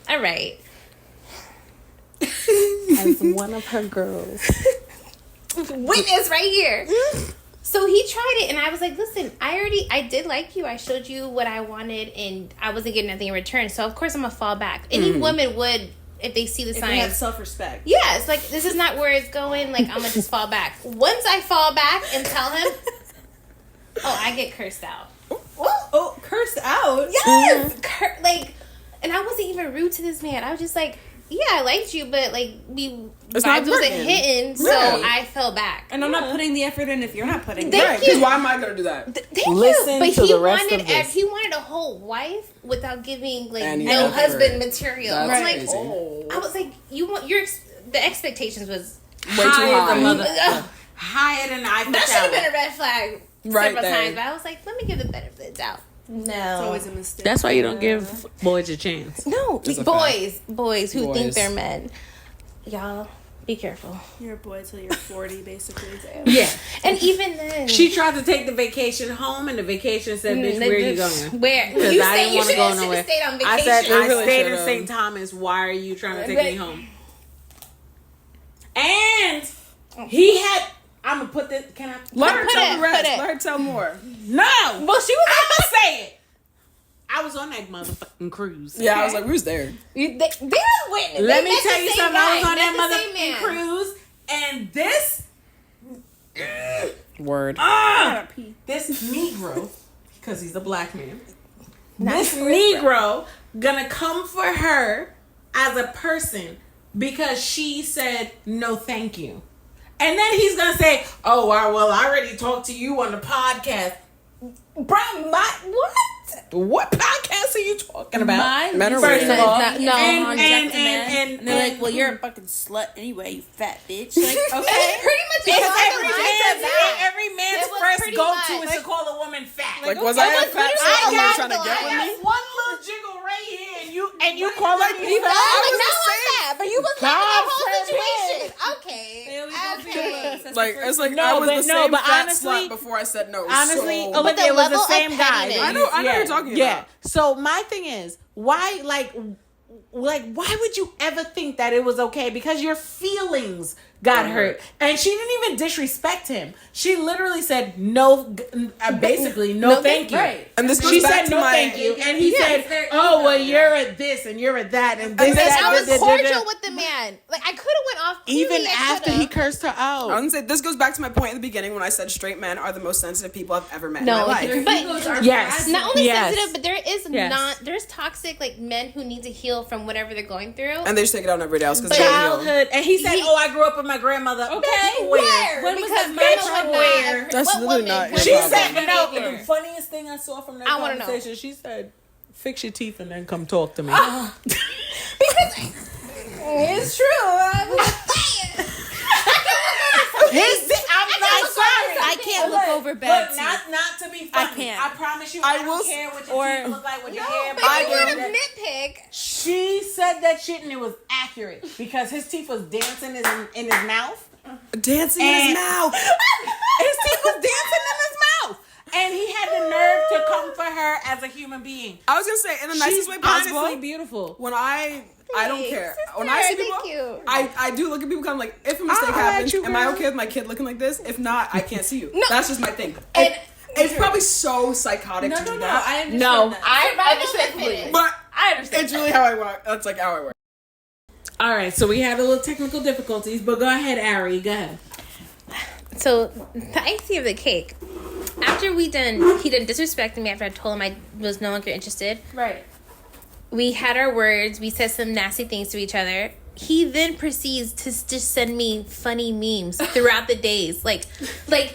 [SPEAKER 4] All right.
[SPEAKER 1] As one of her girls.
[SPEAKER 4] Witness right here. So he tried it and I was like, listen, I did like you. I showed you what I wanted and I wasn't getting nothing in return. So of course I'm gonna fall back. Any woman would if they see the
[SPEAKER 5] If they have
[SPEAKER 4] signs.
[SPEAKER 5] self-respect.
[SPEAKER 4] Yeah, it's like this is not where it's going. Like I'm gonna just fall back. Once I fall back and tell him, Oh, I get cursed out.
[SPEAKER 5] Oh, cursed out.
[SPEAKER 4] Yes, and I wasn't even rude to this man. I was just like, yeah, I liked you, but like vibes wasn't hitting, so I fell back.
[SPEAKER 5] And I'm not putting the effort in if you're not putting.
[SPEAKER 4] Thank you.
[SPEAKER 3] Because why am I gonna do that?
[SPEAKER 4] Thank
[SPEAKER 1] Listen
[SPEAKER 4] you. But
[SPEAKER 1] to the rest of this.
[SPEAKER 4] He wanted a whole wife without giving like
[SPEAKER 3] Any
[SPEAKER 4] no
[SPEAKER 3] effort.
[SPEAKER 4] husband material.
[SPEAKER 3] That's
[SPEAKER 4] I'm like,
[SPEAKER 3] crazy.
[SPEAKER 4] I was like, you want the expectations was
[SPEAKER 3] Way too high.
[SPEAKER 1] Higher than I
[SPEAKER 4] that should have been a red flag several
[SPEAKER 3] there.
[SPEAKER 4] times. But I was like, let me give the benefit of the doubt.
[SPEAKER 5] It's
[SPEAKER 4] No,
[SPEAKER 5] always a mistake.
[SPEAKER 1] That's why you don't give boys a chance.
[SPEAKER 4] no,
[SPEAKER 3] It's a
[SPEAKER 4] boys who
[SPEAKER 3] Boys.
[SPEAKER 4] think they're men. Y'all, be careful.
[SPEAKER 5] You're a boy till you're 40, basically.
[SPEAKER 1] Yeah.
[SPEAKER 4] And even then,
[SPEAKER 1] She tried to take the vacation home, and the vacation said, "Bitch, where are you going?"
[SPEAKER 4] Where?
[SPEAKER 1] Because I didn't want to go nowhere.
[SPEAKER 4] Stayed on vacation.
[SPEAKER 1] I said,
[SPEAKER 3] They
[SPEAKER 1] I
[SPEAKER 3] really
[SPEAKER 1] stayed in
[SPEAKER 3] should've.
[SPEAKER 1] St. Thomas. Why are you trying to take me home? And he had. I'm gonna put this. Can I?
[SPEAKER 3] Let her
[SPEAKER 4] Put
[SPEAKER 3] tell
[SPEAKER 4] it,
[SPEAKER 3] the rest.
[SPEAKER 4] put it.
[SPEAKER 3] Let her tell more.
[SPEAKER 1] No.
[SPEAKER 4] Well, she was.
[SPEAKER 1] I'm gonna say it. I was on that motherfucking cruise.
[SPEAKER 3] Yeah, I was like, who's there?
[SPEAKER 4] They were witness.
[SPEAKER 1] Let
[SPEAKER 4] They
[SPEAKER 1] me
[SPEAKER 4] met
[SPEAKER 1] tell
[SPEAKER 4] the
[SPEAKER 1] you
[SPEAKER 4] same
[SPEAKER 1] something.
[SPEAKER 4] guy,
[SPEAKER 1] I was on
[SPEAKER 4] met
[SPEAKER 1] that
[SPEAKER 4] the same
[SPEAKER 1] motherfucking
[SPEAKER 4] man.
[SPEAKER 1] cruise, and this.
[SPEAKER 3] Word.
[SPEAKER 1] This Negro, because he's a black man. This Negro gonna come for her as a person because she said no, thank you, and then he's gonna say, "Oh, well, I already talked to you on the podcast." Bro, what? What podcast are you talking about?
[SPEAKER 3] Men are
[SPEAKER 1] First
[SPEAKER 3] weird.
[SPEAKER 1] of all,
[SPEAKER 4] No,
[SPEAKER 1] and
[SPEAKER 5] they're like, well, you're a fucking slut anyway, you fat bitch. Like, okay.
[SPEAKER 4] Pretty much.
[SPEAKER 1] because
[SPEAKER 4] That.
[SPEAKER 1] every man's
[SPEAKER 4] It was
[SPEAKER 1] first
[SPEAKER 4] pretty
[SPEAKER 1] go-to
[SPEAKER 4] much.
[SPEAKER 1] is to call a woman fat.
[SPEAKER 3] Like, was I a fat
[SPEAKER 4] literally
[SPEAKER 3] slut and you were
[SPEAKER 4] along
[SPEAKER 3] trying to
[SPEAKER 4] the
[SPEAKER 3] get with
[SPEAKER 4] line.
[SPEAKER 3] me?
[SPEAKER 1] one little jiggle right here, and you call it
[SPEAKER 4] No,
[SPEAKER 1] fat.
[SPEAKER 4] like not like that, but you was like
[SPEAKER 1] God
[SPEAKER 4] the whole
[SPEAKER 1] forbid.
[SPEAKER 4] situation. Okay.
[SPEAKER 3] Like, it's like
[SPEAKER 1] No,
[SPEAKER 3] I was
[SPEAKER 1] but
[SPEAKER 3] the
[SPEAKER 1] no,
[SPEAKER 3] same
[SPEAKER 1] but
[SPEAKER 3] fat
[SPEAKER 1] honestly-
[SPEAKER 3] slut before I said no.
[SPEAKER 1] Honestly,
[SPEAKER 3] so,
[SPEAKER 1] Olivia was the
[SPEAKER 4] level of
[SPEAKER 1] same guy.
[SPEAKER 4] pettiness.
[SPEAKER 3] I know what you're talking
[SPEAKER 1] Yeah.
[SPEAKER 3] about.
[SPEAKER 1] So my thing is, why, like, why would you ever think that it was okay? Because your feelings got hurt, and she didn't even disrespect him. She literally said no, basically no, thank you.
[SPEAKER 5] Right.
[SPEAKER 3] And this goes
[SPEAKER 1] She
[SPEAKER 3] back
[SPEAKER 1] said
[SPEAKER 3] to
[SPEAKER 1] no,
[SPEAKER 3] my.
[SPEAKER 1] thank you, and he said, "Oh, well, you're at this and you're at that, and this."
[SPEAKER 3] And
[SPEAKER 1] that,
[SPEAKER 4] I was
[SPEAKER 1] da, da, da,
[SPEAKER 4] cordial
[SPEAKER 1] da.
[SPEAKER 4] with the man. Like I could have went off.
[SPEAKER 1] Even
[SPEAKER 4] Clearly, I
[SPEAKER 1] after he
[SPEAKER 4] coulda.
[SPEAKER 1] cursed her out.
[SPEAKER 3] I was gonna say this goes back to my point in the beginning when I said straight men are the most sensitive people I've ever met in
[SPEAKER 4] No,
[SPEAKER 3] my life.
[SPEAKER 4] but
[SPEAKER 1] Yes.
[SPEAKER 4] not only
[SPEAKER 1] Yes.
[SPEAKER 4] sensitive, but there is
[SPEAKER 1] Yes.
[SPEAKER 4] there's toxic like men who need to heal from whatever they're going through.
[SPEAKER 3] And they just take it out on everybody else because
[SPEAKER 1] Childhood, and he said,
[SPEAKER 4] He-
[SPEAKER 1] "Oh, I grew up with my grandmother." Okay,
[SPEAKER 4] Where?
[SPEAKER 5] When was
[SPEAKER 4] Because
[SPEAKER 5] that
[SPEAKER 4] Mama
[SPEAKER 1] man
[SPEAKER 4] would
[SPEAKER 1] where?
[SPEAKER 4] not.
[SPEAKER 3] That's
[SPEAKER 4] What
[SPEAKER 3] literally
[SPEAKER 4] woman
[SPEAKER 3] not
[SPEAKER 4] would
[SPEAKER 3] your
[SPEAKER 1] She
[SPEAKER 3] problem.
[SPEAKER 1] said,
[SPEAKER 4] that
[SPEAKER 1] "No."
[SPEAKER 4] behavior?
[SPEAKER 1] The funniest thing I saw from that
[SPEAKER 4] I wanna know.
[SPEAKER 1] conversation, she said, "Fix your teeth and then come talk to me."
[SPEAKER 4] It's true.
[SPEAKER 1] I'm sorry.
[SPEAKER 5] I can't look over bad
[SPEAKER 1] But
[SPEAKER 5] teeth.
[SPEAKER 1] not to be funny.
[SPEAKER 5] I can't.
[SPEAKER 1] I promise you,
[SPEAKER 3] I
[SPEAKER 1] I don't
[SPEAKER 3] will
[SPEAKER 1] care what your
[SPEAKER 5] or-
[SPEAKER 1] teeth look like, what your hair.
[SPEAKER 4] But
[SPEAKER 1] I
[SPEAKER 4] you want to
[SPEAKER 1] do.
[SPEAKER 4] nitpick.
[SPEAKER 1] She said that shit and it was accurate because his teeth was dancing in his mouth.
[SPEAKER 3] Dancing in his
[SPEAKER 1] And-
[SPEAKER 3] mouth.
[SPEAKER 1] His teeth was dancing in his mouth. And he had the nerve to come for her as a human being.
[SPEAKER 3] I was gonna say in the
[SPEAKER 1] She's
[SPEAKER 3] nicest way possible.
[SPEAKER 1] honestly beautiful.
[SPEAKER 3] When I don't
[SPEAKER 4] Thanks,
[SPEAKER 3] care.
[SPEAKER 4] sister,
[SPEAKER 3] When I see
[SPEAKER 4] thank
[SPEAKER 3] people,
[SPEAKER 4] you.
[SPEAKER 3] I do look at people kind of like, if a mistake
[SPEAKER 1] I'll
[SPEAKER 3] happens,
[SPEAKER 1] let you,
[SPEAKER 3] am I
[SPEAKER 1] girl.
[SPEAKER 3] okay with my kid looking like this? If not, I can't see you.
[SPEAKER 4] No.
[SPEAKER 3] That's just my thing.
[SPEAKER 4] And-
[SPEAKER 3] It's probably so psychotic to do that.
[SPEAKER 5] I understand
[SPEAKER 1] No,
[SPEAKER 5] that.
[SPEAKER 1] I
[SPEAKER 4] Survival
[SPEAKER 1] understand
[SPEAKER 4] of the fittest.
[SPEAKER 3] But
[SPEAKER 5] I understand.
[SPEAKER 3] it's really how I work. That's like how I work.
[SPEAKER 1] All right, so we had a little technical difficulties, but go ahead, Ari. Go ahead.
[SPEAKER 4] So the icing of the cake. After he done disrespecting me after I told him I was no longer interested.
[SPEAKER 5] Right.
[SPEAKER 4] We had our words. We said some nasty things to each other. He then proceeds to just send me funny memes throughout the days, like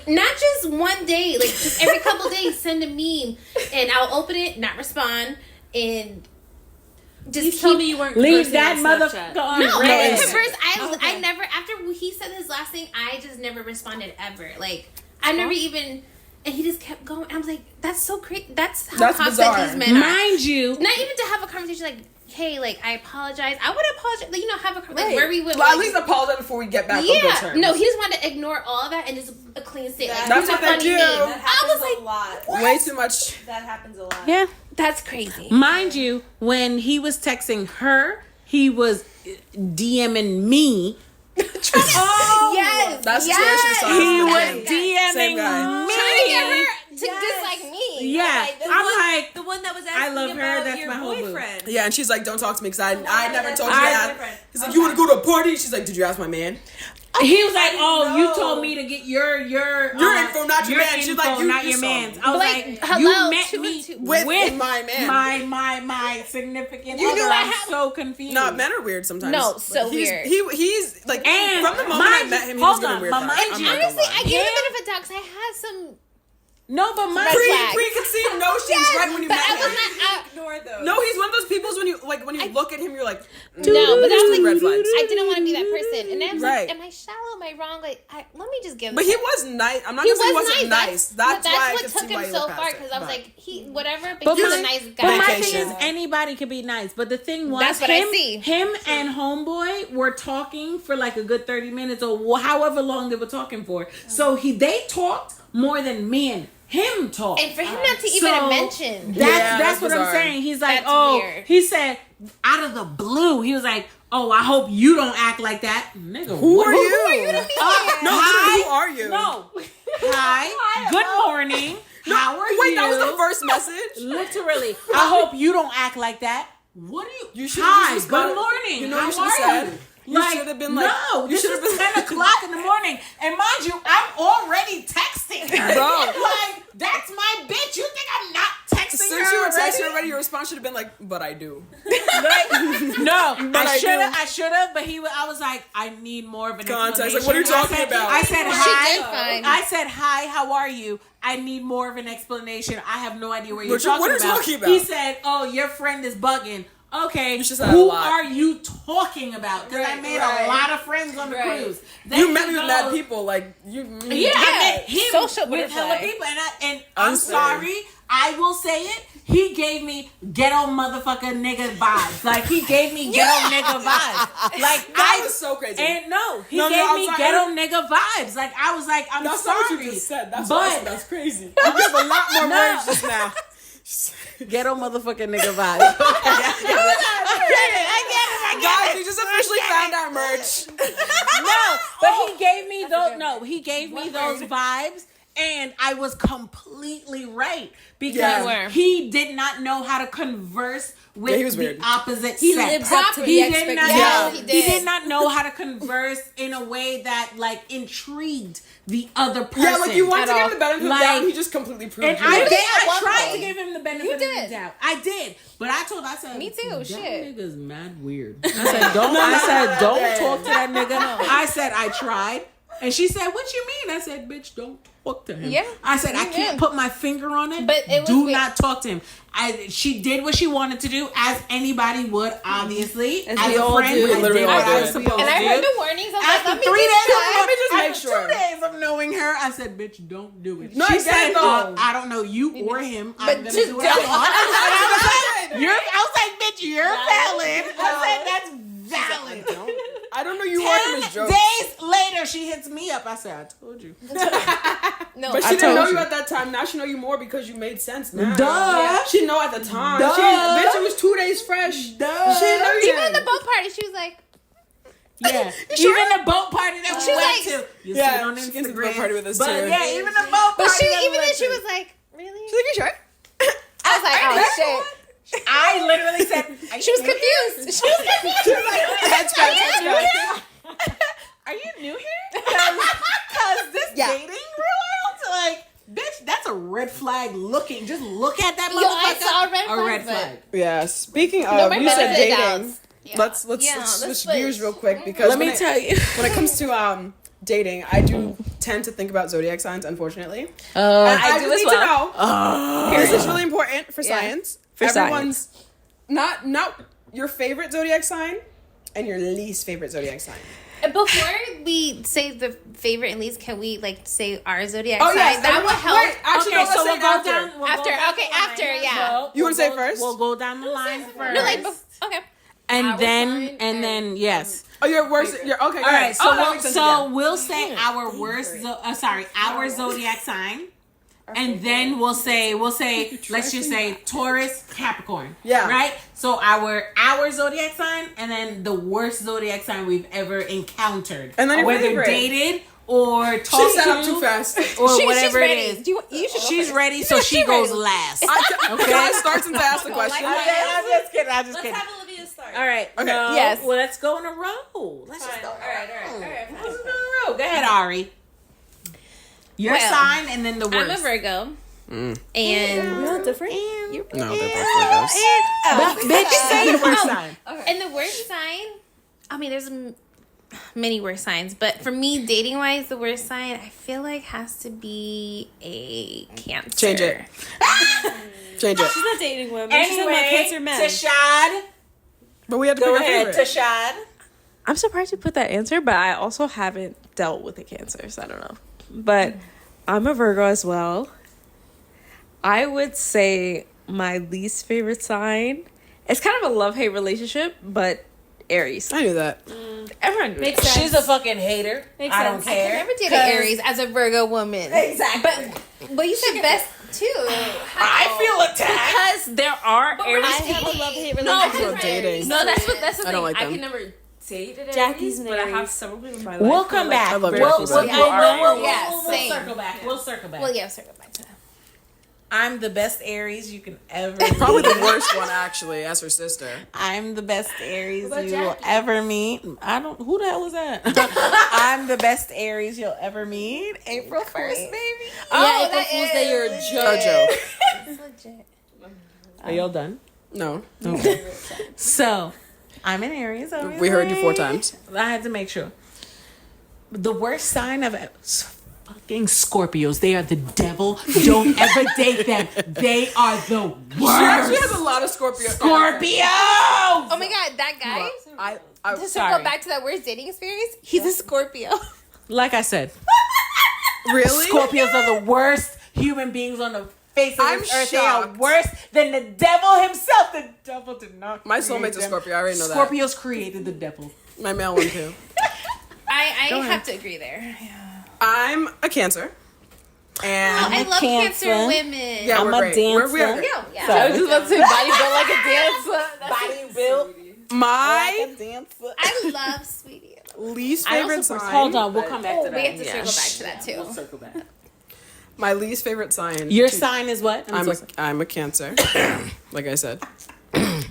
[SPEAKER 4] not just one day, like just every couple days, send a meme, and I'll open it, not respond, and just
[SPEAKER 5] You told me you weren't
[SPEAKER 1] Leave
[SPEAKER 5] conversing
[SPEAKER 1] that
[SPEAKER 5] on
[SPEAKER 1] motherfucker
[SPEAKER 5] Snapchat.
[SPEAKER 1] on
[SPEAKER 4] No, I
[SPEAKER 1] red.
[SPEAKER 4] didn't converse. I
[SPEAKER 5] Okay.
[SPEAKER 4] never, after he said his last thing, I just never responded ever. Like, I never even, and he just kept going. I was like, that's so crazy. That's how
[SPEAKER 3] That's
[SPEAKER 4] toxic
[SPEAKER 3] bizarre.
[SPEAKER 4] these men are.
[SPEAKER 1] Mind you,
[SPEAKER 4] Not even to have a conversation like, hey, like, I apologize. I would apologize. Like, have a, like,
[SPEAKER 3] Right.
[SPEAKER 4] where we would,
[SPEAKER 3] Well, at
[SPEAKER 4] like,
[SPEAKER 3] least apologize before we get back on good
[SPEAKER 4] yeah.
[SPEAKER 3] terms.
[SPEAKER 4] No, he just wanted to ignore all of that and just a clean state. Like,
[SPEAKER 3] That's
[SPEAKER 4] here's
[SPEAKER 3] what
[SPEAKER 4] a
[SPEAKER 3] they
[SPEAKER 4] funny
[SPEAKER 3] do.
[SPEAKER 4] meme.
[SPEAKER 5] That
[SPEAKER 4] I
[SPEAKER 5] happens
[SPEAKER 4] was like,
[SPEAKER 5] a lot.
[SPEAKER 3] Way too much.
[SPEAKER 5] That happens a lot.
[SPEAKER 1] yeah.
[SPEAKER 4] that's crazy.
[SPEAKER 1] Mind you, when he was texting her, he was DMing me.
[SPEAKER 5] Oh,
[SPEAKER 4] Yes.
[SPEAKER 3] That's
[SPEAKER 4] yes.
[SPEAKER 3] situation.
[SPEAKER 1] He was
[SPEAKER 3] Same
[SPEAKER 1] DMing
[SPEAKER 3] guy.
[SPEAKER 1] me.
[SPEAKER 4] Trying to get her to
[SPEAKER 5] Yes.
[SPEAKER 4] dislike me.
[SPEAKER 1] Yeah,
[SPEAKER 4] Like,
[SPEAKER 1] I'm like,
[SPEAKER 5] The one that was
[SPEAKER 1] I
[SPEAKER 5] asking
[SPEAKER 1] love her,
[SPEAKER 5] about
[SPEAKER 1] that's
[SPEAKER 5] your
[SPEAKER 1] my whole boo.
[SPEAKER 5] boyfriend.
[SPEAKER 3] Yeah, and she's like, don't talk to me because I never told you
[SPEAKER 1] I-
[SPEAKER 3] that. He's like, you want to go to a party? She's like, did you ask my man?
[SPEAKER 1] He was like, "Oh, you told me to get your
[SPEAKER 3] info, not your man." She's like,
[SPEAKER 1] not
[SPEAKER 3] you
[SPEAKER 1] your
[SPEAKER 3] saw
[SPEAKER 1] man's.
[SPEAKER 3] me.
[SPEAKER 1] I was
[SPEAKER 4] Like,
[SPEAKER 1] like,
[SPEAKER 4] hello,
[SPEAKER 1] you met
[SPEAKER 4] two
[SPEAKER 1] me
[SPEAKER 4] and two.
[SPEAKER 3] With my man.
[SPEAKER 1] my significant
[SPEAKER 3] You
[SPEAKER 1] other.
[SPEAKER 3] knew I
[SPEAKER 1] I'm so confused.
[SPEAKER 3] No, men are weird sometimes.
[SPEAKER 4] No, so
[SPEAKER 3] But
[SPEAKER 4] weird.
[SPEAKER 3] He's like,
[SPEAKER 1] And
[SPEAKER 3] from the moment I met him, he was getting weird vibes.
[SPEAKER 1] mind
[SPEAKER 3] I'm
[SPEAKER 1] you,
[SPEAKER 3] not gonna
[SPEAKER 4] Honestly,
[SPEAKER 3] lie.
[SPEAKER 4] I give him a bit of a doubt because I had some.
[SPEAKER 1] No, but my
[SPEAKER 4] Red flags.
[SPEAKER 3] Preconceived notions right when you
[SPEAKER 4] but
[SPEAKER 3] met
[SPEAKER 4] I was
[SPEAKER 3] him.
[SPEAKER 4] not.
[SPEAKER 5] Ignore those.
[SPEAKER 3] No, he's one of those people when you look at him, you're like,
[SPEAKER 4] No, but I was like,
[SPEAKER 3] red flags.
[SPEAKER 4] I didn't want to be that person, and I was
[SPEAKER 3] Right.
[SPEAKER 4] like, am I shallow? Am I wrong? Like, let me just give him.
[SPEAKER 3] But he was nice. I'm not
[SPEAKER 4] He
[SPEAKER 3] gonna say he
[SPEAKER 4] was
[SPEAKER 3] wasn't
[SPEAKER 4] nice.
[SPEAKER 3] nice. That's why I
[SPEAKER 4] what
[SPEAKER 3] could
[SPEAKER 4] took
[SPEAKER 3] see why
[SPEAKER 4] him
[SPEAKER 3] you
[SPEAKER 4] so
[SPEAKER 3] look
[SPEAKER 4] far
[SPEAKER 3] past it.
[SPEAKER 4] because I was
[SPEAKER 3] Right.
[SPEAKER 4] like, whatever. But
[SPEAKER 1] But
[SPEAKER 4] he's
[SPEAKER 1] my-
[SPEAKER 4] a nice
[SPEAKER 1] But my
[SPEAKER 4] guy.
[SPEAKER 1] thing
[SPEAKER 3] Vacation.
[SPEAKER 1] is, anybody could be nice. But the thing was,
[SPEAKER 4] That's what I see.
[SPEAKER 1] Him and Homeboy were talking for like a good 30 minutes or however long they were talking for. So they talked more than me and him talked.
[SPEAKER 4] And for him not to even
[SPEAKER 1] So,
[SPEAKER 4] mention.
[SPEAKER 1] That's what I'm
[SPEAKER 3] bizarre.
[SPEAKER 1] saying. He's like,
[SPEAKER 4] That's weird.
[SPEAKER 1] He said out of the blue, he was like, oh, I hope you don't act like that, nigga.
[SPEAKER 3] Who
[SPEAKER 1] what-
[SPEAKER 3] are you?
[SPEAKER 4] Who are you to me?
[SPEAKER 3] No, literally, who are you?
[SPEAKER 1] No. Hi. Good morning. How are you?
[SPEAKER 3] Wait, that was the first message?
[SPEAKER 1] Literally. I hope you don't act like that. What do you?
[SPEAKER 3] You should
[SPEAKER 1] Hi.
[SPEAKER 3] just
[SPEAKER 1] Good
[SPEAKER 3] responded-
[SPEAKER 1] morning.
[SPEAKER 3] You know,
[SPEAKER 1] How
[SPEAKER 3] you should have
[SPEAKER 1] are
[SPEAKER 3] said.
[SPEAKER 1] you?
[SPEAKER 3] You should have been like,
[SPEAKER 1] no,
[SPEAKER 3] you
[SPEAKER 1] this
[SPEAKER 3] should
[SPEAKER 1] is
[SPEAKER 3] have been
[SPEAKER 1] 10 o'clock in the morning. And mind you, I'm already texting her.
[SPEAKER 3] Bro.
[SPEAKER 1] Like, that's my bitch. You think I'm not texting
[SPEAKER 3] Since
[SPEAKER 1] her
[SPEAKER 3] you were
[SPEAKER 1] already?
[SPEAKER 3] texting already, your response should have been like, but I do.
[SPEAKER 1] No,
[SPEAKER 3] But I
[SPEAKER 1] I should have, but I was like, I need more of an
[SPEAKER 3] Context,
[SPEAKER 1] explanation.
[SPEAKER 3] like, what are you talking
[SPEAKER 1] I said,
[SPEAKER 3] about?
[SPEAKER 1] I said,
[SPEAKER 4] She
[SPEAKER 1] hi.
[SPEAKER 4] did fine.
[SPEAKER 1] I said, hi, how are you? I need more of an explanation. I have no idea what you're
[SPEAKER 3] What you-
[SPEAKER 1] talking
[SPEAKER 3] what are you
[SPEAKER 1] about.
[SPEAKER 3] talking about?
[SPEAKER 1] He said, oh, your friend is bugging. Okay,
[SPEAKER 3] You should say that a
[SPEAKER 1] who
[SPEAKER 3] lot.
[SPEAKER 1] are you talking about? Because I made a lot of friends on the cruise. Then
[SPEAKER 3] You met
[SPEAKER 1] he
[SPEAKER 3] me with
[SPEAKER 1] goes-
[SPEAKER 3] mad people, like, you.
[SPEAKER 1] Yeah, I met him
[SPEAKER 4] social
[SPEAKER 1] with hella
[SPEAKER 4] butterfly.
[SPEAKER 1] people, and I'm
[SPEAKER 3] Unsafe.
[SPEAKER 1] sorry, I will say it. He gave me ghetto motherfucker nigga vibes. Like he gave me ghetto nigga vibes. Like
[SPEAKER 3] That was so crazy.
[SPEAKER 1] And no, he
[SPEAKER 3] No,
[SPEAKER 1] gave
[SPEAKER 3] I'm
[SPEAKER 1] me
[SPEAKER 3] sorry.
[SPEAKER 1] ghetto nigga vibes. Like I was like, I'm
[SPEAKER 3] That's
[SPEAKER 1] sorry.
[SPEAKER 3] not what you just said. That's
[SPEAKER 1] but
[SPEAKER 3] what I said. That's crazy. You give a lot more
[SPEAKER 1] No.
[SPEAKER 3] words just now.
[SPEAKER 1] ghetto motherfucker nigga vibes. I
[SPEAKER 3] Guys, we just officially found our merch.
[SPEAKER 1] No, but he gave me those. No, he gave me those vibes, and I was completely right because
[SPEAKER 3] Yeah.
[SPEAKER 1] he did not know how to converse with
[SPEAKER 3] he was
[SPEAKER 1] the
[SPEAKER 3] weird.
[SPEAKER 1] opposite
[SPEAKER 2] He
[SPEAKER 1] sex.
[SPEAKER 2] lives up to
[SPEAKER 1] He
[SPEAKER 2] the
[SPEAKER 1] did not.
[SPEAKER 2] expectations.
[SPEAKER 3] Yeah.
[SPEAKER 1] He did not know how to converse in a way that like intrigued the other person.
[SPEAKER 3] Yeah, like you want to
[SPEAKER 1] at
[SPEAKER 3] give
[SPEAKER 1] all.
[SPEAKER 3] him the benefit of the
[SPEAKER 1] Like,
[SPEAKER 3] doubt, he just completely proved
[SPEAKER 1] and
[SPEAKER 3] you
[SPEAKER 1] I
[SPEAKER 3] right.
[SPEAKER 1] did.
[SPEAKER 4] at
[SPEAKER 1] I
[SPEAKER 4] one
[SPEAKER 1] tried
[SPEAKER 4] point.
[SPEAKER 1] to give him the benefit of
[SPEAKER 4] did.
[SPEAKER 1] the doubt. I did, but I said,
[SPEAKER 4] Me too,
[SPEAKER 1] That
[SPEAKER 4] shit.
[SPEAKER 1] nigga's mad weird. I said, don't. Talk to that nigga. I said, I tried, and she said, what you mean? I said, bitch, don't talk to him.
[SPEAKER 4] Yeah.
[SPEAKER 1] I said, I can't put my finger on it.
[SPEAKER 4] But it was
[SPEAKER 1] do
[SPEAKER 4] weird.
[SPEAKER 1] not talk to him. She did what she wanted to do, as anybody would, obviously. As
[SPEAKER 2] we
[SPEAKER 1] a
[SPEAKER 2] all
[SPEAKER 1] friend,
[SPEAKER 2] do.
[SPEAKER 1] I
[SPEAKER 3] Literally
[SPEAKER 1] did
[SPEAKER 3] all
[SPEAKER 1] what I
[SPEAKER 3] do
[SPEAKER 1] was
[SPEAKER 3] it.
[SPEAKER 1] supposed
[SPEAKER 4] And I
[SPEAKER 1] to
[SPEAKER 4] heard
[SPEAKER 1] do.
[SPEAKER 4] the warnings. I was like,
[SPEAKER 1] After
[SPEAKER 4] let me
[SPEAKER 1] 3
[SPEAKER 4] just
[SPEAKER 1] days,
[SPEAKER 4] try.
[SPEAKER 3] Let me just make
[SPEAKER 1] after
[SPEAKER 3] sure.
[SPEAKER 1] 2 days of knowing her, I said, "Bitch, don't do it."
[SPEAKER 3] No,
[SPEAKER 1] she
[SPEAKER 3] I get
[SPEAKER 1] said,
[SPEAKER 3] it, though.
[SPEAKER 1] "I don't know you or him. I'm gonna
[SPEAKER 4] just
[SPEAKER 1] do what I
[SPEAKER 4] don't.
[SPEAKER 1] want." I was like, "Bitch, you're valid." I said, "That's valid."
[SPEAKER 3] I don't know you want him as
[SPEAKER 1] 10
[SPEAKER 3] jokes.
[SPEAKER 1] days later, she hits me up. I said, "I told you."
[SPEAKER 4] No,
[SPEAKER 3] But
[SPEAKER 1] I
[SPEAKER 3] she didn't
[SPEAKER 1] told
[SPEAKER 3] know
[SPEAKER 1] you.
[SPEAKER 3] you at that time. Now she know you more because you made sense now.
[SPEAKER 1] Duh.
[SPEAKER 3] She know at the time.
[SPEAKER 1] Duh.
[SPEAKER 3] Bitch, it was 2 days fresh.
[SPEAKER 1] Duh.
[SPEAKER 3] She didn't know you
[SPEAKER 4] even in
[SPEAKER 3] then.
[SPEAKER 4] the boat party, she was like,
[SPEAKER 1] Yeah,
[SPEAKER 3] sure?
[SPEAKER 1] even the boat party that
[SPEAKER 4] She
[SPEAKER 1] we
[SPEAKER 4] was
[SPEAKER 1] went
[SPEAKER 4] like-
[SPEAKER 1] to. You
[SPEAKER 3] Yeah,
[SPEAKER 1] see it on
[SPEAKER 3] she
[SPEAKER 1] Instagram.
[SPEAKER 3] came to the boat party with us,
[SPEAKER 1] but
[SPEAKER 3] too.
[SPEAKER 1] yeah, even the boat party.
[SPEAKER 4] but she,
[SPEAKER 1] that we
[SPEAKER 4] even then
[SPEAKER 1] went
[SPEAKER 4] she
[SPEAKER 1] to.
[SPEAKER 4] was like, really?
[SPEAKER 3] She's like, you sure?
[SPEAKER 4] I was like, oh shit.
[SPEAKER 1] I literally said,
[SPEAKER 4] She was confused. She was confused.
[SPEAKER 3] Head scratch, head scratch.
[SPEAKER 1] Are you new here? Because this dating world, like, bitch, that's a red flag looking. Just look at that
[SPEAKER 4] Yo, I
[SPEAKER 1] motherfucker.
[SPEAKER 4] saw a red flag, but-
[SPEAKER 3] Yeah, speaking
[SPEAKER 4] No
[SPEAKER 3] of,
[SPEAKER 4] more
[SPEAKER 3] you said
[SPEAKER 4] benefit
[SPEAKER 3] dating.
[SPEAKER 4] doubts. Yeah.
[SPEAKER 3] Let's
[SPEAKER 4] Yeah,
[SPEAKER 3] let's
[SPEAKER 4] let's
[SPEAKER 3] switch gears
[SPEAKER 4] switch.
[SPEAKER 3] real quick because
[SPEAKER 1] Let me tell you.
[SPEAKER 3] when it comes to dating, I do tend to think about zodiac signs, unfortunately.
[SPEAKER 2] I do
[SPEAKER 3] just
[SPEAKER 2] as
[SPEAKER 3] need
[SPEAKER 2] well.
[SPEAKER 3] to know. This is really important for science.
[SPEAKER 2] For
[SPEAKER 3] Everyone's not your favorite zodiac sign and your least favorite zodiac sign.
[SPEAKER 4] Before we say the favorite and least, can we like say our zodiac
[SPEAKER 3] Oh
[SPEAKER 4] sign?
[SPEAKER 3] yes,
[SPEAKER 4] That would help.
[SPEAKER 3] Wait, actually, no, let's say it after.
[SPEAKER 4] Yeah.
[SPEAKER 3] You wanna say it first?
[SPEAKER 1] We'll go down the line first.
[SPEAKER 4] No, like okay.
[SPEAKER 1] and
[SPEAKER 2] Our
[SPEAKER 1] then
[SPEAKER 2] sign
[SPEAKER 1] and then yes.
[SPEAKER 3] Oh, your worst. Your okay.
[SPEAKER 1] All right, so
[SPEAKER 3] that makes sense,
[SPEAKER 1] we'll say our worst. Our zodiac sign, and then we'll say let's just say Taurus, Capricorn.
[SPEAKER 3] Yeah.
[SPEAKER 1] Right. So our zodiac sign, and then the worst zodiac sign we've ever encountered,
[SPEAKER 3] And then your
[SPEAKER 1] whether
[SPEAKER 3] favorite.
[SPEAKER 1] dated or
[SPEAKER 3] She
[SPEAKER 1] talked
[SPEAKER 3] set
[SPEAKER 1] to
[SPEAKER 3] up too fast.
[SPEAKER 1] or
[SPEAKER 4] She's
[SPEAKER 1] whatever
[SPEAKER 4] ready.
[SPEAKER 1] it is.
[SPEAKER 4] You should go
[SPEAKER 1] She's
[SPEAKER 4] first.
[SPEAKER 1] ready, so she goes last.
[SPEAKER 3] Okay. I start since I asked the question.
[SPEAKER 1] I'm just kidding. I'm just
[SPEAKER 2] Let's
[SPEAKER 1] kidding.
[SPEAKER 2] have Olivia start.
[SPEAKER 1] All right.
[SPEAKER 3] Okay.
[SPEAKER 1] No,
[SPEAKER 4] Yes.
[SPEAKER 1] well, let's go in a row. Let's just go.
[SPEAKER 2] All right.
[SPEAKER 1] What's going Ari. Your
[SPEAKER 4] Well,
[SPEAKER 1] sign and then the worst.
[SPEAKER 4] I'm a Virgo. And
[SPEAKER 5] We're all different.
[SPEAKER 3] No, they're both Virgos.
[SPEAKER 1] Bitch, say your worst sign.
[SPEAKER 4] and the worst sign, I mean, there's many worst signs, but for me, dating wise, the worst sign I feel like has to be a Cancer.
[SPEAKER 3] Change it. Change it.
[SPEAKER 5] She's not dating women. She's talking about
[SPEAKER 1] Anyway,
[SPEAKER 5] Cancer men.
[SPEAKER 1] Tchad.
[SPEAKER 3] But we had to
[SPEAKER 1] Go
[SPEAKER 3] pick our
[SPEAKER 1] ahead,
[SPEAKER 3] favorite.
[SPEAKER 1] Tchad.
[SPEAKER 2] I'm surprised you put that answer, but I also haven't dealt with a Cancer, so I don't know. But I'm a Virgo as well. I would say my least favorite sign. It's kind of a love-hate relationship, but Aries.
[SPEAKER 3] I knew that.
[SPEAKER 2] Everyone knew
[SPEAKER 5] Makes
[SPEAKER 2] that.
[SPEAKER 5] sense.
[SPEAKER 1] She's a fucking hater.
[SPEAKER 5] Makes
[SPEAKER 1] I don't
[SPEAKER 5] sense.
[SPEAKER 4] I
[SPEAKER 1] care.
[SPEAKER 4] can never date an Aries as a Virgo woman.
[SPEAKER 1] Exactly.
[SPEAKER 4] But you said best too.
[SPEAKER 1] I feel attacked.
[SPEAKER 2] Because there are Aries.
[SPEAKER 5] I have a love-hate
[SPEAKER 2] No,
[SPEAKER 5] relationship.
[SPEAKER 3] About dating.
[SPEAKER 2] No, that's the
[SPEAKER 3] I
[SPEAKER 2] thing.
[SPEAKER 3] don't like
[SPEAKER 2] I
[SPEAKER 3] them.
[SPEAKER 2] can never date an
[SPEAKER 5] Jackie's
[SPEAKER 2] Aries,
[SPEAKER 5] an
[SPEAKER 2] but I have
[SPEAKER 5] Aries.
[SPEAKER 2] several people in my life.
[SPEAKER 1] We'll
[SPEAKER 2] who
[SPEAKER 1] come
[SPEAKER 2] are
[SPEAKER 1] back.
[SPEAKER 3] I love
[SPEAKER 1] We'll
[SPEAKER 3] Jackie, but-
[SPEAKER 4] Same.
[SPEAKER 1] circle back. We'll circle back.
[SPEAKER 4] Well, yeah, circle back to that.
[SPEAKER 1] I'm the best Aries you can ever
[SPEAKER 3] Probably
[SPEAKER 1] meet.
[SPEAKER 3] the worst one, actually, as her sister.
[SPEAKER 1] I'm the best Aries
[SPEAKER 4] What about
[SPEAKER 1] you will
[SPEAKER 4] Jackie?
[SPEAKER 1] ever meet. I don't. Who the hell is that? I'm the best Aries you'll ever meet. April 1st, baby.
[SPEAKER 5] Yeah, April Fool's Day, you're a
[SPEAKER 3] JoJo.
[SPEAKER 4] It's legit.
[SPEAKER 1] Are y'all done?
[SPEAKER 3] No.
[SPEAKER 1] So, I'm an Aries. Obviously.
[SPEAKER 3] We heard you 4 times.
[SPEAKER 1] I had to make sure. The worst sign of fucking Scorpios. They are the devil. Don't ever date them. They are the
[SPEAKER 3] She actually
[SPEAKER 1] worst.
[SPEAKER 3] has a lot of Scorpio.
[SPEAKER 1] Scorpios.
[SPEAKER 4] Oh my god, that guy.
[SPEAKER 3] I
[SPEAKER 4] To circle
[SPEAKER 1] Sorry.
[SPEAKER 4] back to that worst dating experience, he's a Scorpio.
[SPEAKER 1] Like I said,
[SPEAKER 3] really?
[SPEAKER 1] Scorpios are the worst human beings on the face of
[SPEAKER 3] I'm
[SPEAKER 1] this earth. They are
[SPEAKER 3] shocked.
[SPEAKER 1] worse than the devil himself. The devil did not.
[SPEAKER 3] My
[SPEAKER 1] create
[SPEAKER 3] soulmate's a
[SPEAKER 1] them.
[SPEAKER 3] Scorpio. I already know that.
[SPEAKER 1] Scorpios created the devil.
[SPEAKER 3] My male one too.
[SPEAKER 4] I have to agree there.
[SPEAKER 3] I'm a Cancer. And
[SPEAKER 4] I love
[SPEAKER 1] Cancer.
[SPEAKER 4] Cancer women.
[SPEAKER 3] yeah,
[SPEAKER 1] I'm
[SPEAKER 3] we're
[SPEAKER 1] a
[SPEAKER 3] great.
[SPEAKER 1] dancer.
[SPEAKER 3] We're great.
[SPEAKER 4] Yeah.
[SPEAKER 2] I was just about to say body built like a dancer.
[SPEAKER 1] Body built
[SPEAKER 3] My
[SPEAKER 1] like a dancer.
[SPEAKER 4] I love Sweetie.
[SPEAKER 3] least
[SPEAKER 1] I
[SPEAKER 3] favorite
[SPEAKER 1] also
[SPEAKER 3] sign.
[SPEAKER 1] Hold on, we'll come back to
[SPEAKER 4] We
[SPEAKER 1] that.
[SPEAKER 4] have to circle back to that too.
[SPEAKER 1] We'll circle back.
[SPEAKER 3] My least favorite sign.
[SPEAKER 1] Your sign is what?
[SPEAKER 3] I'm a Cancer. Like I said.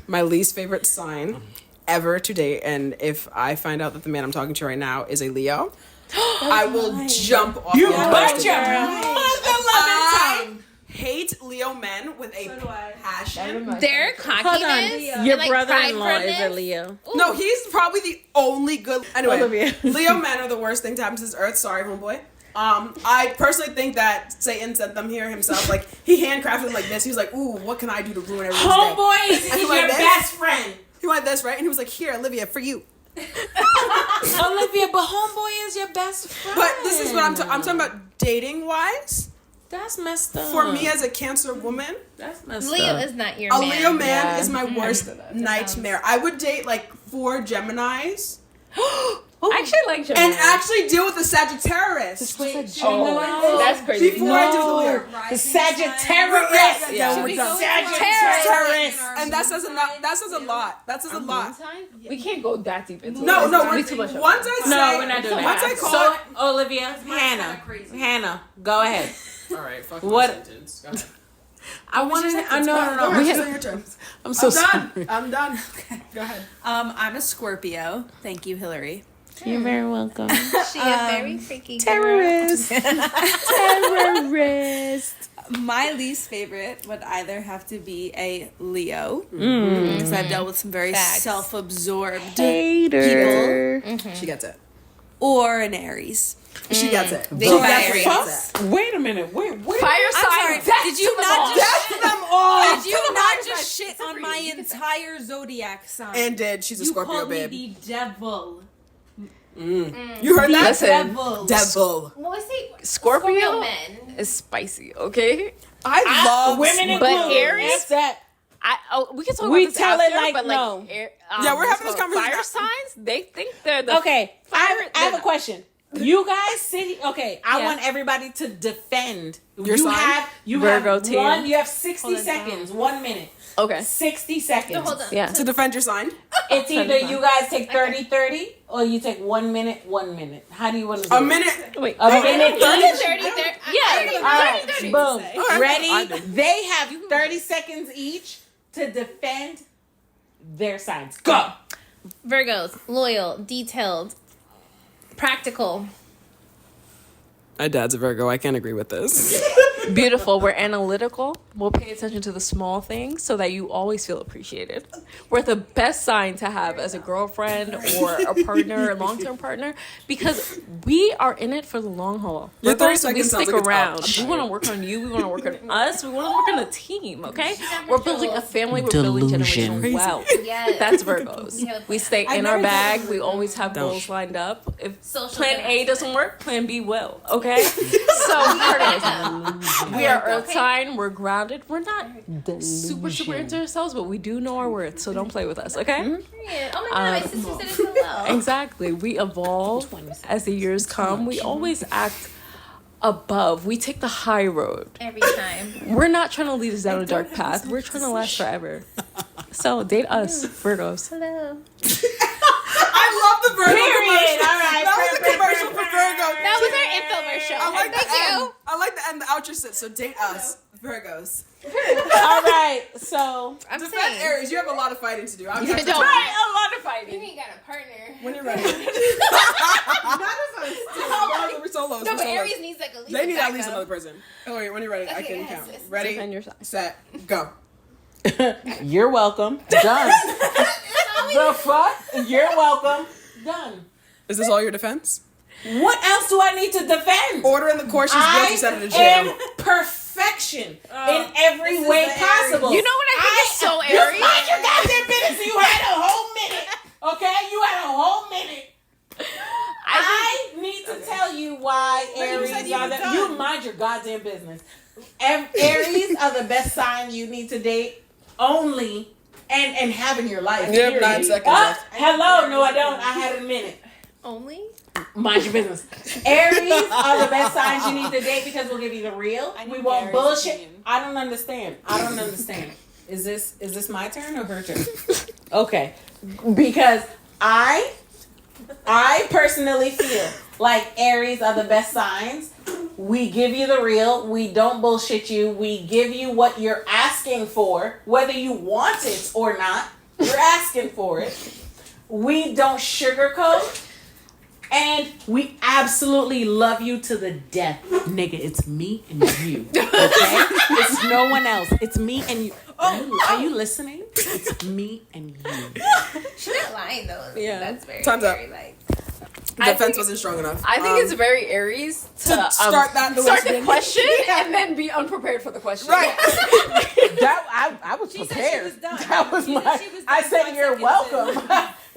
[SPEAKER 3] My least favorite sign ever to date, and if I find out that the man I'm talking to right now is a Leo, I will jump off
[SPEAKER 1] You
[SPEAKER 3] the edge.
[SPEAKER 1] burnt your mother-loving time.
[SPEAKER 3] Hate Leo men with a passion.
[SPEAKER 4] Their cockiness. and,
[SPEAKER 2] Your
[SPEAKER 4] like,
[SPEAKER 2] brother-in-law is a
[SPEAKER 4] pridefulness.
[SPEAKER 2] Leo.
[SPEAKER 3] No, he's probably the only good. Anyway,
[SPEAKER 2] Olivia.
[SPEAKER 3] Leo men are the worst thing to happen to this earth. Sorry, homeboy. I personally think that Satan sent them here himself. Like, he handcrafted them like this. He was like, "Ooh, what can I do to ruin everyone's day?"
[SPEAKER 1] Homeboy is
[SPEAKER 3] And he
[SPEAKER 1] your
[SPEAKER 3] went this.
[SPEAKER 1] best friend.
[SPEAKER 3] He wanted this, right? And he was like, "Here, Olivia, for you."
[SPEAKER 1] Olivia, but homeboy is your best friend.
[SPEAKER 3] But this is what I'm talking about dating wise.
[SPEAKER 1] That's messed up.
[SPEAKER 3] For me as a Cancer woman,
[SPEAKER 1] that's messed
[SPEAKER 4] Leo
[SPEAKER 1] up.
[SPEAKER 4] is not your
[SPEAKER 3] a
[SPEAKER 4] man.
[SPEAKER 3] Leo man
[SPEAKER 2] Yeah.
[SPEAKER 3] is my worst nightmare. I would date like 4 Geminis
[SPEAKER 2] I actually like Gemini.
[SPEAKER 3] and actually deal with a Sagittarius
[SPEAKER 2] Oh, that's crazy.
[SPEAKER 3] before I do the Leo.
[SPEAKER 1] The Sagittarius.
[SPEAKER 3] Yes.
[SPEAKER 2] Yeah.
[SPEAKER 3] We're done.
[SPEAKER 1] Sagittarius.
[SPEAKER 3] And that says enough. That says a lot. That says a lot.
[SPEAKER 2] We can't go that deep into
[SPEAKER 3] No,
[SPEAKER 2] it.
[SPEAKER 3] no.
[SPEAKER 2] It's too much.
[SPEAKER 3] Once I say,
[SPEAKER 1] No, we're not doing
[SPEAKER 3] once
[SPEAKER 1] that.
[SPEAKER 3] I call
[SPEAKER 1] So,
[SPEAKER 3] it,
[SPEAKER 1] Olivia, Hannah, go ahead.
[SPEAKER 3] all right, fuck
[SPEAKER 1] What-
[SPEAKER 3] my sentence. Go ahead.
[SPEAKER 1] I want to. No,
[SPEAKER 3] Go
[SPEAKER 1] no.
[SPEAKER 3] ahead, say your turn.
[SPEAKER 1] I'm so
[SPEAKER 3] I'm
[SPEAKER 1] sorry.
[SPEAKER 3] done. I'm done. Go ahead.
[SPEAKER 5] I'm a Scorpio. Thank you, Hilary.
[SPEAKER 1] You're very welcome.
[SPEAKER 4] She a very freaky
[SPEAKER 1] Terrorist. Terrorist.
[SPEAKER 5] My least favorite would either have to be a Leo, because I've dealt with some very
[SPEAKER 4] Facts.
[SPEAKER 5] self-absorbed
[SPEAKER 1] Hater.
[SPEAKER 3] She gets it.
[SPEAKER 5] or an Aries.
[SPEAKER 3] She gets it.
[SPEAKER 5] They
[SPEAKER 3] She
[SPEAKER 5] got
[SPEAKER 3] definitely
[SPEAKER 5] Aries.
[SPEAKER 3] gets it.
[SPEAKER 1] Wait a minute. Wait.
[SPEAKER 2] Fire
[SPEAKER 5] I'm sorry.
[SPEAKER 2] sign.
[SPEAKER 5] Did you not just
[SPEAKER 3] That's them all.
[SPEAKER 5] did you not just shit on my entire zodiac sign?
[SPEAKER 3] And did. She's a
[SPEAKER 1] You
[SPEAKER 3] Scorpio,
[SPEAKER 1] called
[SPEAKER 3] babe.
[SPEAKER 1] me the devil.
[SPEAKER 3] You heard that?
[SPEAKER 2] Listen,
[SPEAKER 1] Devil.
[SPEAKER 3] Devil.
[SPEAKER 4] Well, I say
[SPEAKER 2] Scorpio
[SPEAKER 4] men.
[SPEAKER 2] is spicy, okay?
[SPEAKER 3] I love
[SPEAKER 1] women
[SPEAKER 3] Scorpios.
[SPEAKER 2] But
[SPEAKER 1] included.
[SPEAKER 2] Aries-
[SPEAKER 1] That's that.
[SPEAKER 2] We can talk
[SPEAKER 1] We
[SPEAKER 2] about this
[SPEAKER 1] tell it
[SPEAKER 2] after,
[SPEAKER 1] like
[SPEAKER 2] but
[SPEAKER 1] no.
[SPEAKER 3] Yeah, we're having this
[SPEAKER 2] what's called
[SPEAKER 3] conversation.
[SPEAKER 2] Fire signs, they think they're the
[SPEAKER 1] Okay, I have a question. You guys sit. Okay, I
[SPEAKER 2] Yeah.
[SPEAKER 1] want everybody to defend.
[SPEAKER 3] Your
[SPEAKER 1] you
[SPEAKER 3] sign?
[SPEAKER 1] have
[SPEAKER 2] Virgo
[SPEAKER 1] have
[SPEAKER 2] team.
[SPEAKER 1] one. You have 60 seconds. 1 minute.
[SPEAKER 2] Okay.
[SPEAKER 1] 60 seconds.
[SPEAKER 4] No, hold on.
[SPEAKER 2] Yeah.
[SPEAKER 3] To defend your sign.
[SPEAKER 1] It's either you guys take 30-30 or you take 1 minute, 1 minute. How do you want to do
[SPEAKER 3] A
[SPEAKER 1] it?
[SPEAKER 3] minute.
[SPEAKER 2] Wait.
[SPEAKER 1] A minute
[SPEAKER 4] 30,
[SPEAKER 1] each?
[SPEAKER 4] 30, 30.
[SPEAKER 2] Yeah.
[SPEAKER 1] All right,
[SPEAKER 4] 30.
[SPEAKER 1] boom.
[SPEAKER 3] Okay.
[SPEAKER 1] Ready?
[SPEAKER 3] I do.
[SPEAKER 1] They have 30 seconds each to defend their signs. Go.
[SPEAKER 4] Virgos, loyal, detailed, practical.
[SPEAKER 3] My dad's a Virgo. I can't agree with this.
[SPEAKER 2] Beautiful. We're analytical. We'll pay attention to the small things so that you always feel appreciated. We're the best sign to have as a girlfriend or a partner, a long-term partner, because we are in it for the long haul.
[SPEAKER 3] Your 30
[SPEAKER 2] We
[SPEAKER 3] seconds sounds
[SPEAKER 2] stick
[SPEAKER 3] like it's
[SPEAKER 2] around.
[SPEAKER 3] up.
[SPEAKER 2] We want to work on you. We want to work on us. We want to work on a team, okay? We're building a family. We're building generational wealth.
[SPEAKER 4] Yes.
[SPEAKER 2] That's Virgos. We stay in our bag. We always have
[SPEAKER 3] Don't.
[SPEAKER 2] goals lined up. If
[SPEAKER 4] Social
[SPEAKER 2] plan A
[SPEAKER 4] justice.
[SPEAKER 2] doesn't work, plan B will, okay? So Virgos, we are earth sign. We're grounded. We're not super into ourselves, but we do know our worth. So don't play with us, okay?
[SPEAKER 4] Period. Oh my god, my sister said it so well.
[SPEAKER 2] Exactly. We evolve as the years come. We always act above. We take the high road.
[SPEAKER 4] Every time.
[SPEAKER 2] We're not trying to lead us down a dark path. We're trying to last forever. So date us, Virgos.
[SPEAKER 4] Hello.
[SPEAKER 3] I love the Virgo
[SPEAKER 1] Period.
[SPEAKER 3] commercial.
[SPEAKER 1] All right.
[SPEAKER 3] That was a commercial for Virgo.
[SPEAKER 4] That was our infomercial.
[SPEAKER 3] I like
[SPEAKER 4] Thank
[SPEAKER 3] the
[SPEAKER 4] you.
[SPEAKER 3] end. I like the end. The outro said, so date us, Virgos.
[SPEAKER 1] All right. So
[SPEAKER 4] I'm
[SPEAKER 3] Defend
[SPEAKER 4] saying.
[SPEAKER 3] Aries. You have a lot of fighting to do. I'm
[SPEAKER 4] You
[SPEAKER 3] not
[SPEAKER 4] don't.
[SPEAKER 2] Right, a lot of
[SPEAKER 4] You
[SPEAKER 2] fighting.
[SPEAKER 4] ain't got a partner.
[SPEAKER 3] When you're ready. We're solos.
[SPEAKER 4] No,
[SPEAKER 3] we're
[SPEAKER 4] but
[SPEAKER 3] solos.
[SPEAKER 4] Aries needs like at least.
[SPEAKER 3] They need at
[SPEAKER 4] backup.
[SPEAKER 3] least another person. Oh wait, when you're ready, I
[SPEAKER 4] Okay,
[SPEAKER 3] can
[SPEAKER 4] yes,
[SPEAKER 3] count.
[SPEAKER 4] yes.
[SPEAKER 3] Ready,
[SPEAKER 2] Defend your side.
[SPEAKER 3] set, go.
[SPEAKER 1] you're welcome. Done. The fuck? You're welcome. Done.
[SPEAKER 3] Is this all your defense?
[SPEAKER 1] What else do I need to defend?
[SPEAKER 3] Order in the court. She's guilty. Send her to jail.
[SPEAKER 1] am perfection in every
[SPEAKER 3] this
[SPEAKER 1] way
[SPEAKER 3] is the
[SPEAKER 1] possible.
[SPEAKER 4] You know what I think is so
[SPEAKER 1] You
[SPEAKER 4] Aries?
[SPEAKER 1] mind your goddamn business. You had a whole minute. Okay? You had a whole minute. I need to tell you why Aries are the... You mind your goddamn business. Aries are the best sign you need to date only and have in your life.
[SPEAKER 3] You have
[SPEAKER 1] period.
[SPEAKER 3] 9 seconds left.
[SPEAKER 1] Hello. No, I don't. I had a minute.
[SPEAKER 4] Only?
[SPEAKER 1] Mind your business. Aries are the best signs you need to date because we'll give you the real. We won't bullshit. I don't understand. Is this my turn or her turn? Okay. Because I personally feel like Aries are the best signs. We give you the real. We don't bullshit you. We give you what you're asking for, whether you want it or not. You're asking for it. We don't sugarcoat. And we absolutely love you to the death. Nigga, it's me and you. Okay? It's no one else. It's me and you. Are you listening? It's me and you.
[SPEAKER 4] She's not lying though.
[SPEAKER 2] Yeah.
[SPEAKER 4] That's very,
[SPEAKER 3] Time's up.
[SPEAKER 4] very like.
[SPEAKER 3] The defense wasn't strong enough.
[SPEAKER 2] I think it's very Aries to
[SPEAKER 3] start
[SPEAKER 2] the question and then be unprepared for the question.
[SPEAKER 3] Right.
[SPEAKER 1] I was prepared. That was my. I said you're welcome.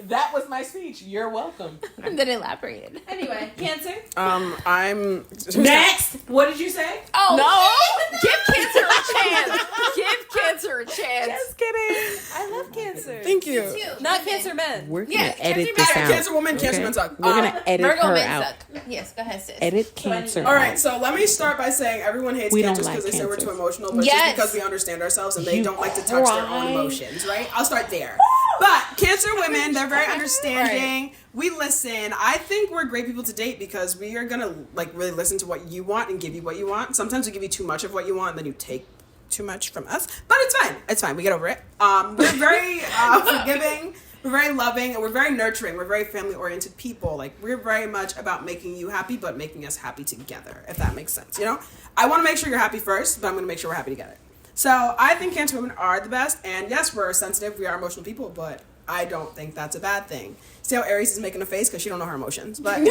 [SPEAKER 1] That was my speech. You're welcome.
[SPEAKER 4] And then elaborated.
[SPEAKER 1] Anyway, Cancer.
[SPEAKER 3] I'm
[SPEAKER 1] Next. What did you say?
[SPEAKER 4] Oh
[SPEAKER 2] No! Give Cancer a chance. Give Cancer a chance.
[SPEAKER 5] Just kidding. I love Cancer.
[SPEAKER 3] Thank you.
[SPEAKER 4] Two.
[SPEAKER 5] Not Cancer men.
[SPEAKER 1] We're gonna
[SPEAKER 4] Yes,
[SPEAKER 1] edit
[SPEAKER 4] Cancer
[SPEAKER 1] this
[SPEAKER 4] men.
[SPEAKER 1] out.
[SPEAKER 3] Cancer woman, Cancer men suck.
[SPEAKER 1] We're gonna edit
[SPEAKER 4] Virgo
[SPEAKER 1] her
[SPEAKER 4] men
[SPEAKER 1] out.
[SPEAKER 4] suck. Yes, go ahead, sis.
[SPEAKER 1] Edit Cancer.
[SPEAKER 3] All right, so let me start by saying everyone hates
[SPEAKER 1] We
[SPEAKER 3] cancers
[SPEAKER 1] don't
[SPEAKER 3] because
[SPEAKER 1] like
[SPEAKER 3] they say we're
[SPEAKER 1] cancers.
[SPEAKER 3] too emotional, but
[SPEAKER 4] Yes.
[SPEAKER 3] just because we understand ourselves and they
[SPEAKER 1] You
[SPEAKER 3] don't like to touch their own
[SPEAKER 1] cry.
[SPEAKER 3] emotions, right? I'll start there. But Cancer women, they're very understanding. We listen. I think we're great people to date because we are gonna like really listen to what you want and give you what you want. Sometimes we give you too much of what you want, and then you take too much from us. But it's fine. It's fine. We get over it. We're very forgiving. We're very loving, and we're very nurturing. We're very family-oriented people. Like, we're very much about making you happy, but making us happy together, if that makes sense, you know? I want to make sure you're happy first, but I'm going to make sure we're happy together. So, I think Cancer women are the best, and yes, we're sensitive, we are emotional people, but I don't think that's a bad thing. See how Aries is making a face? Because she don't know her emotions, but I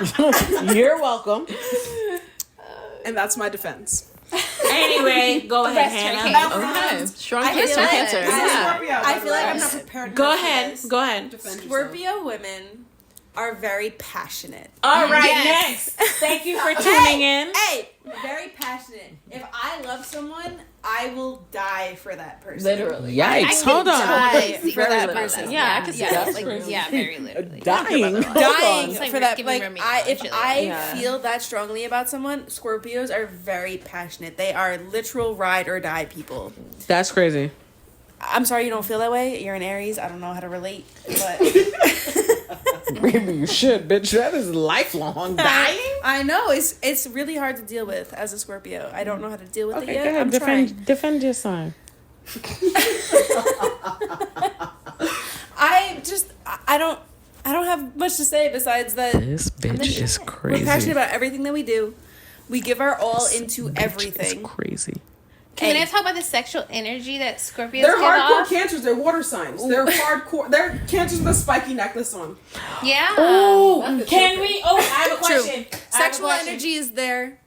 [SPEAKER 3] digress.
[SPEAKER 1] You're welcome.
[SPEAKER 3] And that's my defense.
[SPEAKER 1] Anyway, go ahead, Hannah.
[SPEAKER 2] Okay. Strong
[SPEAKER 5] I
[SPEAKER 2] case
[SPEAKER 5] feel
[SPEAKER 2] for
[SPEAKER 5] like-
[SPEAKER 2] Cancer.
[SPEAKER 3] Scorpio,
[SPEAKER 5] I feel like I'm not prepared.
[SPEAKER 1] Go
[SPEAKER 5] enough for
[SPEAKER 1] ahead.
[SPEAKER 5] this.
[SPEAKER 1] Go ahead.
[SPEAKER 3] Defend yourself.
[SPEAKER 5] Scorpio women are very passionate.
[SPEAKER 1] All right,
[SPEAKER 4] Yes.
[SPEAKER 1] next. Thank you for tuning in.
[SPEAKER 5] Hey, very passionate. If I love someone, I will die for that person.
[SPEAKER 2] Literally.
[SPEAKER 1] Yikes, hold on.
[SPEAKER 4] Die for
[SPEAKER 2] Very
[SPEAKER 4] that
[SPEAKER 2] literally.
[SPEAKER 4] person.
[SPEAKER 2] Yeah, I can see
[SPEAKER 4] yeah,
[SPEAKER 2] that.
[SPEAKER 4] like, yeah, very literally.
[SPEAKER 1] Dying.
[SPEAKER 5] Dying
[SPEAKER 4] It's like
[SPEAKER 5] for that.
[SPEAKER 4] giving
[SPEAKER 5] Like
[SPEAKER 4] Romeo
[SPEAKER 5] if
[SPEAKER 4] and
[SPEAKER 5] I
[SPEAKER 2] Yeah.
[SPEAKER 5] feel that strongly about someone, Scorpios are very passionate. They are literal ride or die people.
[SPEAKER 1] That's crazy.
[SPEAKER 5] I'm sorry you don't feel that way. You're an Aries. I don't know how to relate, but
[SPEAKER 1] Maybe you should, bitch. That is lifelong dying.
[SPEAKER 5] I know it's really hard to deal with as a Scorpio. I don't know how to deal with it
[SPEAKER 1] Okay,
[SPEAKER 5] yet.
[SPEAKER 1] go ahead.
[SPEAKER 5] I'm trying.
[SPEAKER 1] Defend your sign.
[SPEAKER 5] I I don't have much to say besides that
[SPEAKER 2] This bitch is crazy.
[SPEAKER 5] we're passionate about everything that we do. We give our all into everything.
[SPEAKER 2] It's crazy.
[SPEAKER 4] Can I talk about the sexual energy that Scorpios
[SPEAKER 3] They're
[SPEAKER 4] give
[SPEAKER 3] hardcore
[SPEAKER 4] off?
[SPEAKER 3] cancers. They're water signs. They're hardcore. They're cancers with a spiky necklace on.
[SPEAKER 4] Yeah.
[SPEAKER 1] Oh, can we? Oh, I have a question.
[SPEAKER 5] Sexual energy is there.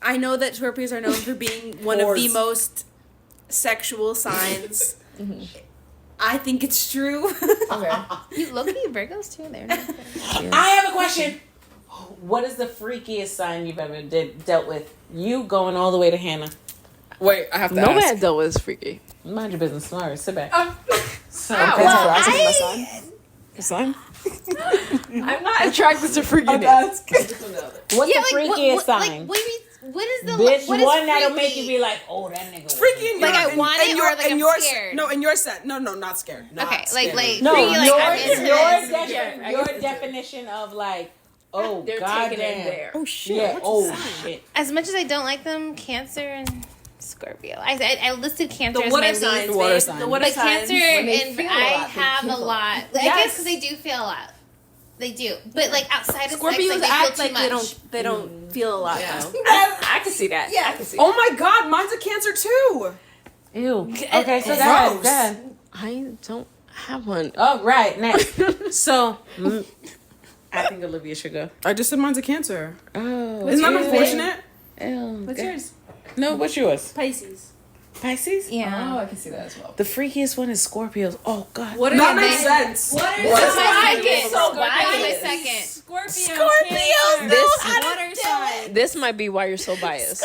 [SPEAKER 5] I know that Scorpios are known for being one of the most sexual signs. I think it's true.
[SPEAKER 4] You look at Virgos too. They're not good.
[SPEAKER 1] I have a question. What is the freakiest sign you've ever dealt with? You going all the way to Hannah.
[SPEAKER 3] Wait, I have to
[SPEAKER 2] No
[SPEAKER 3] ask.
[SPEAKER 2] man though is freaky.
[SPEAKER 1] Mind your business. Sorry, sit back. So,
[SPEAKER 3] Son?
[SPEAKER 2] I'm not attracted to freakiness.
[SPEAKER 1] what's the freakiest sign?
[SPEAKER 4] What is the
[SPEAKER 1] Bitch,
[SPEAKER 4] what is
[SPEAKER 1] one that'll
[SPEAKER 4] freaky?
[SPEAKER 1] make you be like, oh, that nigga. was
[SPEAKER 3] Freaky in your,
[SPEAKER 4] Like, I want it
[SPEAKER 3] in
[SPEAKER 4] or,
[SPEAKER 3] your,
[SPEAKER 4] like,
[SPEAKER 3] in
[SPEAKER 4] I'm
[SPEAKER 3] your,
[SPEAKER 4] scared?
[SPEAKER 3] No, in your set. No, not scared. Not
[SPEAKER 4] Okay,
[SPEAKER 3] scared.
[SPEAKER 4] like
[SPEAKER 1] No,
[SPEAKER 4] freaky, like I'm into
[SPEAKER 1] your
[SPEAKER 4] this.
[SPEAKER 1] definition of like, oh,
[SPEAKER 2] They're
[SPEAKER 1] goddamn.
[SPEAKER 2] taking it there.
[SPEAKER 5] Oh shit.
[SPEAKER 1] Yeah, oh, shit.
[SPEAKER 4] As much as I don't like them, Cancer and Scorpio. I listed Cancer
[SPEAKER 5] The
[SPEAKER 4] as my
[SPEAKER 5] water
[SPEAKER 4] least.
[SPEAKER 5] signs,
[SPEAKER 3] The water
[SPEAKER 5] babe.
[SPEAKER 3] signs.
[SPEAKER 5] The water
[SPEAKER 4] But
[SPEAKER 5] signs.
[SPEAKER 4] Cancer
[SPEAKER 2] When they
[SPEAKER 4] and
[SPEAKER 2] feel a
[SPEAKER 4] I
[SPEAKER 2] lot, they
[SPEAKER 4] have
[SPEAKER 2] keep
[SPEAKER 4] a
[SPEAKER 2] a
[SPEAKER 4] lot.
[SPEAKER 2] lot.
[SPEAKER 4] I guess because they do feel a lot. They do, but like outside of
[SPEAKER 5] Scorpios
[SPEAKER 4] sex, like,
[SPEAKER 5] act
[SPEAKER 4] they
[SPEAKER 5] like
[SPEAKER 4] feel too much.
[SPEAKER 5] they don't feel a lot though.
[SPEAKER 2] I can see that.
[SPEAKER 5] Yeah.
[SPEAKER 2] I can see
[SPEAKER 3] Oh my god, mine's a cancer too.
[SPEAKER 1] Ew. Okay, so go
[SPEAKER 3] Gross.
[SPEAKER 1] ahead.
[SPEAKER 2] I don't have one.
[SPEAKER 1] Oh, right, next. So, I think Olivia should go.
[SPEAKER 3] I just said mine's a cancer.
[SPEAKER 1] Oh.
[SPEAKER 3] Isn't that unfortunate?
[SPEAKER 5] What's yours?
[SPEAKER 1] No, what's yours?
[SPEAKER 5] Pisces.
[SPEAKER 1] Pisces?
[SPEAKER 4] Yeah.
[SPEAKER 2] I can see that as well.
[SPEAKER 1] The freakiest one is Scorpios. Oh, God.
[SPEAKER 5] What
[SPEAKER 3] That
[SPEAKER 5] are
[SPEAKER 3] makes
[SPEAKER 5] they?
[SPEAKER 3] sense.
[SPEAKER 5] What are
[SPEAKER 4] That's
[SPEAKER 5] those?
[SPEAKER 4] my
[SPEAKER 2] get
[SPEAKER 4] second.
[SPEAKER 2] so
[SPEAKER 4] That's my
[SPEAKER 2] biased.
[SPEAKER 4] second.
[SPEAKER 5] Scorpios
[SPEAKER 2] This-
[SPEAKER 5] water sign.
[SPEAKER 2] This might be why you're so biased.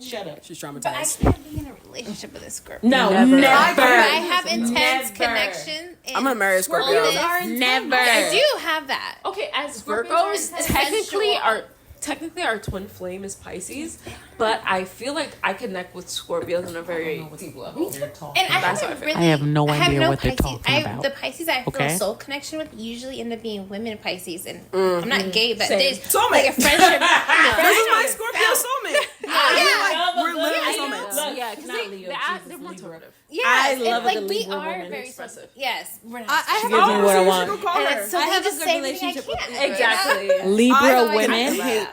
[SPEAKER 1] Shut up.
[SPEAKER 3] She's
[SPEAKER 4] But I
[SPEAKER 3] traumatized.
[SPEAKER 4] can't be in a relationship with a Scorpio.
[SPEAKER 1] No,
[SPEAKER 2] Never.
[SPEAKER 1] never.
[SPEAKER 4] I have intense
[SPEAKER 1] Never.
[SPEAKER 4] connection.
[SPEAKER 3] I'm gonna marry a Scorpio.
[SPEAKER 1] Never.
[SPEAKER 4] I do have that.
[SPEAKER 2] Okay, as
[SPEAKER 4] Scorpios
[SPEAKER 2] Virgos,
[SPEAKER 4] are
[SPEAKER 2] technically our twin flame is Pisces, but I feel like I connect with Scorpios on a very deep level.
[SPEAKER 4] And I
[SPEAKER 2] That's how I
[SPEAKER 4] haven't
[SPEAKER 2] feel.
[SPEAKER 4] really.
[SPEAKER 1] I have no idea
[SPEAKER 4] no
[SPEAKER 1] what they're
[SPEAKER 4] Pisces.
[SPEAKER 1] talking about.
[SPEAKER 4] The Pisces I
[SPEAKER 1] Okay.
[SPEAKER 4] feel soul connection with usually end up being women Pisces, and I'm not gay, but
[SPEAKER 2] Same.
[SPEAKER 4] there's
[SPEAKER 3] Soulmate.
[SPEAKER 4] like a friendship.
[SPEAKER 3] This is my Scorpio soulmate.
[SPEAKER 4] Yeah.
[SPEAKER 3] We're literally
[SPEAKER 1] I
[SPEAKER 3] soulmates.
[SPEAKER 1] Look,
[SPEAKER 2] Yeah, because
[SPEAKER 1] not Leo, Jesus,
[SPEAKER 2] they're more
[SPEAKER 1] Libra.
[SPEAKER 2] talkative.
[SPEAKER 4] Yes,
[SPEAKER 1] I
[SPEAKER 4] and,
[SPEAKER 1] love
[SPEAKER 4] like
[SPEAKER 1] the
[SPEAKER 4] we
[SPEAKER 1] Libra
[SPEAKER 4] are
[SPEAKER 1] woman.
[SPEAKER 4] very
[SPEAKER 2] Expressive.
[SPEAKER 4] Yes, we're not.
[SPEAKER 5] I have
[SPEAKER 1] She gives me what I want.
[SPEAKER 3] So you should go call
[SPEAKER 4] and
[SPEAKER 3] her.
[SPEAKER 4] it's so
[SPEAKER 5] I have
[SPEAKER 4] hard
[SPEAKER 5] a
[SPEAKER 4] to
[SPEAKER 5] good
[SPEAKER 4] say to me,
[SPEAKER 5] relationship
[SPEAKER 4] I
[SPEAKER 5] with
[SPEAKER 4] can't.
[SPEAKER 2] Exactly.
[SPEAKER 1] Libra
[SPEAKER 3] I
[SPEAKER 1] women.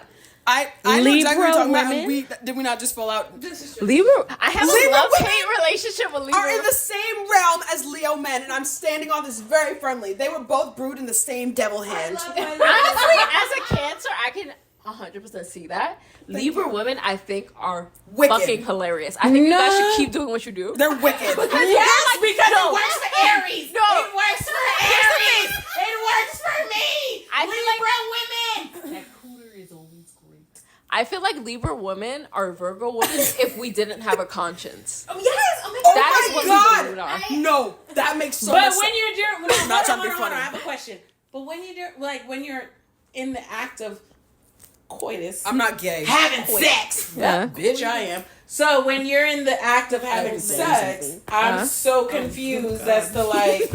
[SPEAKER 3] I know
[SPEAKER 1] Libra
[SPEAKER 3] exactly what you're talking about.
[SPEAKER 1] women.
[SPEAKER 3] And did we not just fall out?
[SPEAKER 2] Libra. I have
[SPEAKER 3] Libra
[SPEAKER 2] a love-hate
[SPEAKER 3] women
[SPEAKER 2] relationship with Libra.
[SPEAKER 3] Are in the same realm as Leo men, and I'm standing on this very firmly. They were both brewed in the same devil hand.
[SPEAKER 2] Honestly, as a Cancer, I can 100% see that. Libra women, I think, are
[SPEAKER 3] Wicked.
[SPEAKER 2] fucking hilarious. I think you guys should keep doing what you do.
[SPEAKER 3] They're wicked.
[SPEAKER 1] Yes, because
[SPEAKER 2] No.
[SPEAKER 1] it works for Aries.
[SPEAKER 2] No.
[SPEAKER 1] It works for Aries. It works for me.
[SPEAKER 2] I feel
[SPEAKER 1] Libra women. That cooter is always great.
[SPEAKER 2] I feel like Libra women are Virgo women if we didn't have a conscience.
[SPEAKER 5] Oh yes. Oh my
[SPEAKER 3] Oh
[SPEAKER 2] That is
[SPEAKER 3] my
[SPEAKER 2] what
[SPEAKER 3] God.
[SPEAKER 2] Libra women are.
[SPEAKER 3] No, that makes so
[SPEAKER 1] But
[SPEAKER 3] much
[SPEAKER 1] when
[SPEAKER 3] sense.
[SPEAKER 1] you're doing,
[SPEAKER 3] Not trying to be
[SPEAKER 1] hold on,
[SPEAKER 3] funny.
[SPEAKER 1] I have a question. But when you do, like, when you're in the act of coitus,
[SPEAKER 3] I'm not gay.
[SPEAKER 1] having sex.
[SPEAKER 2] Yeah.
[SPEAKER 1] Bitch, I am. So when you're in the act of having sex, I'm so confused as to like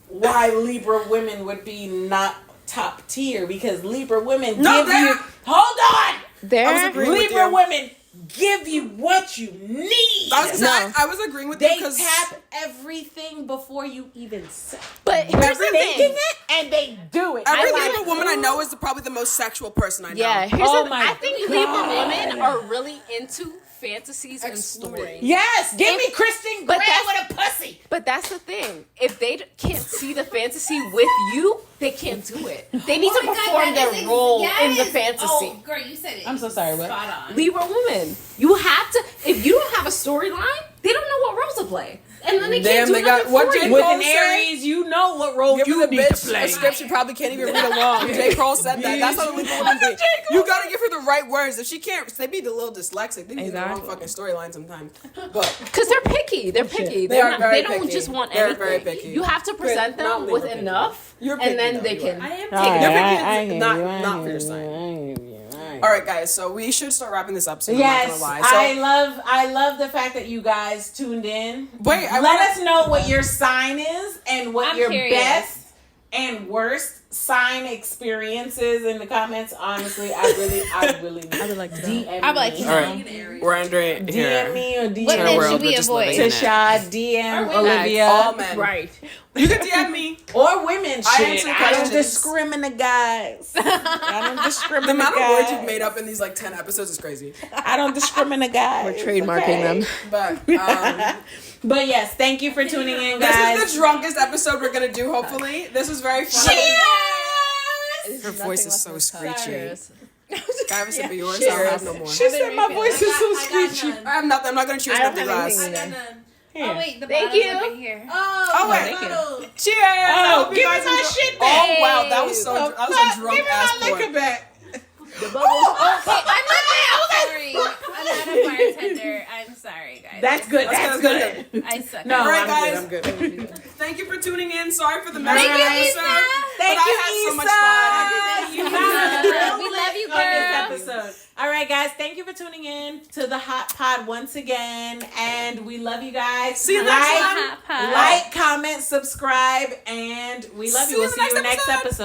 [SPEAKER 1] why Libra women would be not top tier, because Libra women
[SPEAKER 3] No,
[SPEAKER 1] give you.
[SPEAKER 3] they're-
[SPEAKER 1] Hold on.
[SPEAKER 2] They're
[SPEAKER 3] agreeing with
[SPEAKER 1] Libra
[SPEAKER 3] you.
[SPEAKER 1] women give you what you need.
[SPEAKER 3] I was, gonna say, I was agreeing with you
[SPEAKER 1] They
[SPEAKER 3] because
[SPEAKER 1] tap everything before you even say.
[SPEAKER 2] But here's the
[SPEAKER 1] Thinking
[SPEAKER 2] thing.
[SPEAKER 1] it and they do it.
[SPEAKER 3] every
[SPEAKER 1] I'm
[SPEAKER 3] Libra woman I know is probably the most sexual person I know.
[SPEAKER 2] Yeah, here's
[SPEAKER 1] Oh
[SPEAKER 2] the
[SPEAKER 1] my
[SPEAKER 2] I think
[SPEAKER 1] God.
[SPEAKER 2] Libra women are really into fantasies and stories.
[SPEAKER 1] Yes, give me Kristen Grey
[SPEAKER 2] But that's-
[SPEAKER 1] with a pussy.
[SPEAKER 2] But that's the thing. If they can't see the fantasy with you, they can't do it. They need to perform their role in the fantasy.
[SPEAKER 4] Oh, girl, you said it.
[SPEAKER 1] I'm so sorry, what?
[SPEAKER 4] Spot on.
[SPEAKER 2] Libra women, you have to. If you don't have a storyline, they don't know what roles to play, and then they
[SPEAKER 3] Damn,
[SPEAKER 2] can't do
[SPEAKER 3] they got-
[SPEAKER 2] nothing
[SPEAKER 3] what
[SPEAKER 2] for
[SPEAKER 3] J.
[SPEAKER 2] you.
[SPEAKER 1] With
[SPEAKER 3] Cole
[SPEAKER 1] an
[SPEAKER 3] say?
[SPEAKER 1] Aries, you know what role
[SPEAKER 3] Give
[SPEAKER 1] you
[SPEAKER 3] the
[SPEAKER 1] need
[SPEAKER 3] bitch
[SPEAKER 1] to play.
[SPEAKER 3] a script she probably can't even read along. J. Cole said that. That's how the Libra women be. You gotta give her the right words. If she can't, they be a little dyslexic. They be in the wrong fucking storyline sometimes. But
[SPEAKER 2] Because they're picky. They're picky.
[SPEAKER 3] They are
[SPEAKER 2] Not,
[SPEAKER 3] very
[SPEAKER 2] they don't
[SPEAKER 3] picky.
[SPEAKER 2] just want
[SPEAKER 3] They're
[SPEAKER 2] anything.
[SPEAKER 3] very picky.
[SPEAKER 2] You have to present
[SPEAKER 3] Not
[SPEAKER 2] them
[SPEAKER 3] Libra
[SPEAKER 2] with
[SPEAKER 3] picky.
[SPEAKER 2] enough,
[SPEAKER 3] You're picky,
[SPEAKER 2] and then
[SPEAKER 3] though,
[SPEAKER 2] they
[SPEAKER 3] you
[SPEAKER 2] can.
[SPEAKER 3] are.
[SPEAKER 5] I am
[SPEAKER 1] All right,
[SPEAKER 3] They're
[SPEAKER 1] I
[SPEAKER 3] picky,
[SPEAKER 1] hear
[SPEAKER 3] not-
[SPEAKER 1] you,
[SPEAKER 3] not
[SPEAKER 1] I
[SPEAKER 3] for your
[SPEAKER 1] hear
[SPEAKER 3] sign.
[SPEAKER 1] you, I hear you.
[SPEAKER 3] all right, guys. So we should start wrapping this up soon.
[SPEAKER 1] Yes,
[SPEAKER 3] I'm not gonna lie. So,
[SPEAKER 1] I love the fact that you guys tuned in.
[SPEAKER 3] Wait, I
[SPEAKER 1] Let
[SPEAKER 3] wanna-
[SPEAKER 1] us know what your sign is and what
[SPEAKER 4] I'm
[SPEAKER 1] your
[SPEAKER 4] curious.
[SPEAKER 1] best and worst sign experiences in the comments. Honestly, I really I would like to DM
[SPEAKER 4] I'd like to
[SPEAKER 1] me.
[SPEAKER 4] know.
[SPEAKER 3] all right, we're Andre
[SPEAKER 1] DM
[SPEAKER 3] here.
[SPEAKER 1] me or
[SPEAKER 4] What
[SPEAKER 1] DM
[SPEAKER 4] men
[SPEAKER 3] world,
[SPEAKER 4] should we
[SPEAKER 3] we're just
[SPEAKER 4] avoid?
[SPEAKER 3] living in it.
[SPEAKER 1] Tashad, DM
[SPEAKER 4] Or women.
[SPEAKER 1] Olivia.
[SPEAKER 3] All men.
[SPEAKER 2] Right.
[SPEAKER 3] You can DM me.
[SPEAKER 1] Or women.
[SPEAKER 3] I
[SPEAKER 1] Shit.
[SPEAKER 3] answer
[SPEAKER 1] I don't
[SPEAKER 3] questions.
[SPEAKER 1] discriminate, guys. I don't discriminate.
[SPEAKER 3] The amount of
[SPEAKER 1] guys.
[SPEAKER 3] words you've made up in these like 10 episodes is crazy.
[SPEAKER 1] I don't discriminate, guys.
[SPEAKER 2] We're trademarking them.
[SPEAKER 3] But
[SPEAKER 1] But yes, thank you for tuning in,
[SPEAKER 3] this
[SPEAKER 1] guys.
[SPEAKER 3] is the drunkest episode we're gonna do. Hopefully, this is very fun. Her voice is so screechy. Can I have a sip of yours? I don't have no more.
[SPEAKER 1] She said my voice is so screechy.
[SPEAKER 3] I have nothing. I'm not gonna choose
[SPEAKER 2] I don't
[SPEAKER 3] another
[SPEAKER 2] have
[SPEAKER 3] glass.
[SPEAKER 2] anything either.
[SPEAKER 4] Oh wait, the
[SPEAKER 2] Thank
[SPEAKER 4] bottom's
[SPEAKER 2] you.
[SPEAKER 4] up in here.
[SPEAKER 3] Oh wait.
[SPEAKER 2] thank you.
[SPEAKER 3] Cheers! I hope you
[SPEAKER 1] give me
[SPEAKER 3] guys
[SPEAKER 1] my
[SPEAKER 3] enjoy-
[SPEAKER 1] shit back.
[SPEAKER 3] Oh wow, that was so. That was a drunk ass pour.
[SPEAKER 1] back.
[SPEAKER 4] Okay, I'm not a bartender. I'm sorry, guys.
[SPEAKER 1] That's good. That's good.
[SPEAKER 4] I suck.
[SPEAKER 1] No,
[SPEAKER 3] All right,
[SPEAKER 1] I'm
[SPEAKER 3] guys.
[SPEAKER 1] good.
[SPEAKER 3] Thank you for tuning in. Sorry for the mess
[SPEAKER 4] Thank you,
[SPEAKER 3] episode.
[SPEAKER 4] Issa.
[SPEAKER 1] Thank
[SPEAKER 3] but
[SPEAKER 1] you,
[SPEAKER 3] I had so much
[SPEAKER 1] Issa.
[SPEAKER 3] fun.
[SPEAKER 4] We love you,
[SPEAKER 1] On
[SPEAKER 4] girl.
[SPEAKER 1] this episode. All right, guys. Thank you for tuning in to the Hot Pod once again, and we love you guys.
[SPEAKER 3] See you next time.
[SPEAKER 4] Hot pot.
[SPEAKER 1] Like, comment, subscribe, and we love
[SPEAKER 3] See
[SPEAKER 1] you. We'll
[SPEAKER 3] you
[SPEAKER 1] see you in
[SPEAKER 3] in
[SPEAKER 1] the
[SPEAKER 3] the next
[SPEAKER 1] next episode.